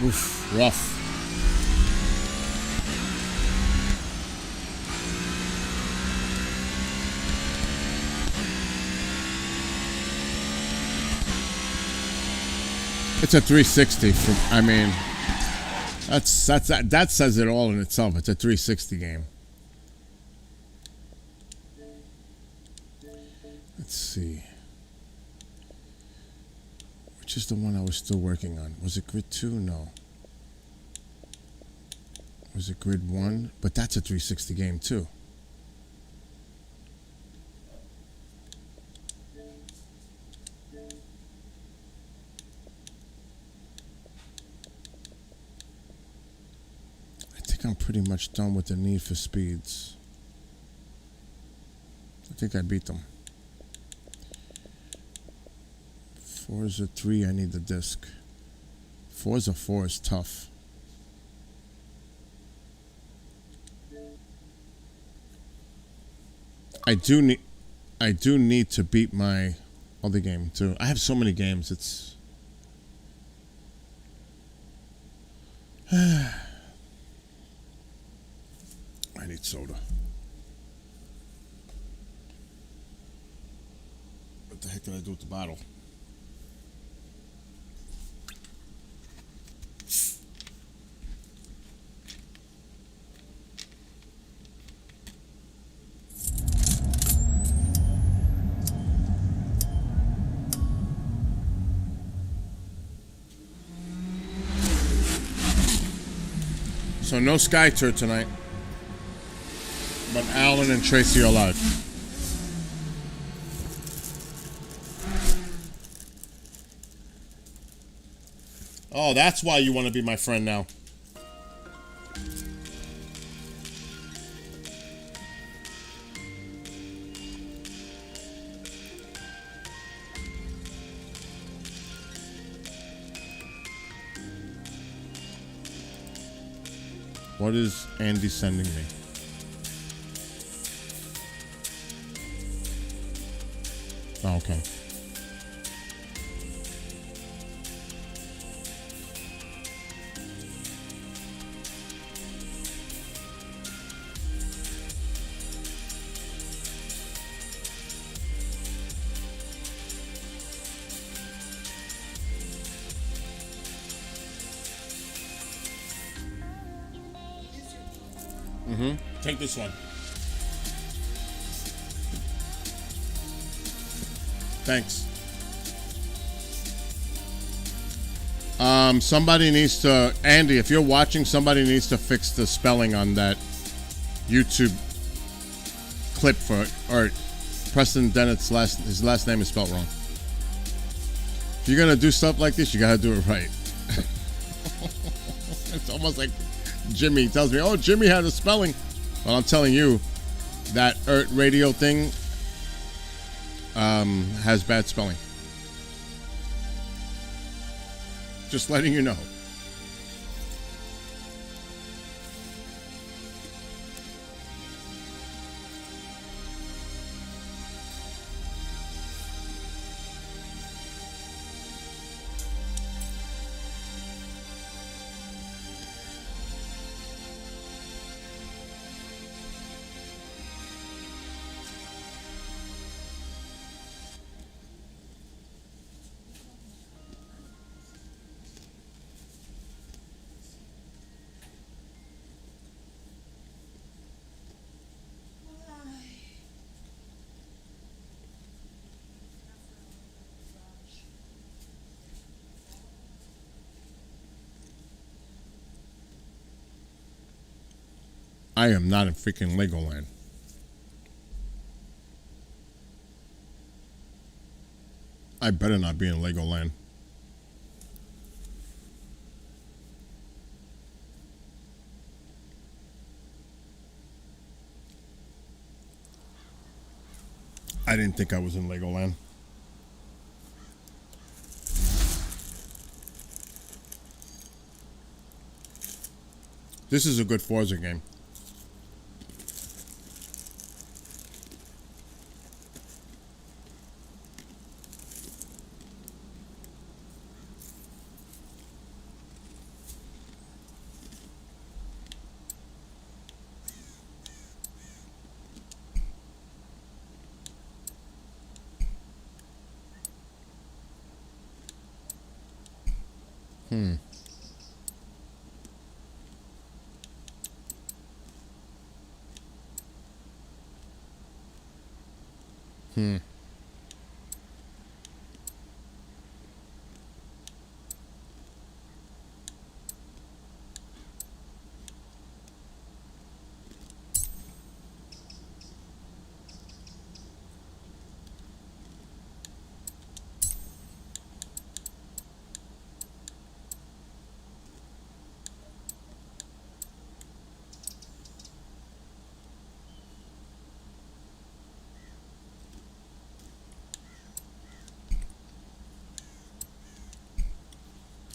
Oof, rough. It's a 360 from, I mean, that says it all in itself. It's a 360 game. Let's see. Which is the one I was still working on? Was it Grid 2? No. Was it Grid 1? But that's a 360 game too. I think I'm pretty much done with the Need for Speeds. I think I beat them. Forza 3, I need the disc. Forza 4 is tough. I do need to beat my other game too. I have so many games. It's I need soda. What the heck did I do with the bottle? So no Sky Tour tonight, but Alan and Tracy are alive. Oh, that's why you want to be my friend now. What is Andy sending me? Oh, okay. Take this one. Thanks. Somebody needs to, Andy, if you're watching, somebody needs to fix the spelling on that YouTube clip for Art. Preston Dennett's his last name is spelled wrong. If you're gonna do stuff like this, you gotta do it right. It's almost like Jimmy tells me, "Oh, Jimmy had a spelling." Well, I'm telling you, that Ert radio thing has bad spelling. Just letting you know. I am not in freaking Legoland. I better not be in Legoland. I didn't think I was in Legoland. This is a good Forza game. Hmm. Hmm.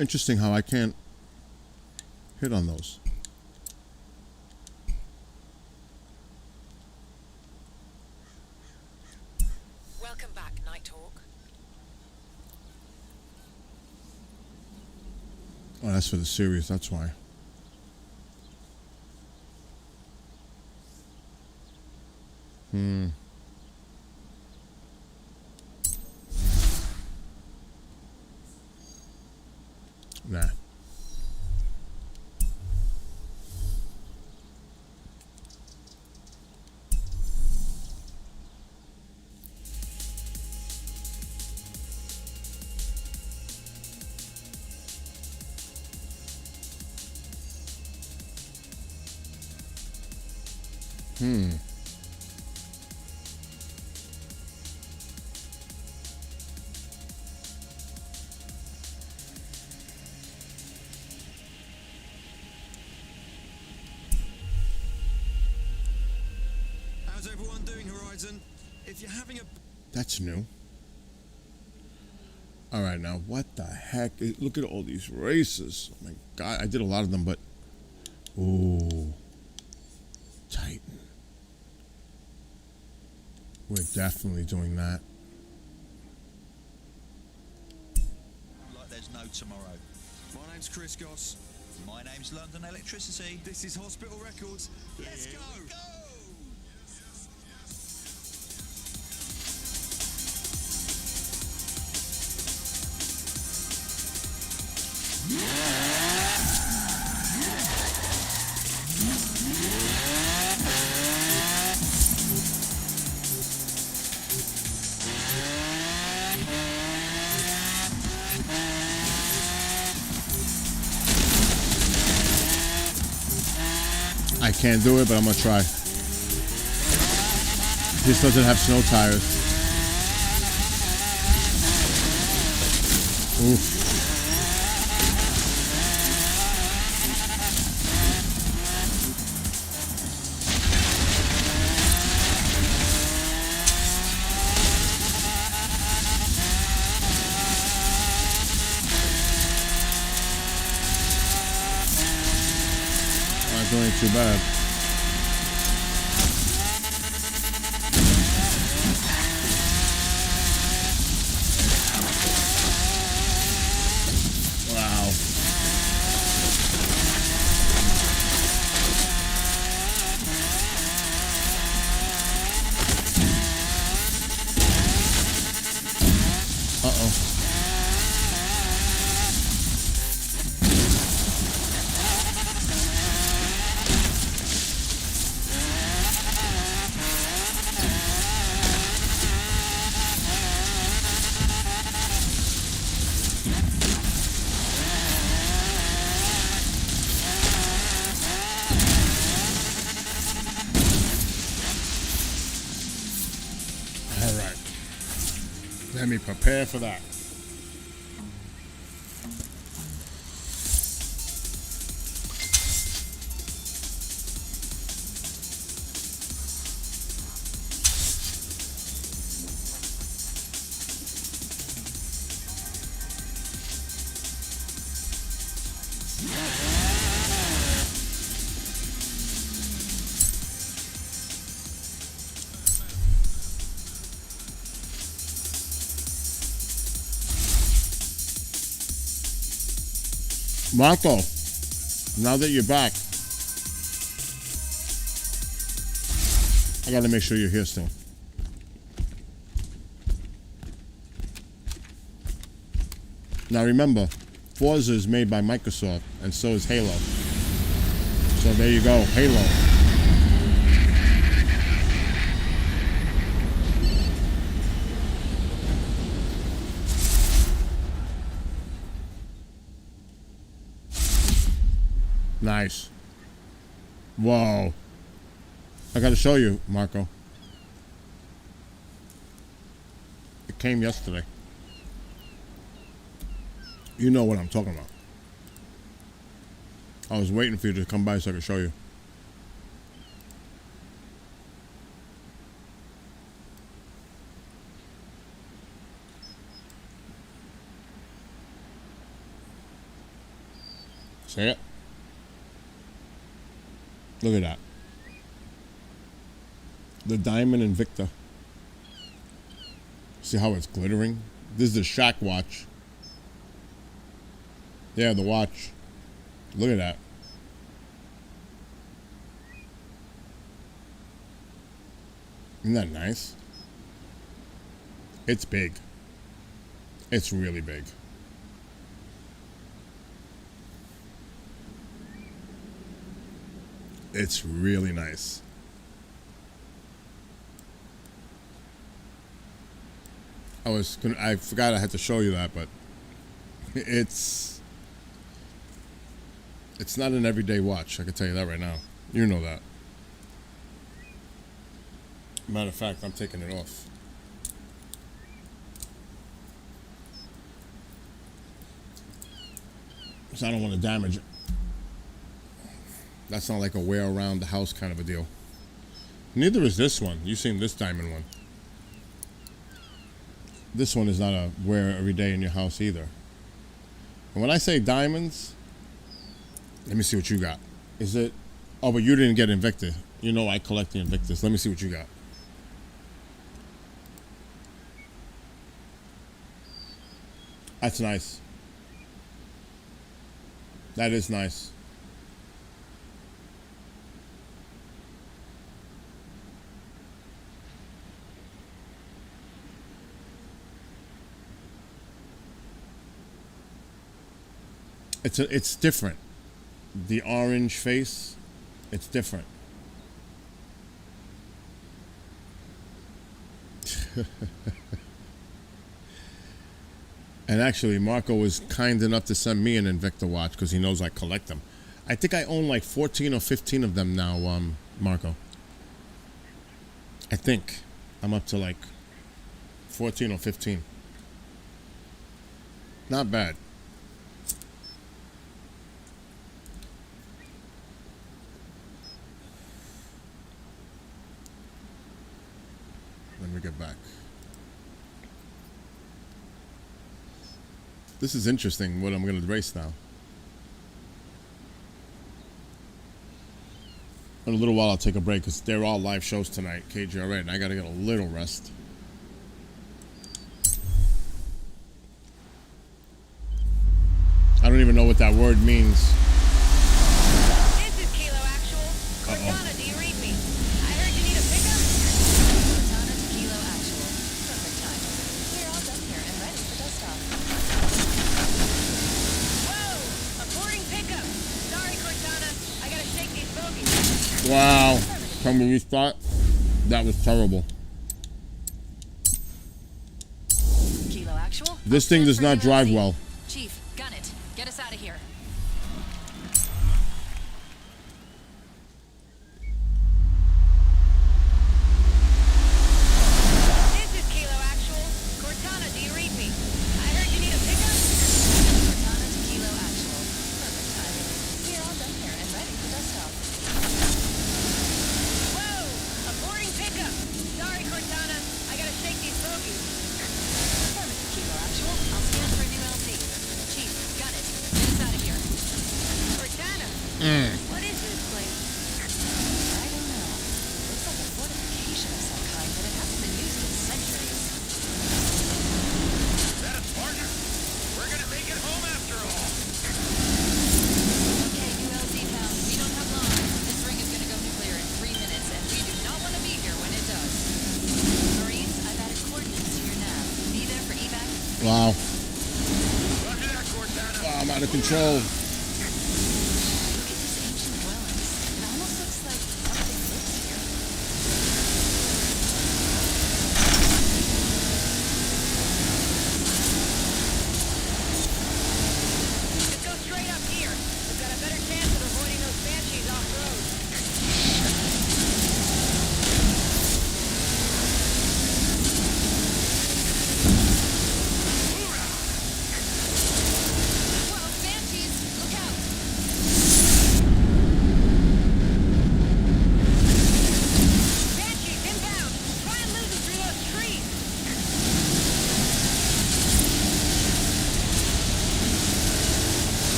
Interesting how I can't hit on those. Welcome back, Nighthawk. Oh, that's for the series, that's why. Hmm. Nah. Hmm. How's everyone doing, Horizon? If you're having a... That's new. All right, now what the heck? Look at all these races. Oh my God, I did a lot of them, but ooh, Titan. We're definitely doing that. Like there's no tomorrow. My name's Chris Goss. My name's London Electricity. This is Hospital Records. Let's Here go! we go! I can't do it, but I'm gonna try. This doesn't have snow tires. Oof. Not doing too bad. Wow. Uh-oh. Let me prepare for that. Marco, now that you're back, I gotta make sure you're here still. Now remember, Forza is made by Microsoft, and so is Halo. So there you go, Halo. Nice. Whoa. I gotta show you, Marco. It came yesterday. You know what I'm talking about. I was waiting for you to come by so I could show you. See it? Look at that. The Diamond Invicta. See how it's glittering? This is the Shaq watch. Yeah, the watch. Look at that. Isn't that nice? It's big. It's really big. It's really nice. I forgot I had to show you that, but it's not an everyday watch, I can tell you that right now. You know that. Matter of fact, I'm taking it off. So I don't want to damage it. That's not like a wear around the house kind of a deal. Neither is this one. You've seen this diamond one. This one is not a wear every day in your house either. And when I say diamonds, let me see what you got. Is it? Oh, but you didn't get Invicta. You know I collect the Invictus. Let me see what you got. That's nice. That is nice. It's different. The orange face, it's different. And actually, Marco was kind enough to send me an Invicta watch because he knows I collect them. I think I own like 14 or 15 of them now, Marco. I think I'm up to like 14 or 15. Not bad. Let me get back. This is interesting what I'm going to race now. In a little while I'll take a break because they're all live shows tonight, KGRN, and I got to get a little rest. I don't even know what that word means. This is Kilo Actual. Cortana, do you read me? I heard you need a pickup. Cortana to Kilo Actual. Perfect time. We're all done here and ready for dust off. Whoa! Aborting pickup. Sorry, Cortana. I gotta shake these bogies. Wow. Can we restart? That was terrible. Kilo Actual. This thing does not drive well. Chief, gun it. Get us out of here. This is Kilo Actual. Cortana, do Wow. Roger that, Cortana. Wow, I'm out of control. Look at these ancient dwellings. It almost looks like something lives here. Just go straight up here. We've got a better chance of avoiding those banshees off road. Whoa, banshees! Look out! Banshees inbound. Try and lose them through those trees.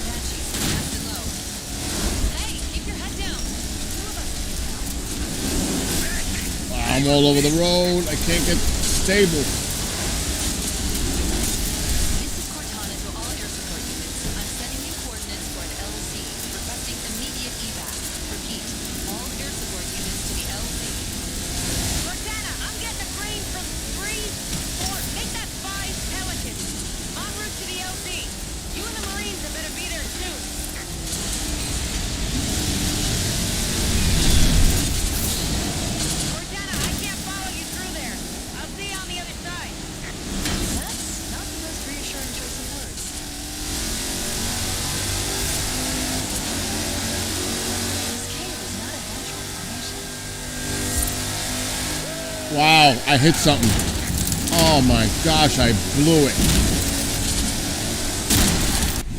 Banshees, fast and low. Hey, keep your head down. Two of us can Wow, I'm all over the road. I can't get stable. This is Cortana to all air support units. I'm sending you coordinates for an LZ, requesting immediate evac. Repeat, all air support units to the LZ. Cortana, I'm getting a green from 3, 4, make that 5 pelicans. En route to the LZ. You and the Marines had better be there soon. Cortana, I can't follow you through there. I'll see you on the other side. That's not the most reassuring choice of words. This cave is not a natural formation. Wow, I hit something. Oh my gosh, I blew it.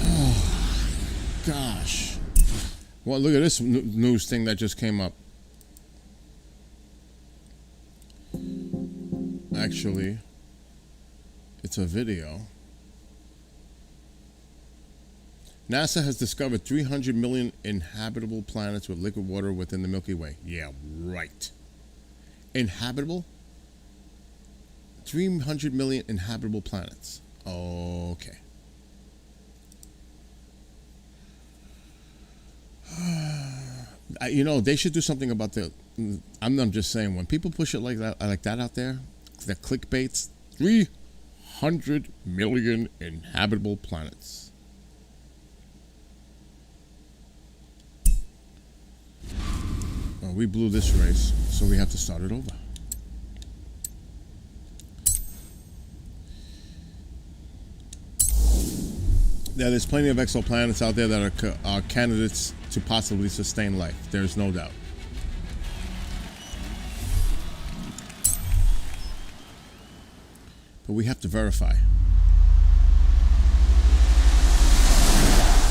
Oh gosh. Well, look at this news thing that just came up. Actually, it's a video. NASA has discovered 300 million inhabitable planets with liquid water within the Milky Way. Yeah, right. Inhabitable? 300 million inhabitable planets. Okay. You know, they should do something about the. I'm just saying, when people push it like that out there, the clickbaits, 300 million inhabitable planets. Well, we blew this race, so we have to start it over. Yeah, there's plenty of exoplanets out there that are candidates to possibly sustain life. There's no doubt. But we have to verify.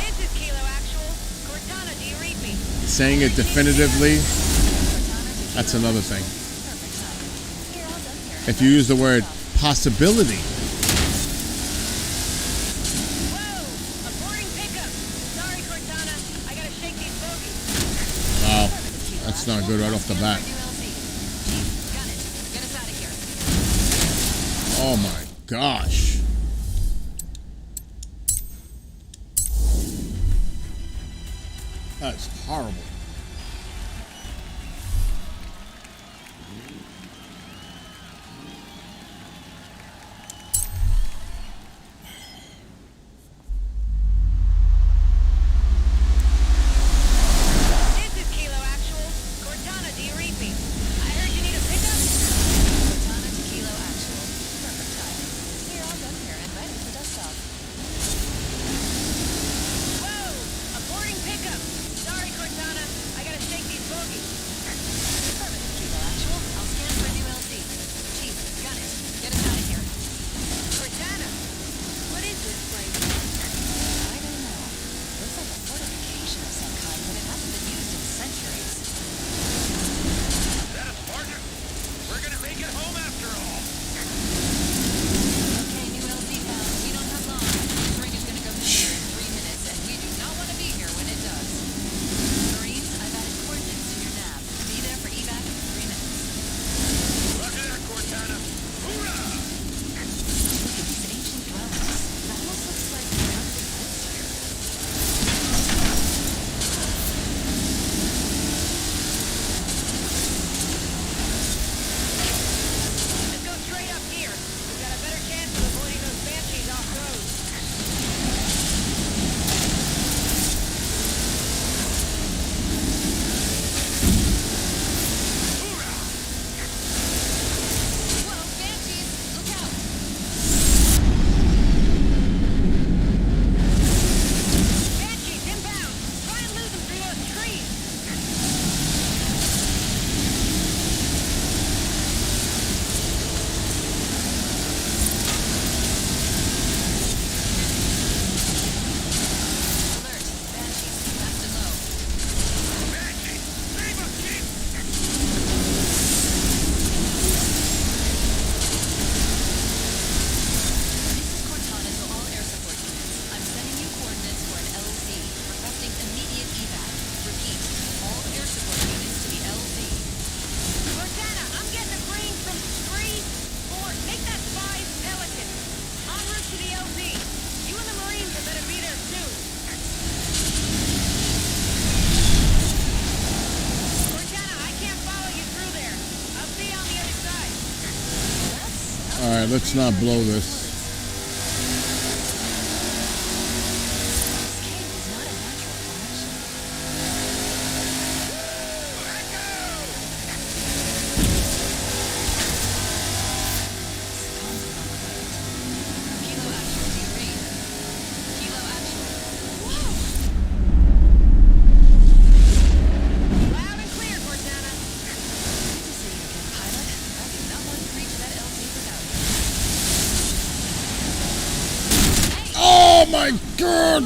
This is Kilo Actual. Cortana, do you read me? Saying it definitively, that's another thing. Perfect timing. We're all done here. If you use the word possibility, Whoa! A boarding pickup. Sorry, Cortana. I gotta shake these bogies. wow, that's not good right off the bat. Got it. Get us out of here. Oh my gosh. That's horrible. This is Kilo Actual. Cortana, do you read me? I heard you need a pickup. Cortana to Kilo Actual. Perfect timing. We're all done here and ready for dust off. Whoa! A boarding pickup. Sorry, Cortana. Yeah, let's not blow this. This cave is not a natural formation. Kilo actual, do you read? Kilo actual. Loud and clear, Cortana. Good to see you again, pilot. I do not want to reach that LZ without you. Hey! Oh my god!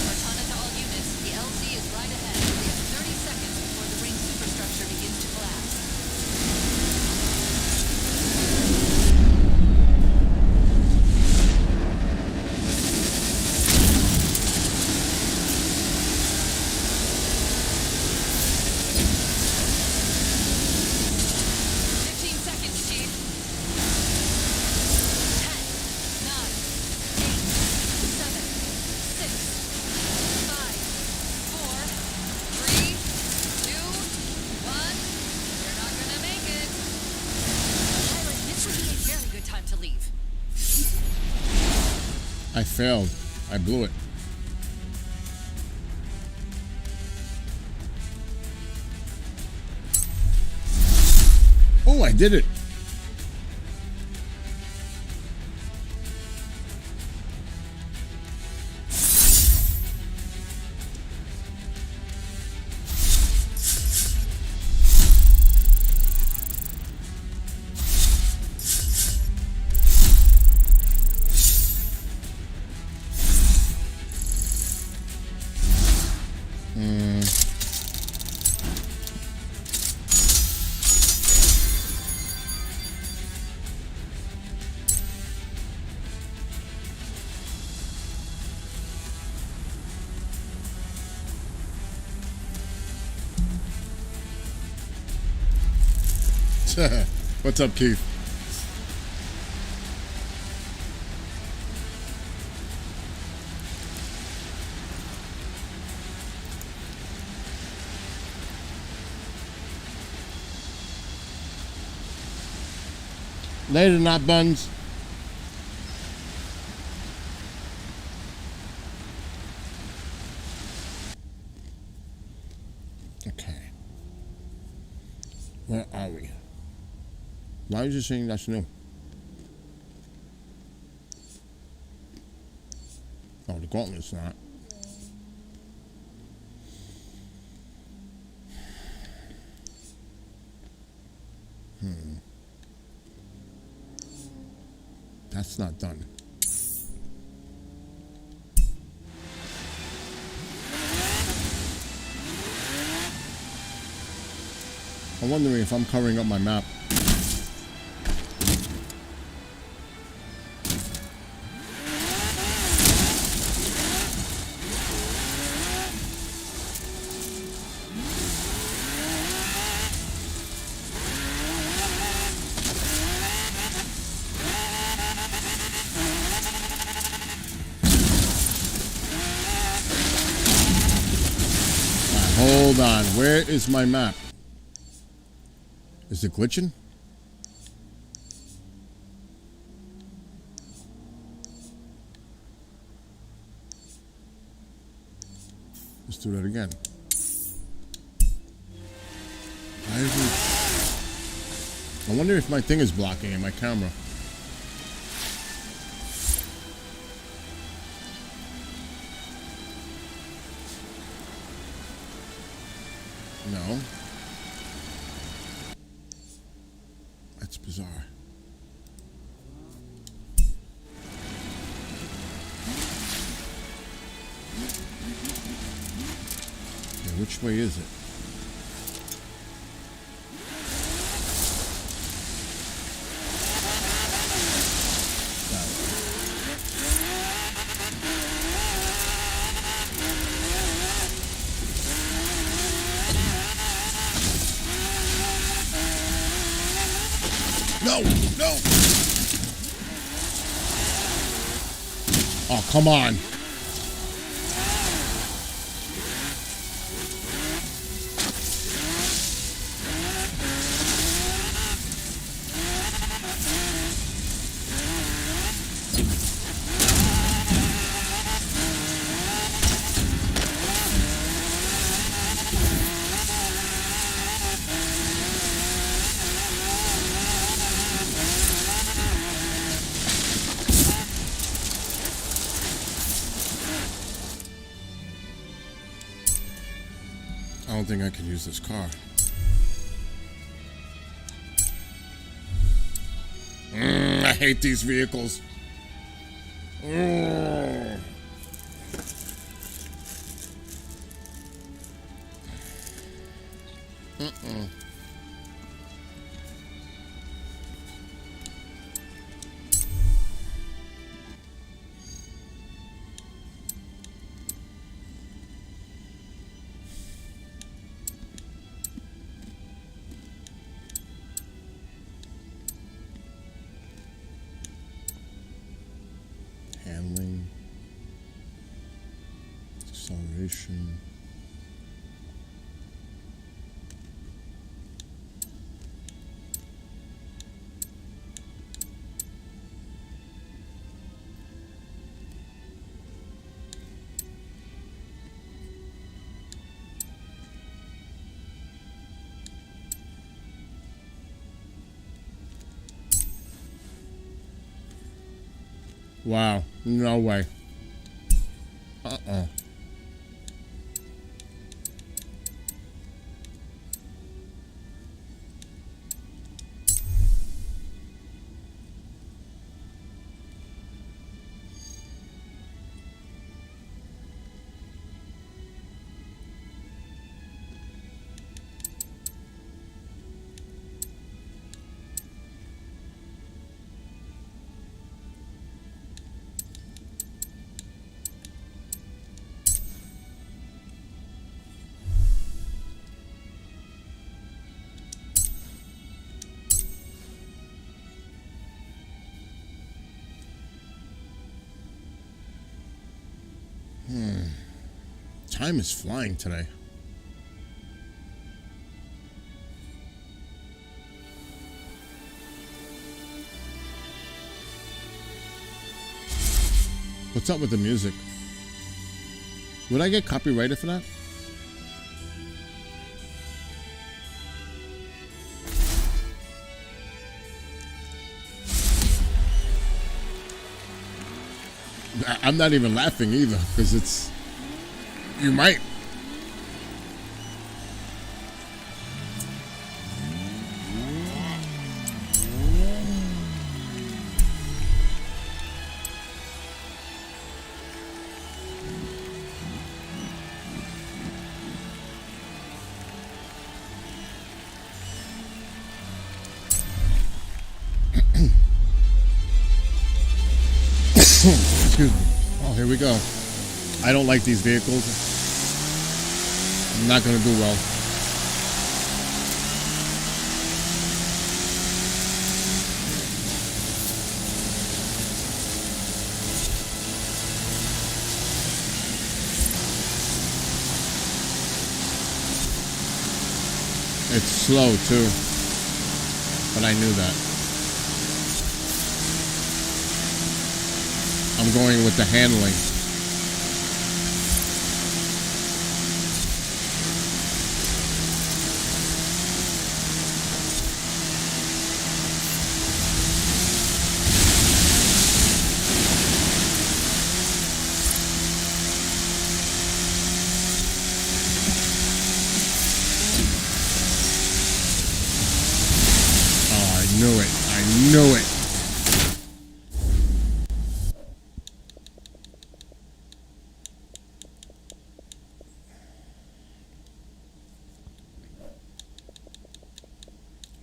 Cortana to all units. The LZ is right ahead. We have 30 seconds before the ring superstructure begins to collapse. Fifteen seconds, Chief. 10, 9, 8, 7, 6, 5, 4, 3, 2, 1. You're not gonna make it. Pilot, this would be a very good time to leave. I failed. I blew it. Oh, I did it. What's up, Keith? Later, not buns. Okay. Where are we? Why is it saying that's new? Oh, the gauntlet's not. That's not done. I'm wondering if I'm covering up my map. Hold on, where is my map? Is it glitching? Let's do that again. Why is it... I wonder if my thing is blocking in my camera. No. That's bizarre. Yeah, which way is it? Got it. Oh, come on. I don't think I can use this car. I hate these vehicles. Handling, acceleration. Wow, no way. Time is flying today. What's up with the music? Would I get copyrighted for that? I'm not even laughing either, because it's... You might. Excuse me. Oh, here we go. I don't like these vehicles. I'm not going to do well. It's slow too, but I knew that. I'm going with the handling. I knew it.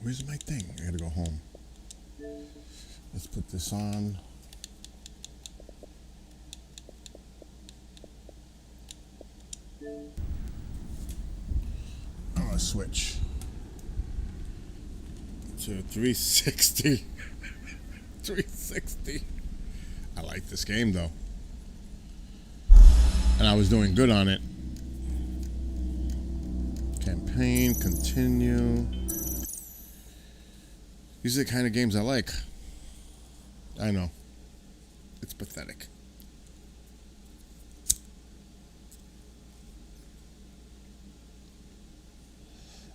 Where's my thing? I gotta go home. Let's put this on. I'm gonna switch to 360. 360. I like this game though. and I was doing good on it. Campaign, continue. These are the kind of games I like. I know. It's pathetic.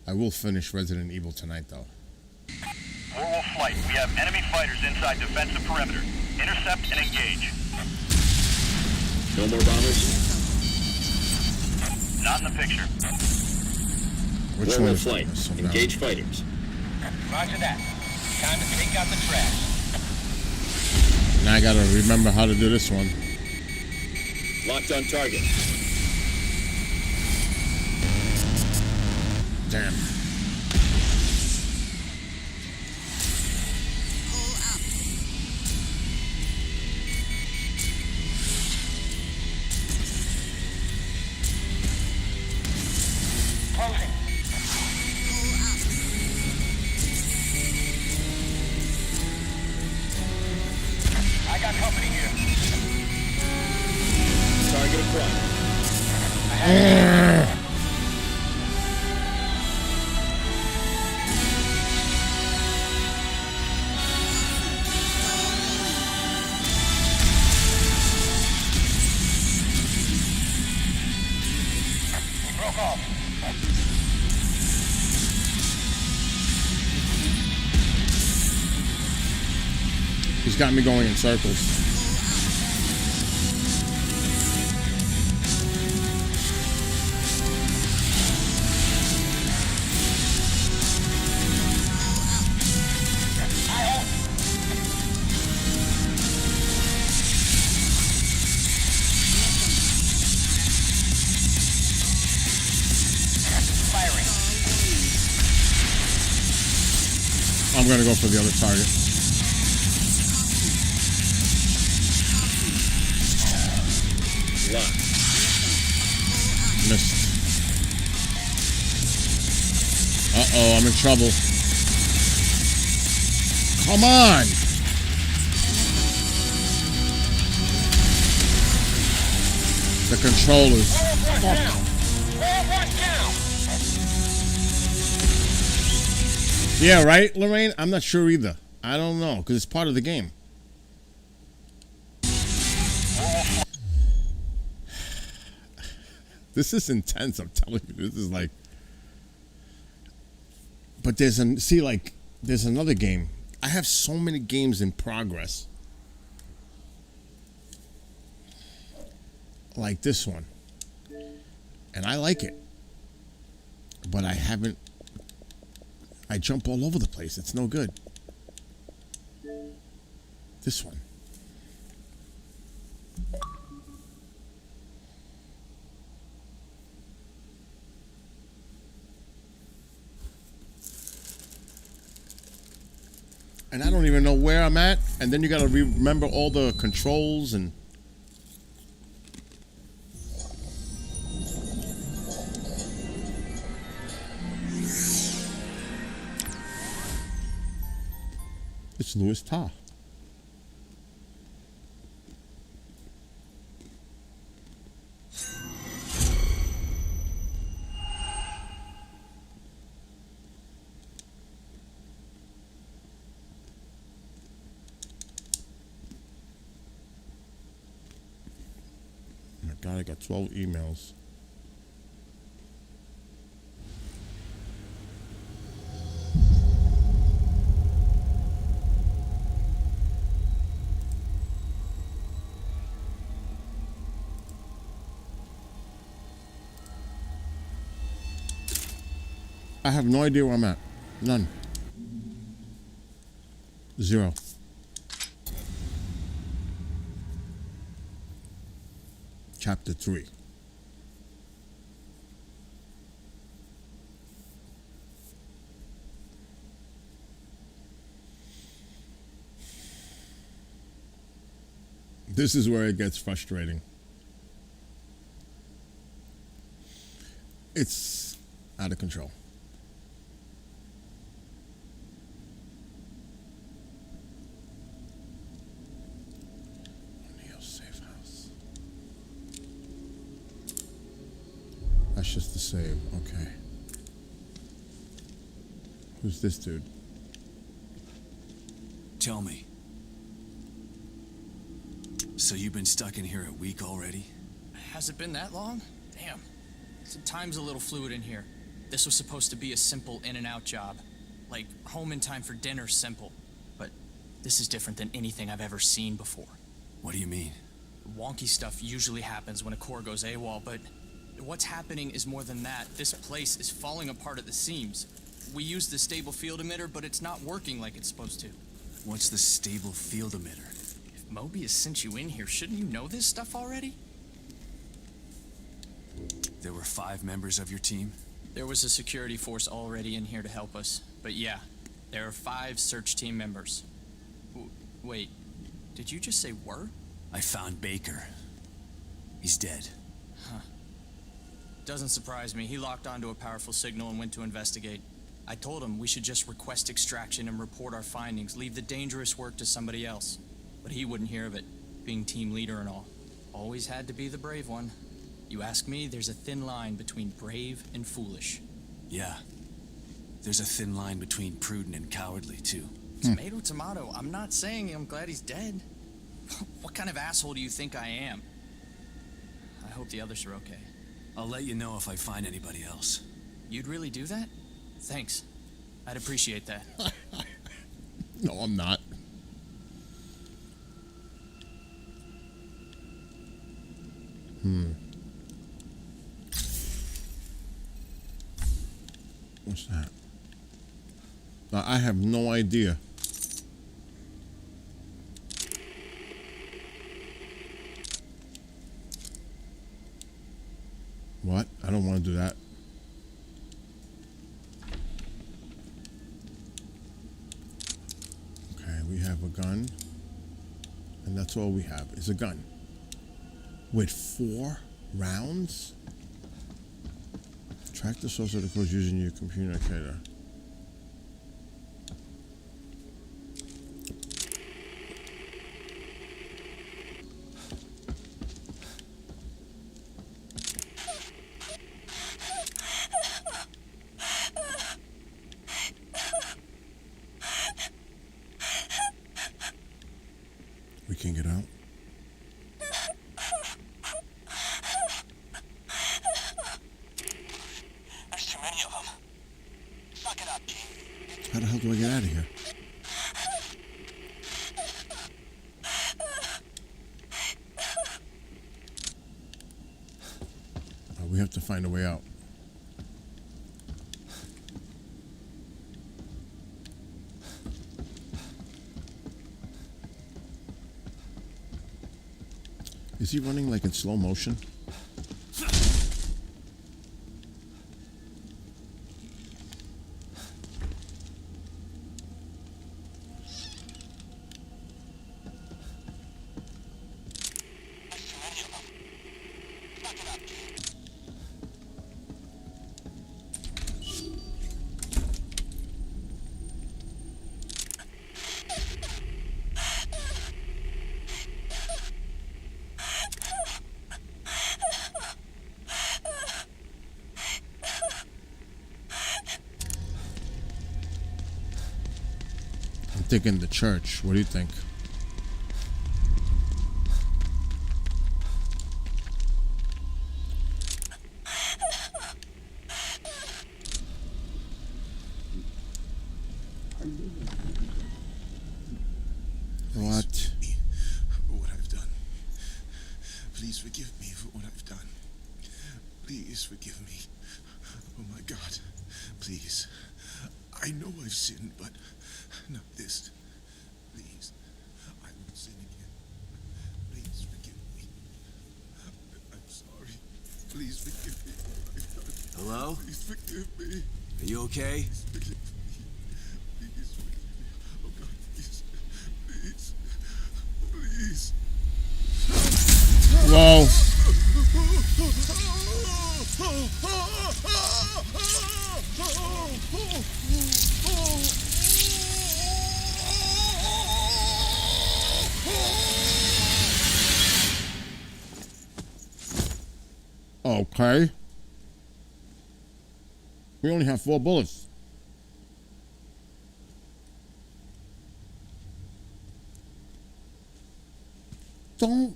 I will finish Resident Evil tonight, though. Warwolf flight. We have enemy fighters inside defensive perimeter. Intercept and engage. No more bombers? Not in the picture. Which one Warwolf is flight. this? Engage fighters. Roger that. Time to take out the trash. Now I gotta remember how to do this one. Locked on target. Damn. Closing. I got company here. Target acquired. He broke off. He's got me going in circles. Firing. I'm gonna go for the other target. Locked. Missed. Uh-oh, I'm in trouble. Come on! The controllers. Warwolf down. Warwolf down. Yeah, right, Lorraine? I'm not sure either. I don't know, because it's part of the game. This is intense, I'm telling you. This is like... But there's there's another game. I have so many games in progress. Like this one. And I like it. But I haven't... I jump all over the place. It's no good. This one. And I don't even know where I'm at. And then you gotta remember all the controls and... It's Louis Ta. Oh my God, I got 12 emails. I have no idea where I'm at. None. Zero. Chapter 3. This is where it gets frustrating. It's out of control. Neo safe house. Precious to save. Okay. Who's this dude? Tell me. So you've been stuck in here a week already? Has it been that long? Damn. Time's a little fluid in here. This was supposed to be a simple in and out job. Like, home in time for dinner simple. But this is different than anything I've ever seen before. What do you mean? Wonky stuff usually happens when a core goes AWOL, but what's happening is more than that. This place is falling apart at the seams. We used the stable field emitter, but it's not working like it's supposed to. What's the stable field emitter? If Mobius sent you in here, shouldn't you know this stuff already? There were 5 members of your team? There was a security force already in here to help us. But yeah, there are 5 search team members. Wait, did you just say were? I found Baker. He's dead. Huh. Doesn't surprise me. He locked onto a powerful signal and went to investigate. I told him we should just request extraction and report our findings, leave the dangerous work to somebody else. But he wouldn't hear of it, being team leader and all. Always had to be the brave one. You ask me, there's a thin line between brave and foolish. Yeah. There's a thin line between prudent and cowardly, too. Tomato, tomato. I'm not saying I'm glad he's dead. What kind of asshole do you think I am? I hope the others are okay. I'll let you know if I find anybody else. You'd really do that? Thanks. I'd appreciate that. No, I'm not. What's that? I have no idea. What? I don't want to do that. Okay, we have a gun. And that's all we have is a gun. With 4 rounds? Track the source of the code using your communicator. We can get out. There's too many of them. Suck it up, Gene. How the hell do I get out of here? We have to find a way out. Is he running like in slow motion? I'm thinking the church. What do you think? What? What I've done. Please forgive me for what I've done. Please forgive me. Oh my God. Please. I know I've sinned, but not this. Please. I won't sin again. Please forgive me. I'm sorry. Please forgive me for what I've done. Hello? Please forgive me. Are you okay? Please forgive me. Please forgive me. Oh God, please. Please. Please. Whoa. Okay. We only have 4 bullets. Don't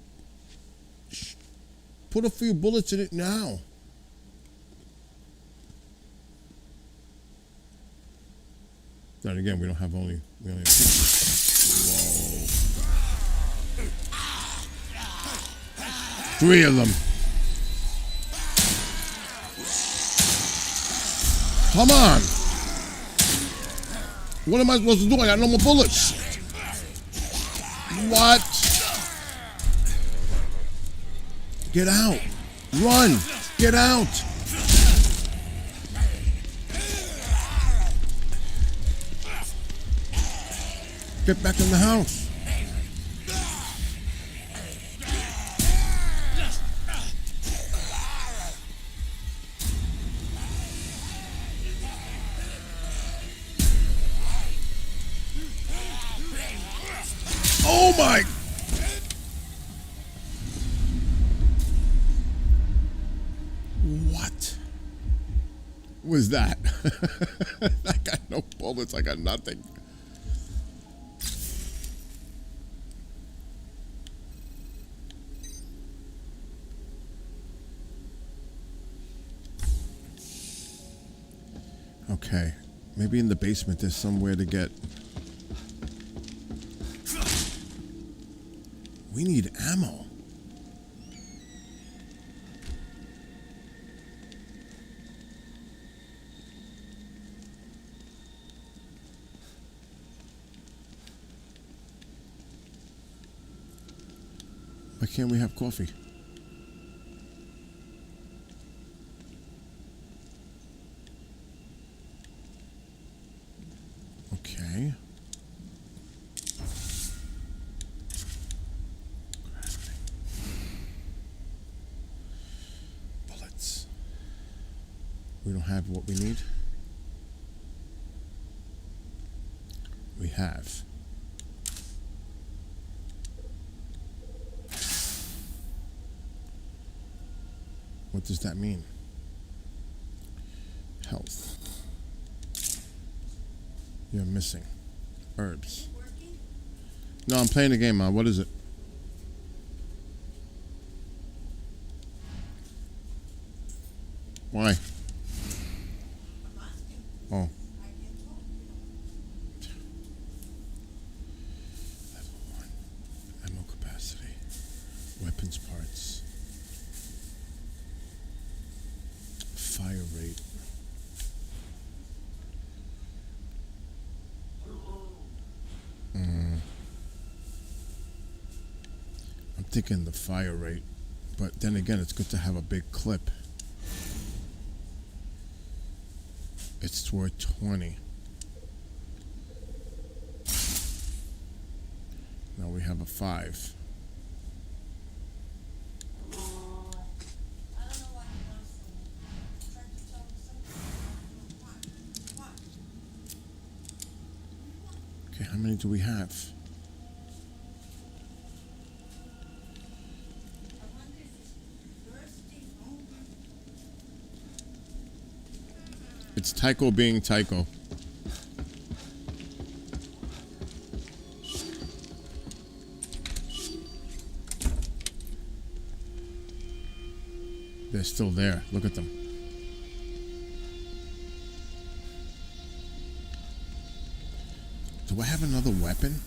put a few bullets in it now. Then again, we only have 2. Whoa. 3 of them. Come on. What am I supposed to do? I got no more bullets. What? Get out. Run. Get out. Get back in the house. Oh my! What was that? I got no bullets. I got nothing. Okay, maybe in the basement there's somewhere to get. We need ammo. Why can't we have coffee? Okay. Bullets. We don't have what we need. We have. What does that mean? Health. You're missing. Herbs. No, I'm playing the game, man. What is it? Why? Oh. Level 1. Ammo capacity. Weapons parts. Fire rate. I'm thinking the fire rate, but then again, it's good to have a big clip. It's worth 20. Now we have a 5. Okay, how many do we have? It's Tycho being Tycho. They're still there. Look at them. Do I have another weapon?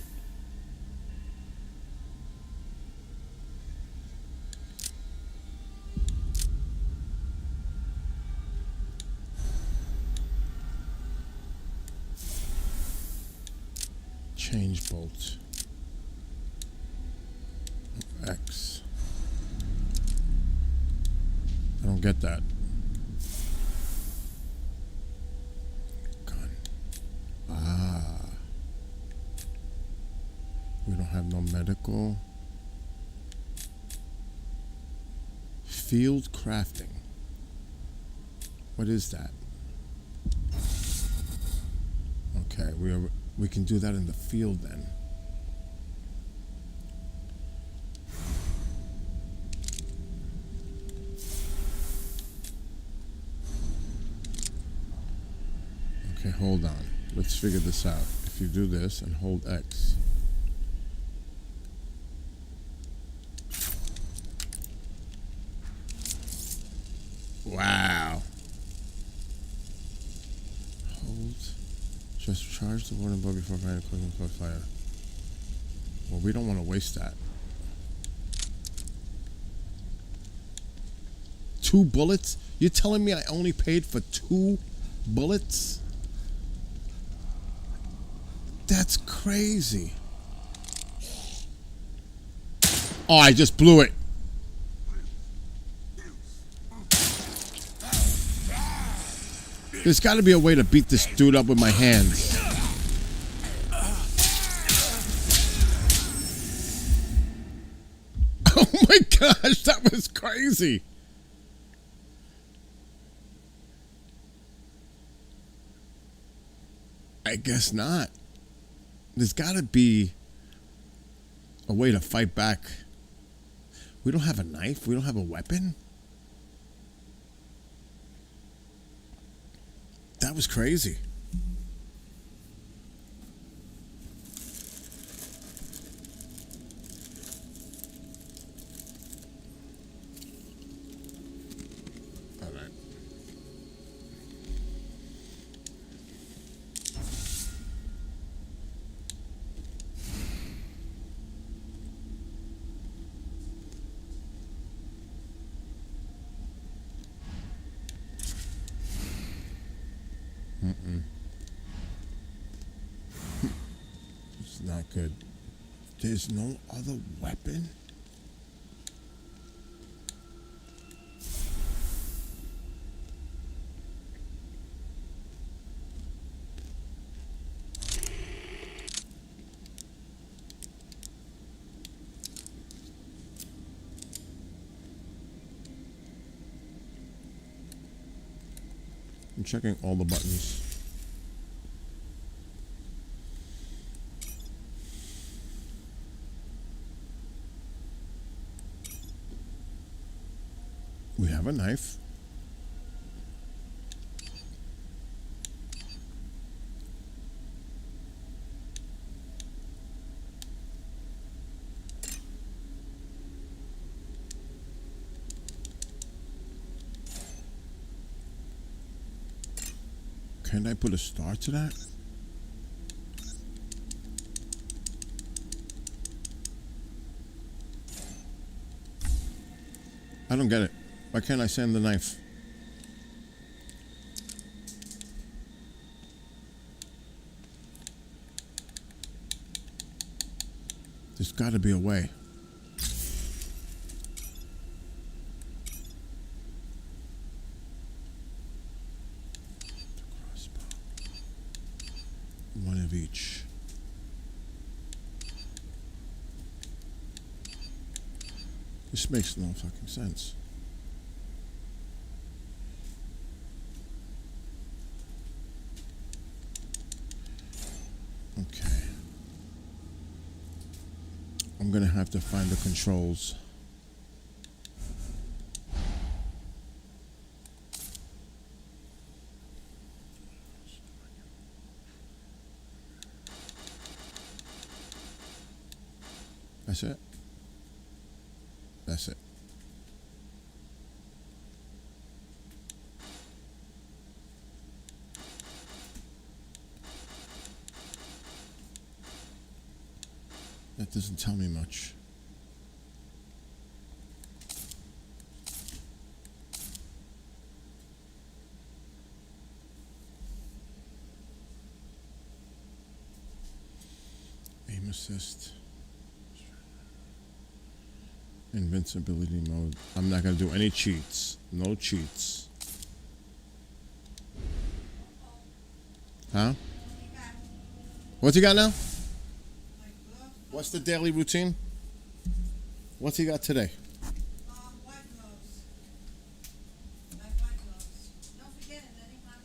Change bolt. X. I don't get that. Gun. Ah. We don't have no medical. Field crafting. What is that? Okay, we can do that in the field then. hold on. Let's figure this out. If you do this and hold X. Wow. Hold. Just charge the water ball before firing equipment for fire. Well, we don't want to waste that. 2 bullets? You're telling me I only paid for 2 bullets? That's crazy. Oh, I just blew it. There's got to be a way to beat this dude up with my hands. Oh my gosh, that was crazy. I guess not. There's got to be a way to fight back. We don't have a knife. We don't have a weapon. That was crazy. All right. It's not good. There's no other weapon? I'm checking all the buttons. We have a knife. Can I put a star to that? I don't get it. Why can't I send the knife? There's got to be a way. One of each. This makes no fucking sense. Okay. I'm gonna have to find the controls. That's it. That's it. That doesn't tell me much. Aim assist. Invincibility mode. I'm not gonna do any cheats. No cheats. Huh? What's he got now? What's the daily routine? What's he got today? White gloves. Like white gloves. Don't forget it, anyone.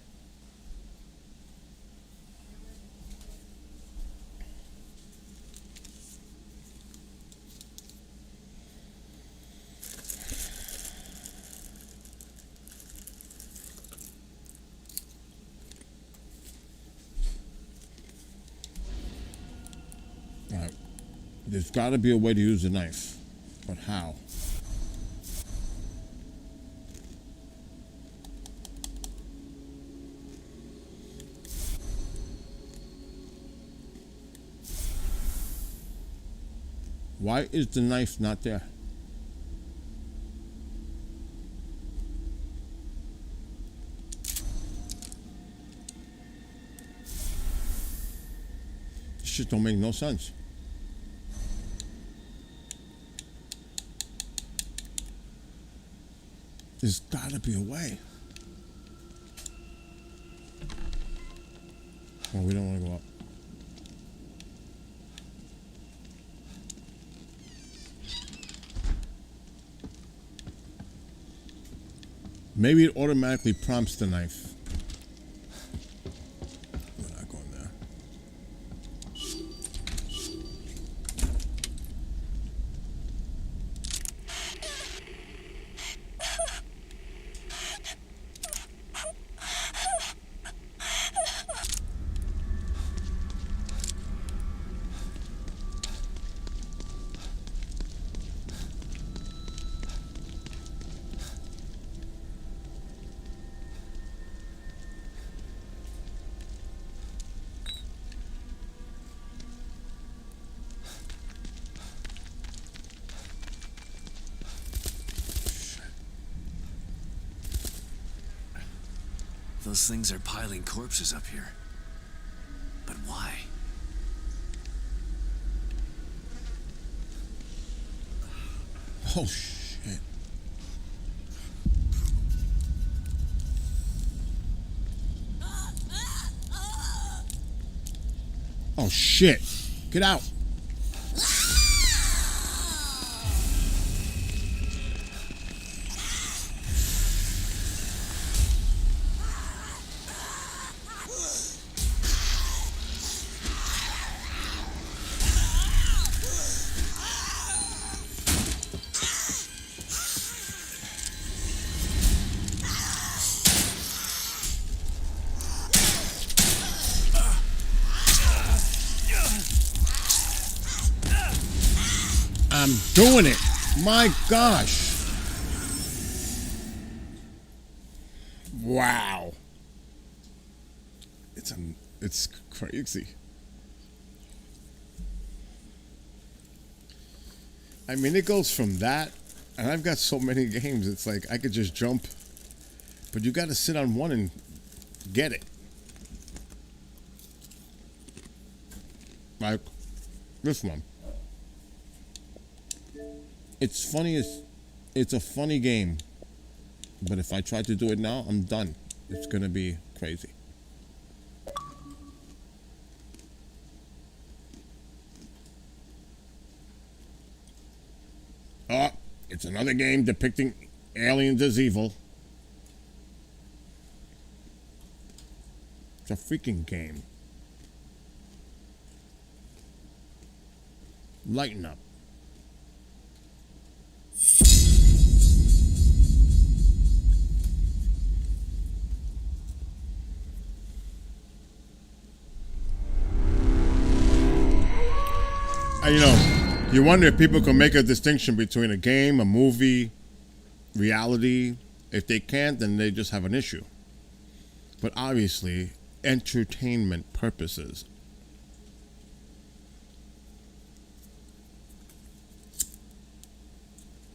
There's got to be a way to use a knife. But how? Why is the knife not there? This shit don't make no sense. There's gotta be a way. Oh, we don't want to go up. Maybe it automatically prompts the knife. We're not going there. Those things are piling corpses up here. But why? Oh, shit. Oh, shit. Get out. I'm doing it. My gosh. Wow. It's crazy. I mean, it goes from that, and I've got so many games, it's like I could just jump, but you got to sit on one and get it. Like this one. It's funny as it's a funny game, but if I try to do it now, I'm done. It's gonna be crazy. Oh, it's another game depicting aliens as evil. It's a freaking game. Lighten up. You know, you wonder if people can make a distinction between a game, a movie, reality. If they can't, then they just have an issue. But obviously, entertainment purposes.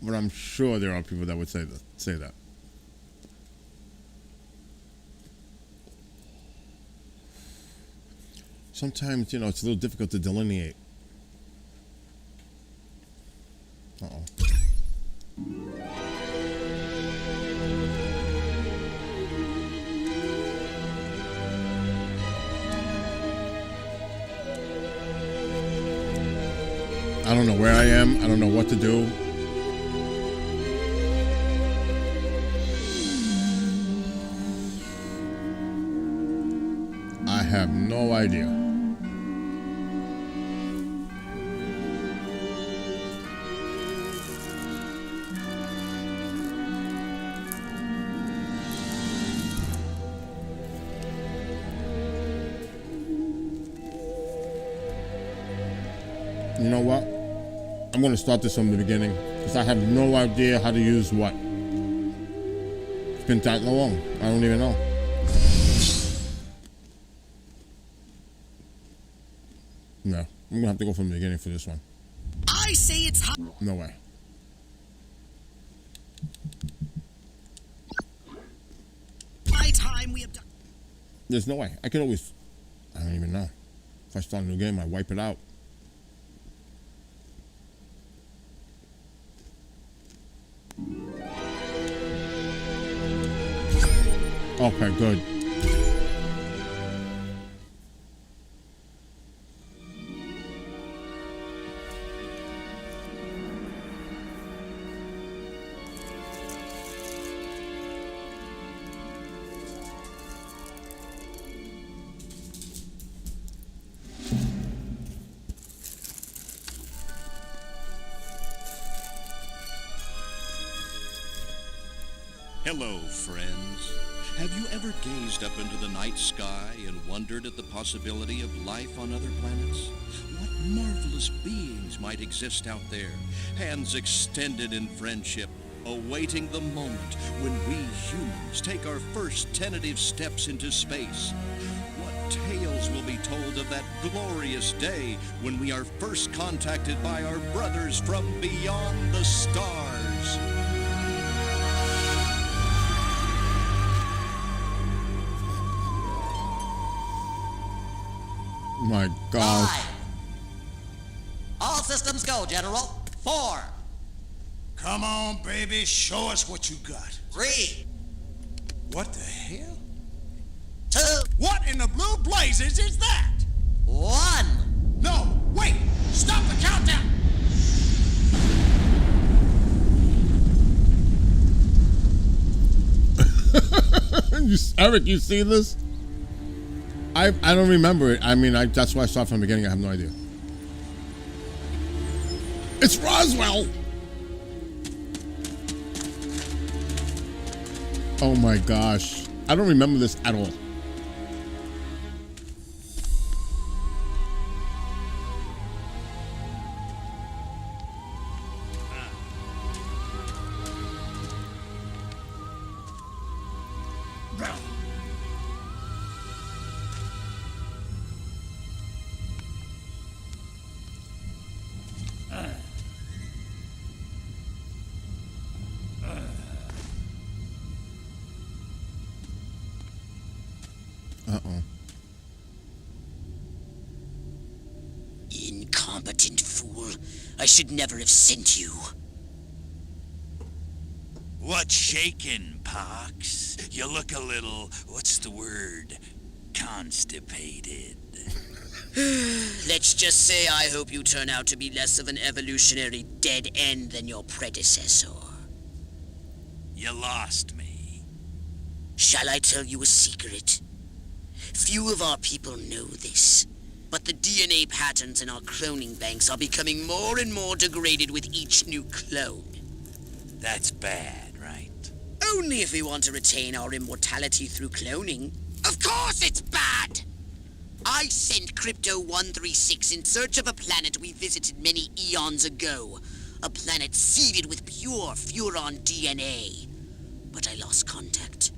But I'm sure there are people that would say that. Sometimes, it's a little difficult to delineate. Uh-oh. I don't know where I am. I don't know what to do. I have no idea. You know what? I'm gonna start this from the beginning because I have no idea how to use what. It's been that long. I don't even know. No, I'm gonna have to go from the beginning for this one. I say it's hot. No way. By time we have done. There's no way. I can always. I don't even know. If I start a new game, I wipe it out. Okay, good. Hello, friends. Have you ever gazed up into the night sky and wondered at the possibility of life on other planets? What marvelous beings might exist out there, hands extended in friendship, awaiting the moment when we humans take our first tentative steps into space? What tales will be told of that glorious day when we are first contacted by our brothers from beyond the stars? My God. 5. All systems go, General. 4. Come on, baby, show us what you got. 3. What the hell? 2. What in the blue blazes is that? 1. No, wait! Stop the countdown! Eric, you see this? I don't remember it. I mean, that's why I started from the beginning. I have no idea. It's Roswell! Oh my gosh. I don't remember this at all. Uh-oh. Incompetent fool. I should never have sent you. What's shaking, Pox? You look a little, what's the word? Constipated. Let's just say I hope you turn out to be less of an evolutionary dead end than your predecessor. You lost me. Shall I tell you a secret? Few of our people know this, but the DNA patterns in our cloning banks are becoming more and more degraded with each new clone. That's bad, right? Only if we want to retain our immortality through cloning. Of course it's bad! I sent Crypto-136 in search of a planet we visited many eons ago. A planet seeded with pure Furon DNA. But I lost contact.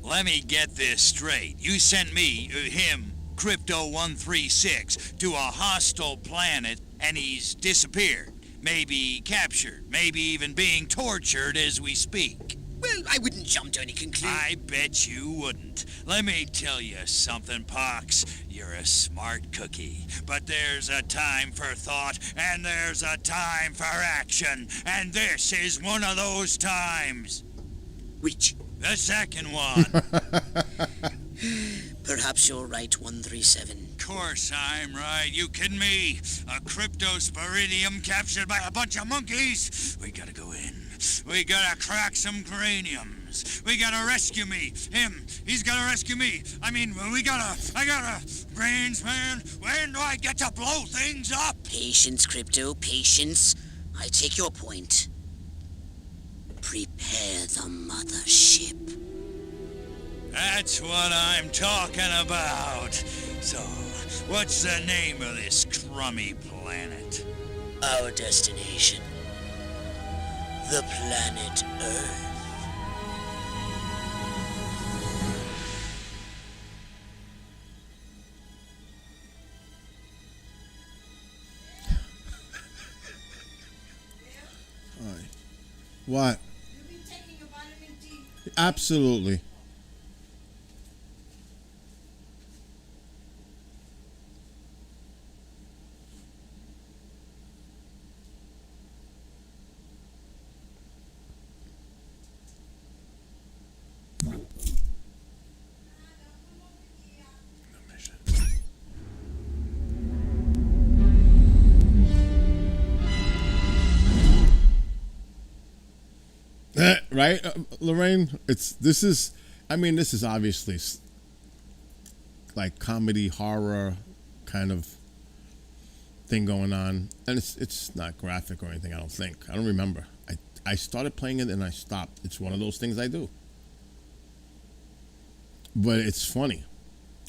Let me get this straight. You sent me, him, Crypto-136, to a hostile planet, and he's disappeared. Maybe captured. Maybe even being tortured as we speak. Well, I wouldn't jump to any conclusion. I bet you wouldn't. Let me tell you something, Pox. You're a smart cookie. But there's a time for thought, and there's a time for action. And this is one of those times. Which? The second one. Perhaps you're right, 137. Of course I'm right. You kidding me? A cryptosporidium captured by a bunch of monkeys? We gotta go in. We gotta crack some craniums. We gotta rescue me. Him. He's gotta rescue me. I gotta... Brains, man. When do I get to blow things up? Patience, Crypto, patience. I take your point. Prepare the mothership. That's what I'm talking about. So, what's the name of this crummy planet? Our destination, the planet Earth. What? You've been taking your vitamin D. Absolutely. Right, Lorraine? This is obviously like comedy horror kind of thing going on, and it's not graphic or anything. I don't think. I don't remember. I started playing it and I stopped. It's one of those things I do, but it's funny.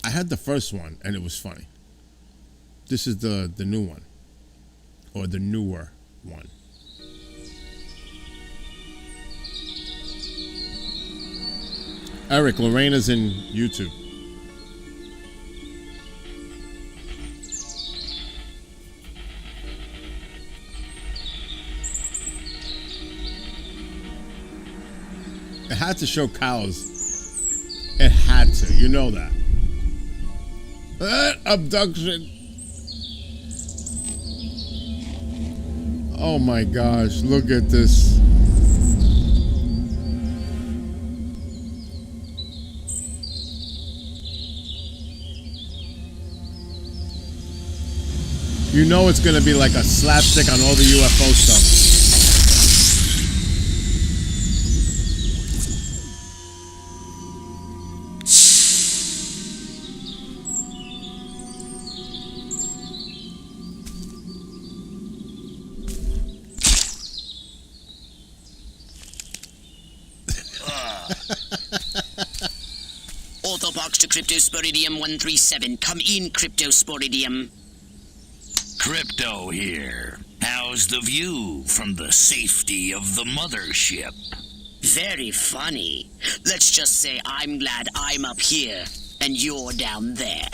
I had the first one and it was funny. This is the new one, or the newer one. Eric, Lorena's in YouTube. It had to show cows. It had to. You know that. Abduction. Oh my gosh, look at this. You know it's gonna be like a slapstick on all the UFO stuff. Orthobox to Cryptosporidium 137. Come in, Cryptosporidium. Crypto here. How's the view from the safety of the mothership? Very funny. Let's just say I'm glad I'm up here and you're down there.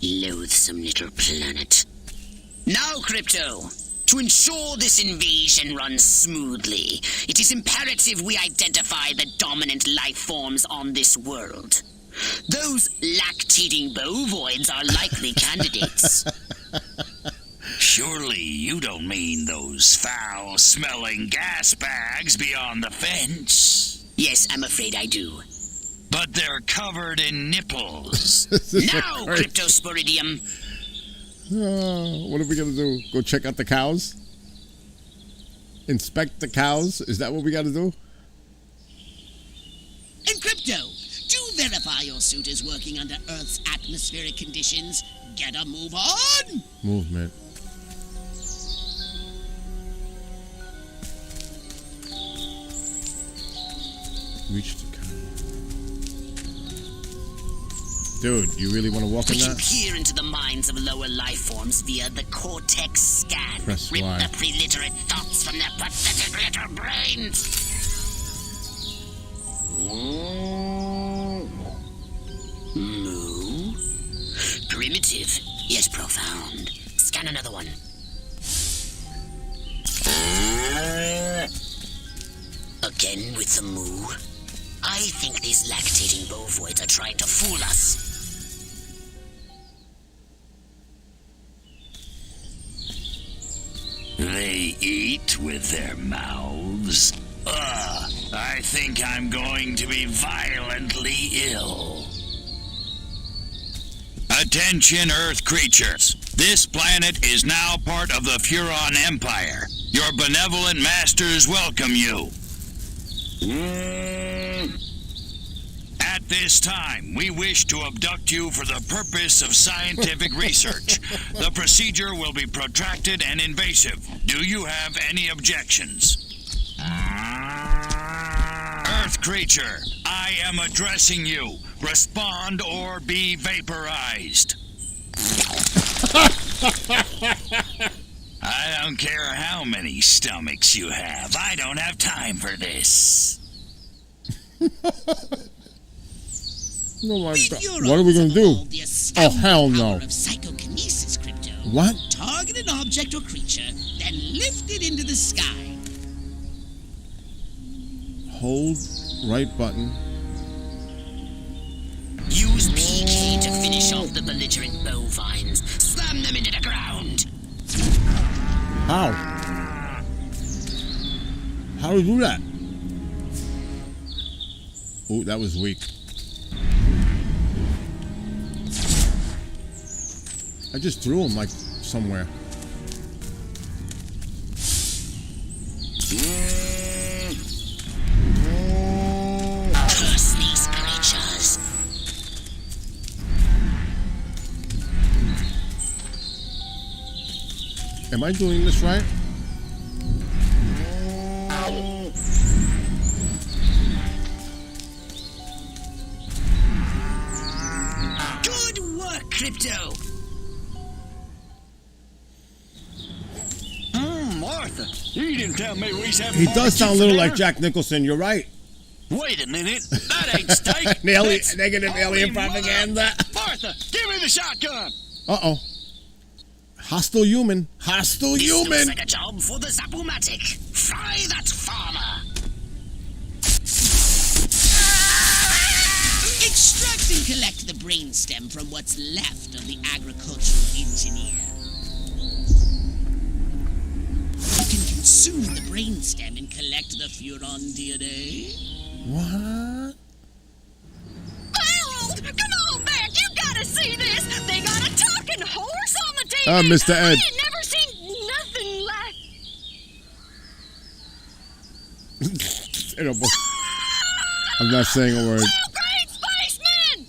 Loathsome little planet. Now, Crypto, to ensure this invasion runs smoothly, it is imperative we identify the dominant life forms on this world. Those lactating bovoids are likely candidates. Surely you don't mean those foul-smelling gas bags beyond the fence? Yes, I'm afraid I do. But they're covered in nipples. Now, Cryptosporidium. What are we gonna do? Go check out the cows? Inspect the cows? Is that what we gotta do? And Crypto, do verify your suit is working under Earth's atmospheric conditions. Get a move on! Movement. Reach the cow. Dude, you really want to walk in We can that? peer into the minds of lower life forms via the cortex scan. Press Rip Y. the preliterate thoughts from their pathetic little brains. Moo? Primitive, yet profound. Scan another one. Again with the moo. I think these lactating bovoids are trying to fool us. They eat with their mouths. I think I'm going to be violently ill. Attention, Earth creatures. This planet is now part of the Furon Empire. Your benevolent masters welcome you. At this time, we wish to abduct you for the purpose of scientific research. The procedure will be protracted and invasive. Do you have any objections? Earth creature, I am addressing you. Respond or be vaporized. I I don't care how many stomachs you have. I don't have time for this. Oh my God. What are we gonna do? Oh hell no! Of psychokinesis, Crypto. What? Target an object or creature, then lift it into the sky. Hold right button. Use PK to finish off the belligerent bovines. Slam them into the ground. How? How do we do that? Oh, that was weak. I just threw him like somewhere. Curse these creatures. Am I doing this right? Good work, Crypto. Martha, you didn't tell me we was having He does sound a little like Jack. Jack Nicholson. You're right. Wait a minute. That ain't steak. Negative alien propaganda. Martha, give me the shotgun. Uh-oh. Hostile human. Hostile This human. looks like a job for the Zapomatic. Fry that farmer. Extract and collect the brainstem from what's left of the agricultural engineer. You can consume the brainstem and collect the Furon DNA. What? Harold, come on back. You gotta see this. They got a talking horse on the TV. Mr. Ed. I ain't never seen nothing like. I'm not saying a word. Great spaceman!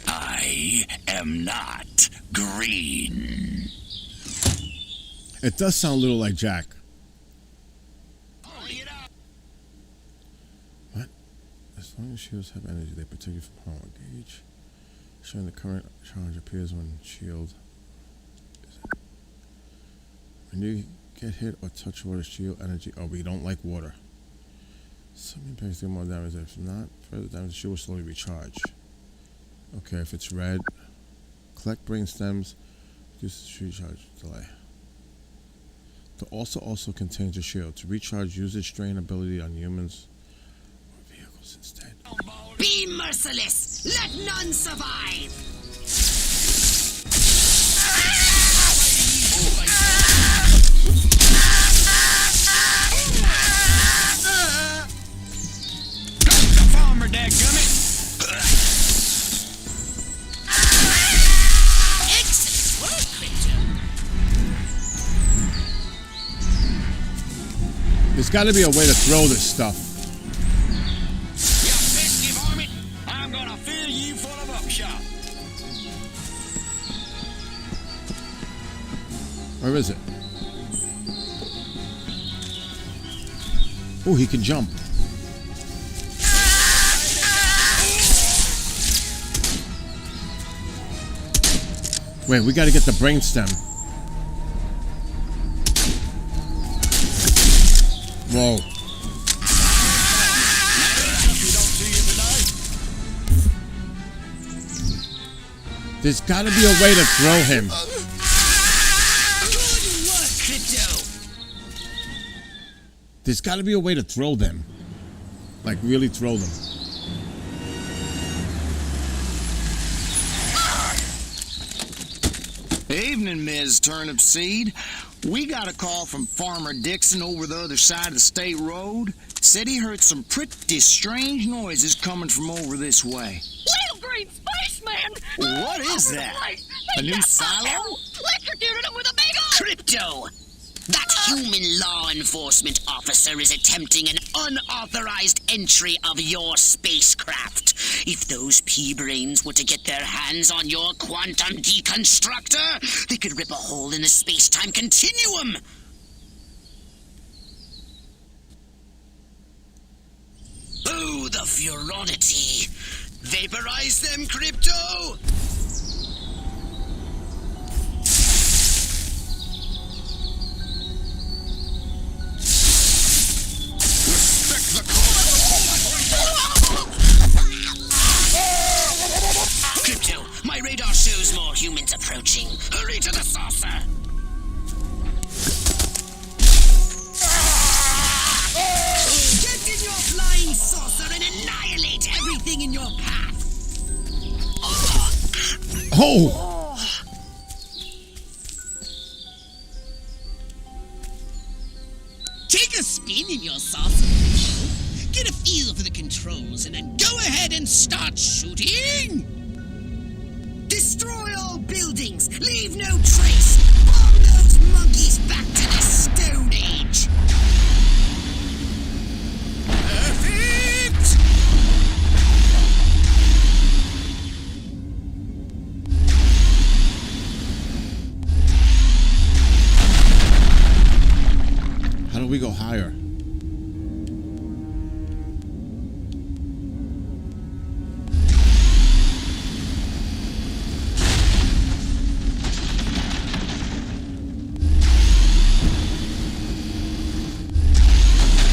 I am not green. It does sound a little like Jack. What? As long as shields have energy, they protect you from harm. Gauge. Showing the current charge appears when shield. When you get hit or touch water, shield energy. Oh, we don't like water. Some impacts do more damage. If not, further damage, the shield will slowly recharge. Okay, if it's red, collect brain stems, reduce the shield charge delay. The also contains a shield. To recharge, use its strain ability on humans or vehicles instead. Be merciless! Let none survive! The farmer, dadgummit. Excellent work, Crypto. There's got to be a way to throw this stuff. You pesky varmint. I'm gonna fill you full of upshot. Where is it? Oh, he can jump. Wait, we got to get the brainstem. Whoa. There's got to be a way to throw him. Good work, Crypto. There's got to be a way to throw them. Like, really throw them. Evening, Ms. Turnip Seed. We got a call from Farmer Dixon over the other side of the state road. Said he heard some pretty strange noises coming from over this way. Little green spaceman! What is that? A new silo? Electrocuted him with a big old... Crypto! That human law enforcement officer is attempting an unauthorized entry of your spacecraft. If those pea-brains were to get their hands on your quantum deconstructor, they could rip a hole in the space-time continuum. Oh, the furonity. Vaporize them, Crypto! Oh! Take a spin in your saucer. Get a feel for the controls and then go ahead and start shooting. Destroy all buildings. Leave no trace. Bomb those monkeys back to the Stone Age. Perfect! How do we go higher?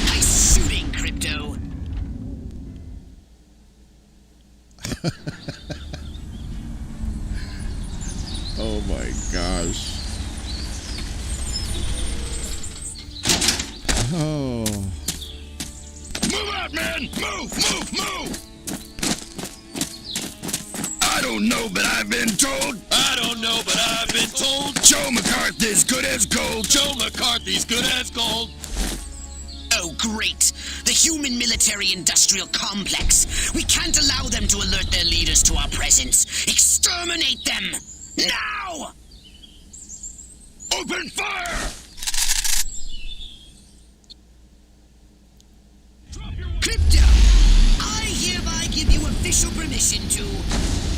Nice shooting, Crypto. Oh my gosh. Oh. Move out, man! Move! I don't know, but I've been told. Joe McCarthy's good as gold. Oh, great. The human military-industrial complex. We can't allow them to alert their leaders to our presence. Exterminate them! Now! Open fire! Crypto, I hereby give you official permission to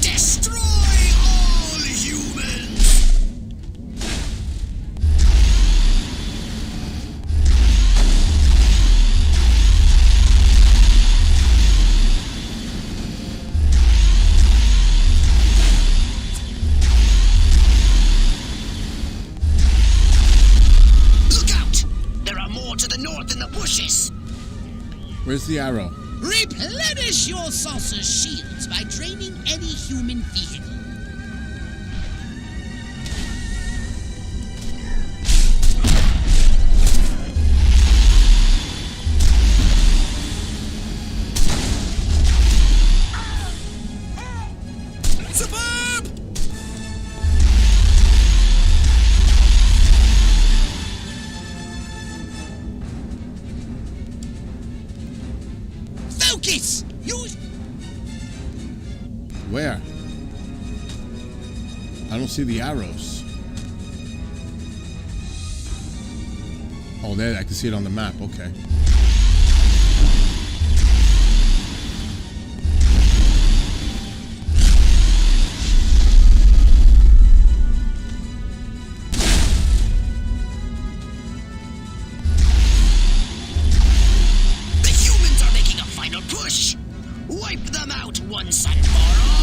destroy all humans! Look out! There are more to the north in the bushes! Where's the arrow? Replenish your saucer shields by draining any human vehicle. Suburb! Focus! Use... Where? I don't see the arrows. Oh, there, I can see it on the map. Okay. The humans are making a final push! Wipe them out once and for all!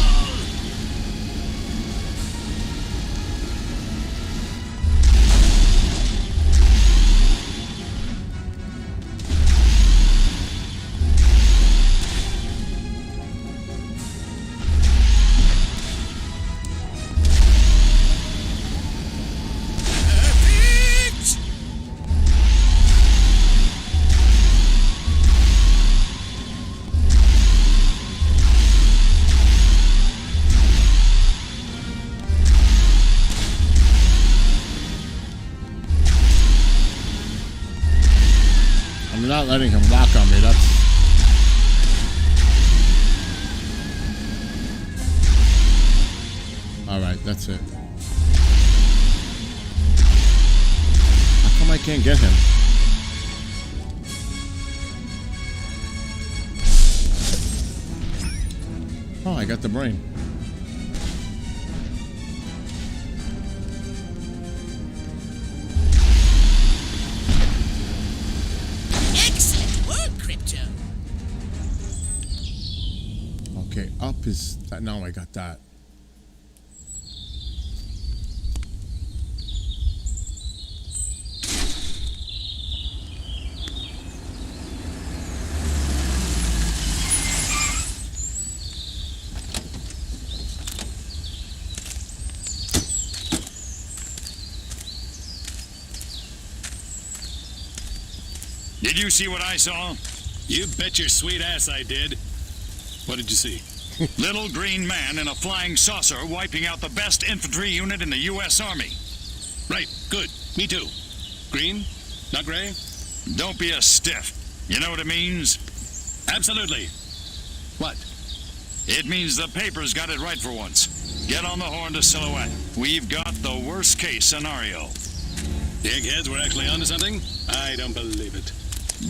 Perfect! I'm not letting him lock on me. That's... Alright, that's it. How come I can't get him? Oh, I got the brain. Excellent work, Crypto. Okay, up is... Now I got that. Did you see what I saw? You bet your sweet ass I did. What did you see? Little green man in a flying saucer wiping out the best infantry unit in the U.S. Army. Right, good. Me too. Green? Not gray? Don't be a stiff. You know what it means? Absolutely. What? It means the paper's got it right for once. Get on the horn to Silhouette. We've got the worst case scenario. The eggheads were actually onto something? I don't believe it.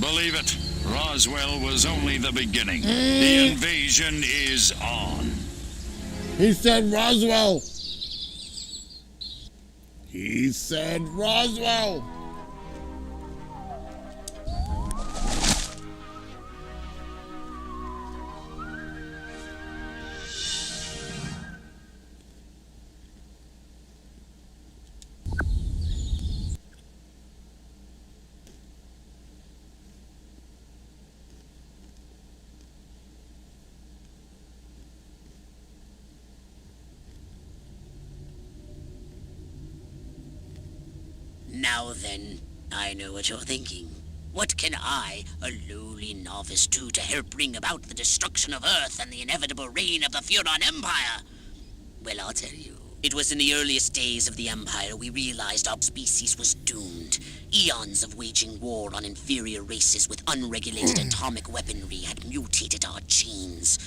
Believe it, Roswell was only the beginning. The invasion is on. He said Roswell. He said Roswell. Now then, I know what you're thinking. What can I, a lowly novice, do to help bring about the destruction of Earth and the inevitable reign of the Furon Empire? Well, I'll tell you. It was in the earliest days of the Empire we realized our species was doomed. Eons of waging war on inferior races with unregulated atomic weaponry had mutated our genes.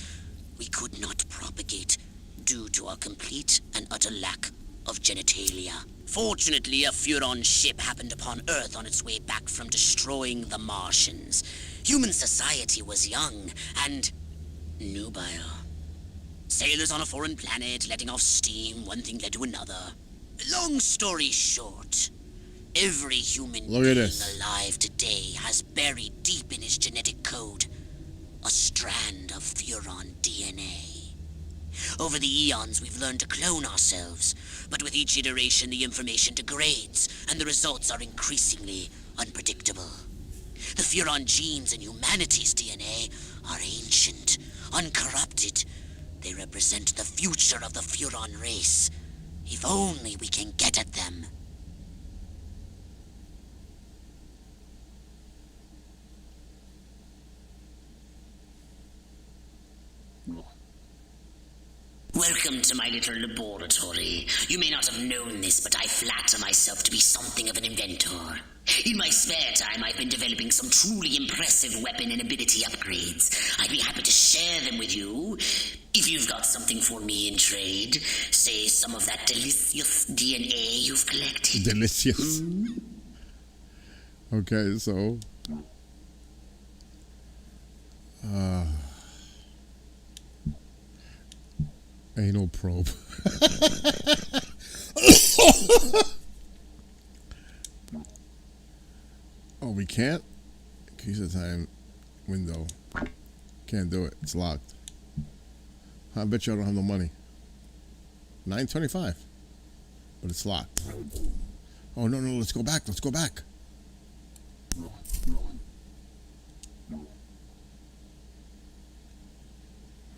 We could not propagate due to our complete and utter lack of genitalia. Fortunately, a Furon ship happened upon Earth on its way back from destroying the Martians. Human society was young and nubile. Sailors on a foreign planet letting off steam, one thing led to another. Long story short, every human being alive today has buried deep in his genetic code a strand of Furon DNA. Over the eons, we've learned to clone ourselves, but with each iteration, the information degrades, and the results are increasingly unpredictable. The Furon genes in humanity's DNA are ancient, uncorrupted. They represent the future of the Furon race. If only we can get at them. Welcome to my little laboratory. You may not have known this, but I flatter myself to be something of an inventor. In my spare time, I've been developing some truly impressive weapon and ability upgrades. I'd be happy to share them with you. If you've got something for me in trade, say some of that delicious DNA you've collected. Delicious. Okay, so... anal probe. Oh, we can't? Increase the time window. Can't do it. It's locked. I bet you I don't have no money. $9.25. But it's locked. Oh, no, no, let's go back. Let's go back.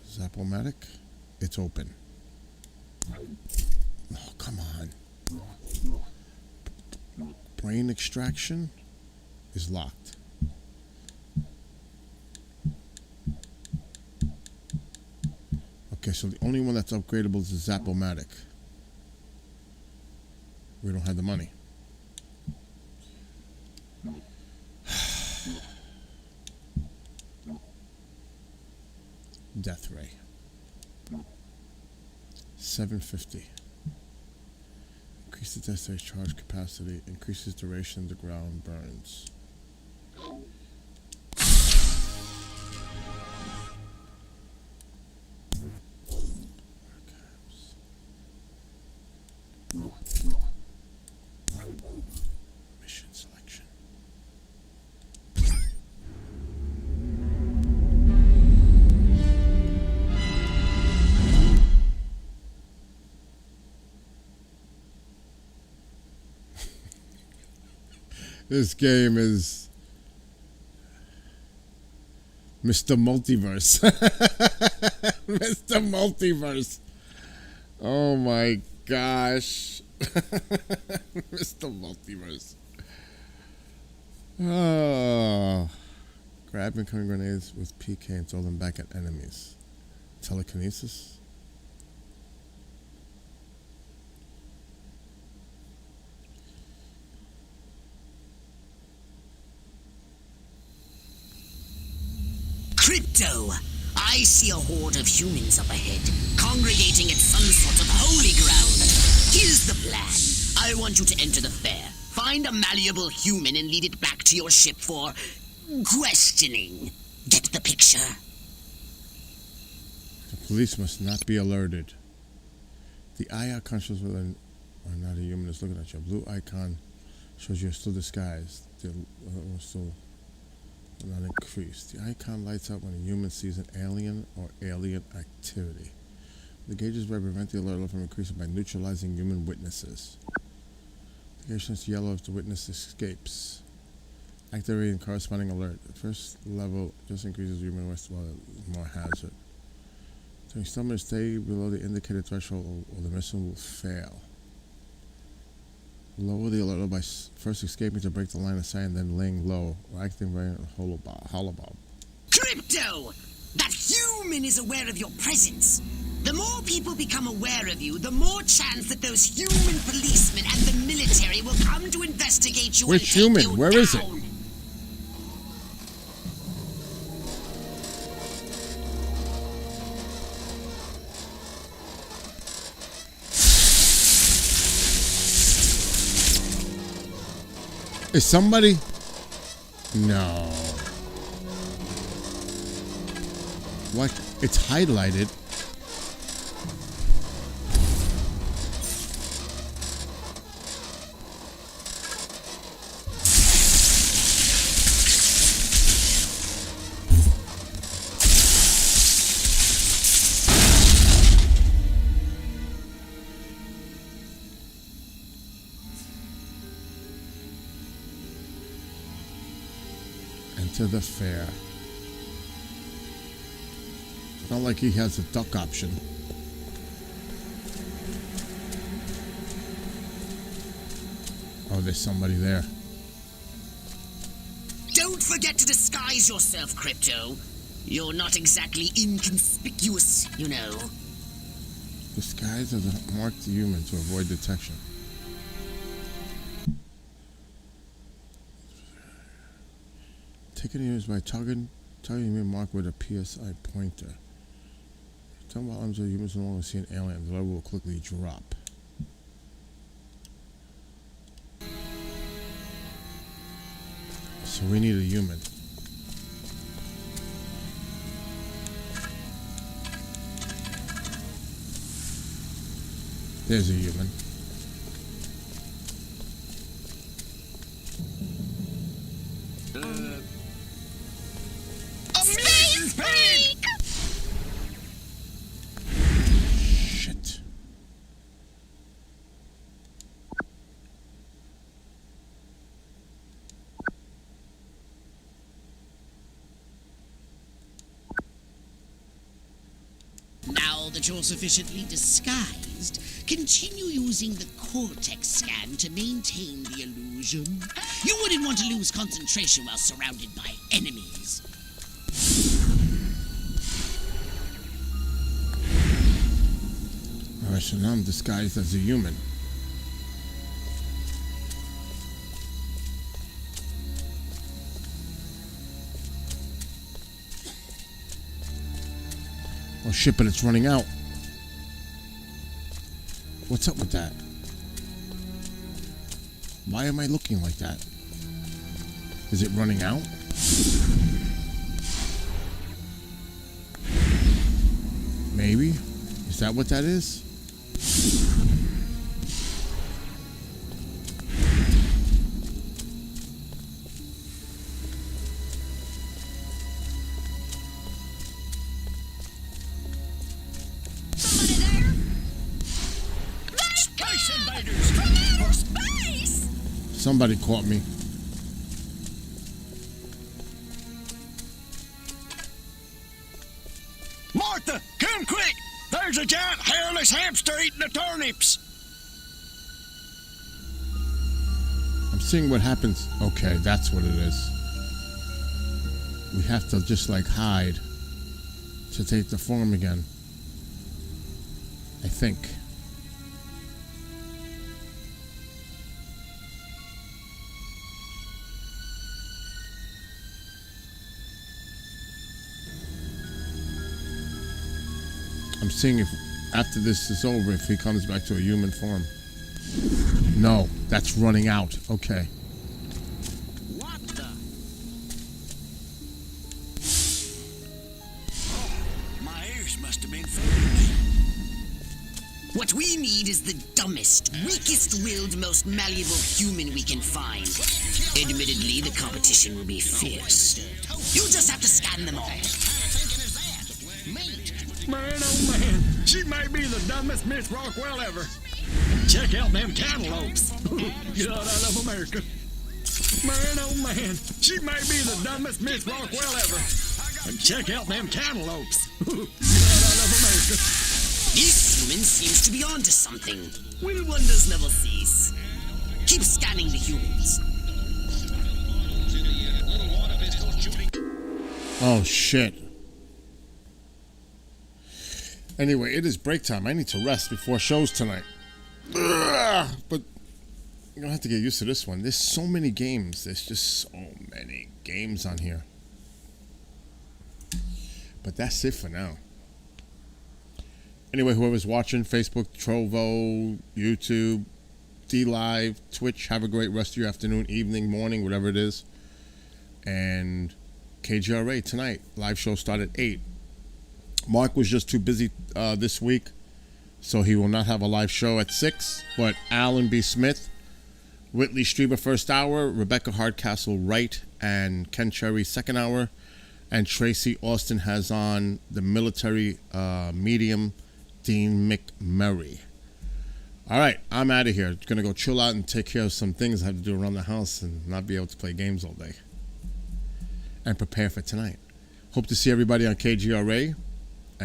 Zapomatic. It's open. Oh, come on. Brain extraction is locked. Okay, so the only one that's upgradable is the Zapomatic. We don't have the money. Death ray. 750. Increases the charge capacity. Increases duration the ground burns. Mission selection. This game is Mr. Multiverse. Mr. Multiverse. Oh my gosh. Mr. Multiverse. Oh. Grab incoming grenades with PK and throw them back at enemies. telekinesis. Crypto! I see a horde of humans up ahead, congregating at some sort of holy ground. Here's the plan. I want you to enter the fair, find a malleable human and lead it back to your ship for questioning. Get the picture? The police must not be alerted. The eye icon shows whether or not a human is looking at you. A blue icon shows you're still disguised. They're still not increased. The icon lights up when a human sees an alien or alien activity. The gauges may prevent the alert from increasing by neutralizing human witnesses. The gauge turns yellow if the witness escapes. Activating corresponding alert. The first level just increases human witness while more hazard. During summer, stay below the indicated threshold or the mission will fail. Lower the alert by first escaping to break the line of sight and then laying low or activating a holobob. Crypto! That human is aware of your presence. The more people become aware of you, the more chance that those human policemen and the military will come to investigate you. Which human? Where is it? Is somebody? No. What? It's highlighted. To the fair. It's not like he has a duck option. Oh, there's somebody there. Don't forget to disguise yourself, Crypto. You're not exactly inconspicuous, you know. Disguise as a marked human to avoid detection. Ticketing is by targeting human mark with a PSI pointer. Tell while until humans no longer see an alien, the level will quickly drop. So we need a human. There's a human. Shit. Now that you're sufficiently disguised, continue using the cortex scan to maintain the illusion. You wouldn't want to lose concentration while surrounded by enemies. Alright, so now I'm disguised as a human. Oh shit, but it's running out. What's up with that? Why am I looking like that? Is it running out? Maybe? Is that what that is? Somebody caught me. Martha, come quick! There's a giant hairless hamster eating the turnips! I'm seeing what happens. Okay, that's what it is. We have to just like hide to take the form again. I think. I'm seeing if after this is over, if he comes back to a human form. No, that's running out. Okay. What the? My ears must have been failing. What we need is the dumbest, weakest-willed, most malleable human we can find. Admittedly, the competition will be fierce. You'll just have to scan them all. Man, oh man, she may be the dumbest Miss Rockwell ever. Check out them cantaloupes. God, I love America. Man, oh man, she may be the dumbest Miss Rockwell ever. And check out them cantaloupes. God, I love America. This human seems to be onto something. Will wonders never cease. Keep scanning the humans. Oh, shit. Anyway, it is break time. I need to rest before shows tonight. Ugh, but you're going to have to get used to this one. There's so many games. There's just so many games on here. But that's it for now. Anyway, whoever's watching, Facebook, Trovo, YouTube, D-Live, Twitch, have a great rest of your afternoon, evening, morning, whatever it is. And KGRA tonight. Live show started at 8. Mark was just too busy this week, so he will not have a live show at 6. But Alan B. Smith, Whitley Strieber first hour, Rebecca Hardcastle Wright, and Ken Cherry second hour, and Tracy Austin has on the military medium, Dean McMurray. All right, I'm out of here. Gonna go chill out and take care of some things I have to do around the house and not be able to play games all day. And prepare for tonight. Hope to see everybody on KGRA.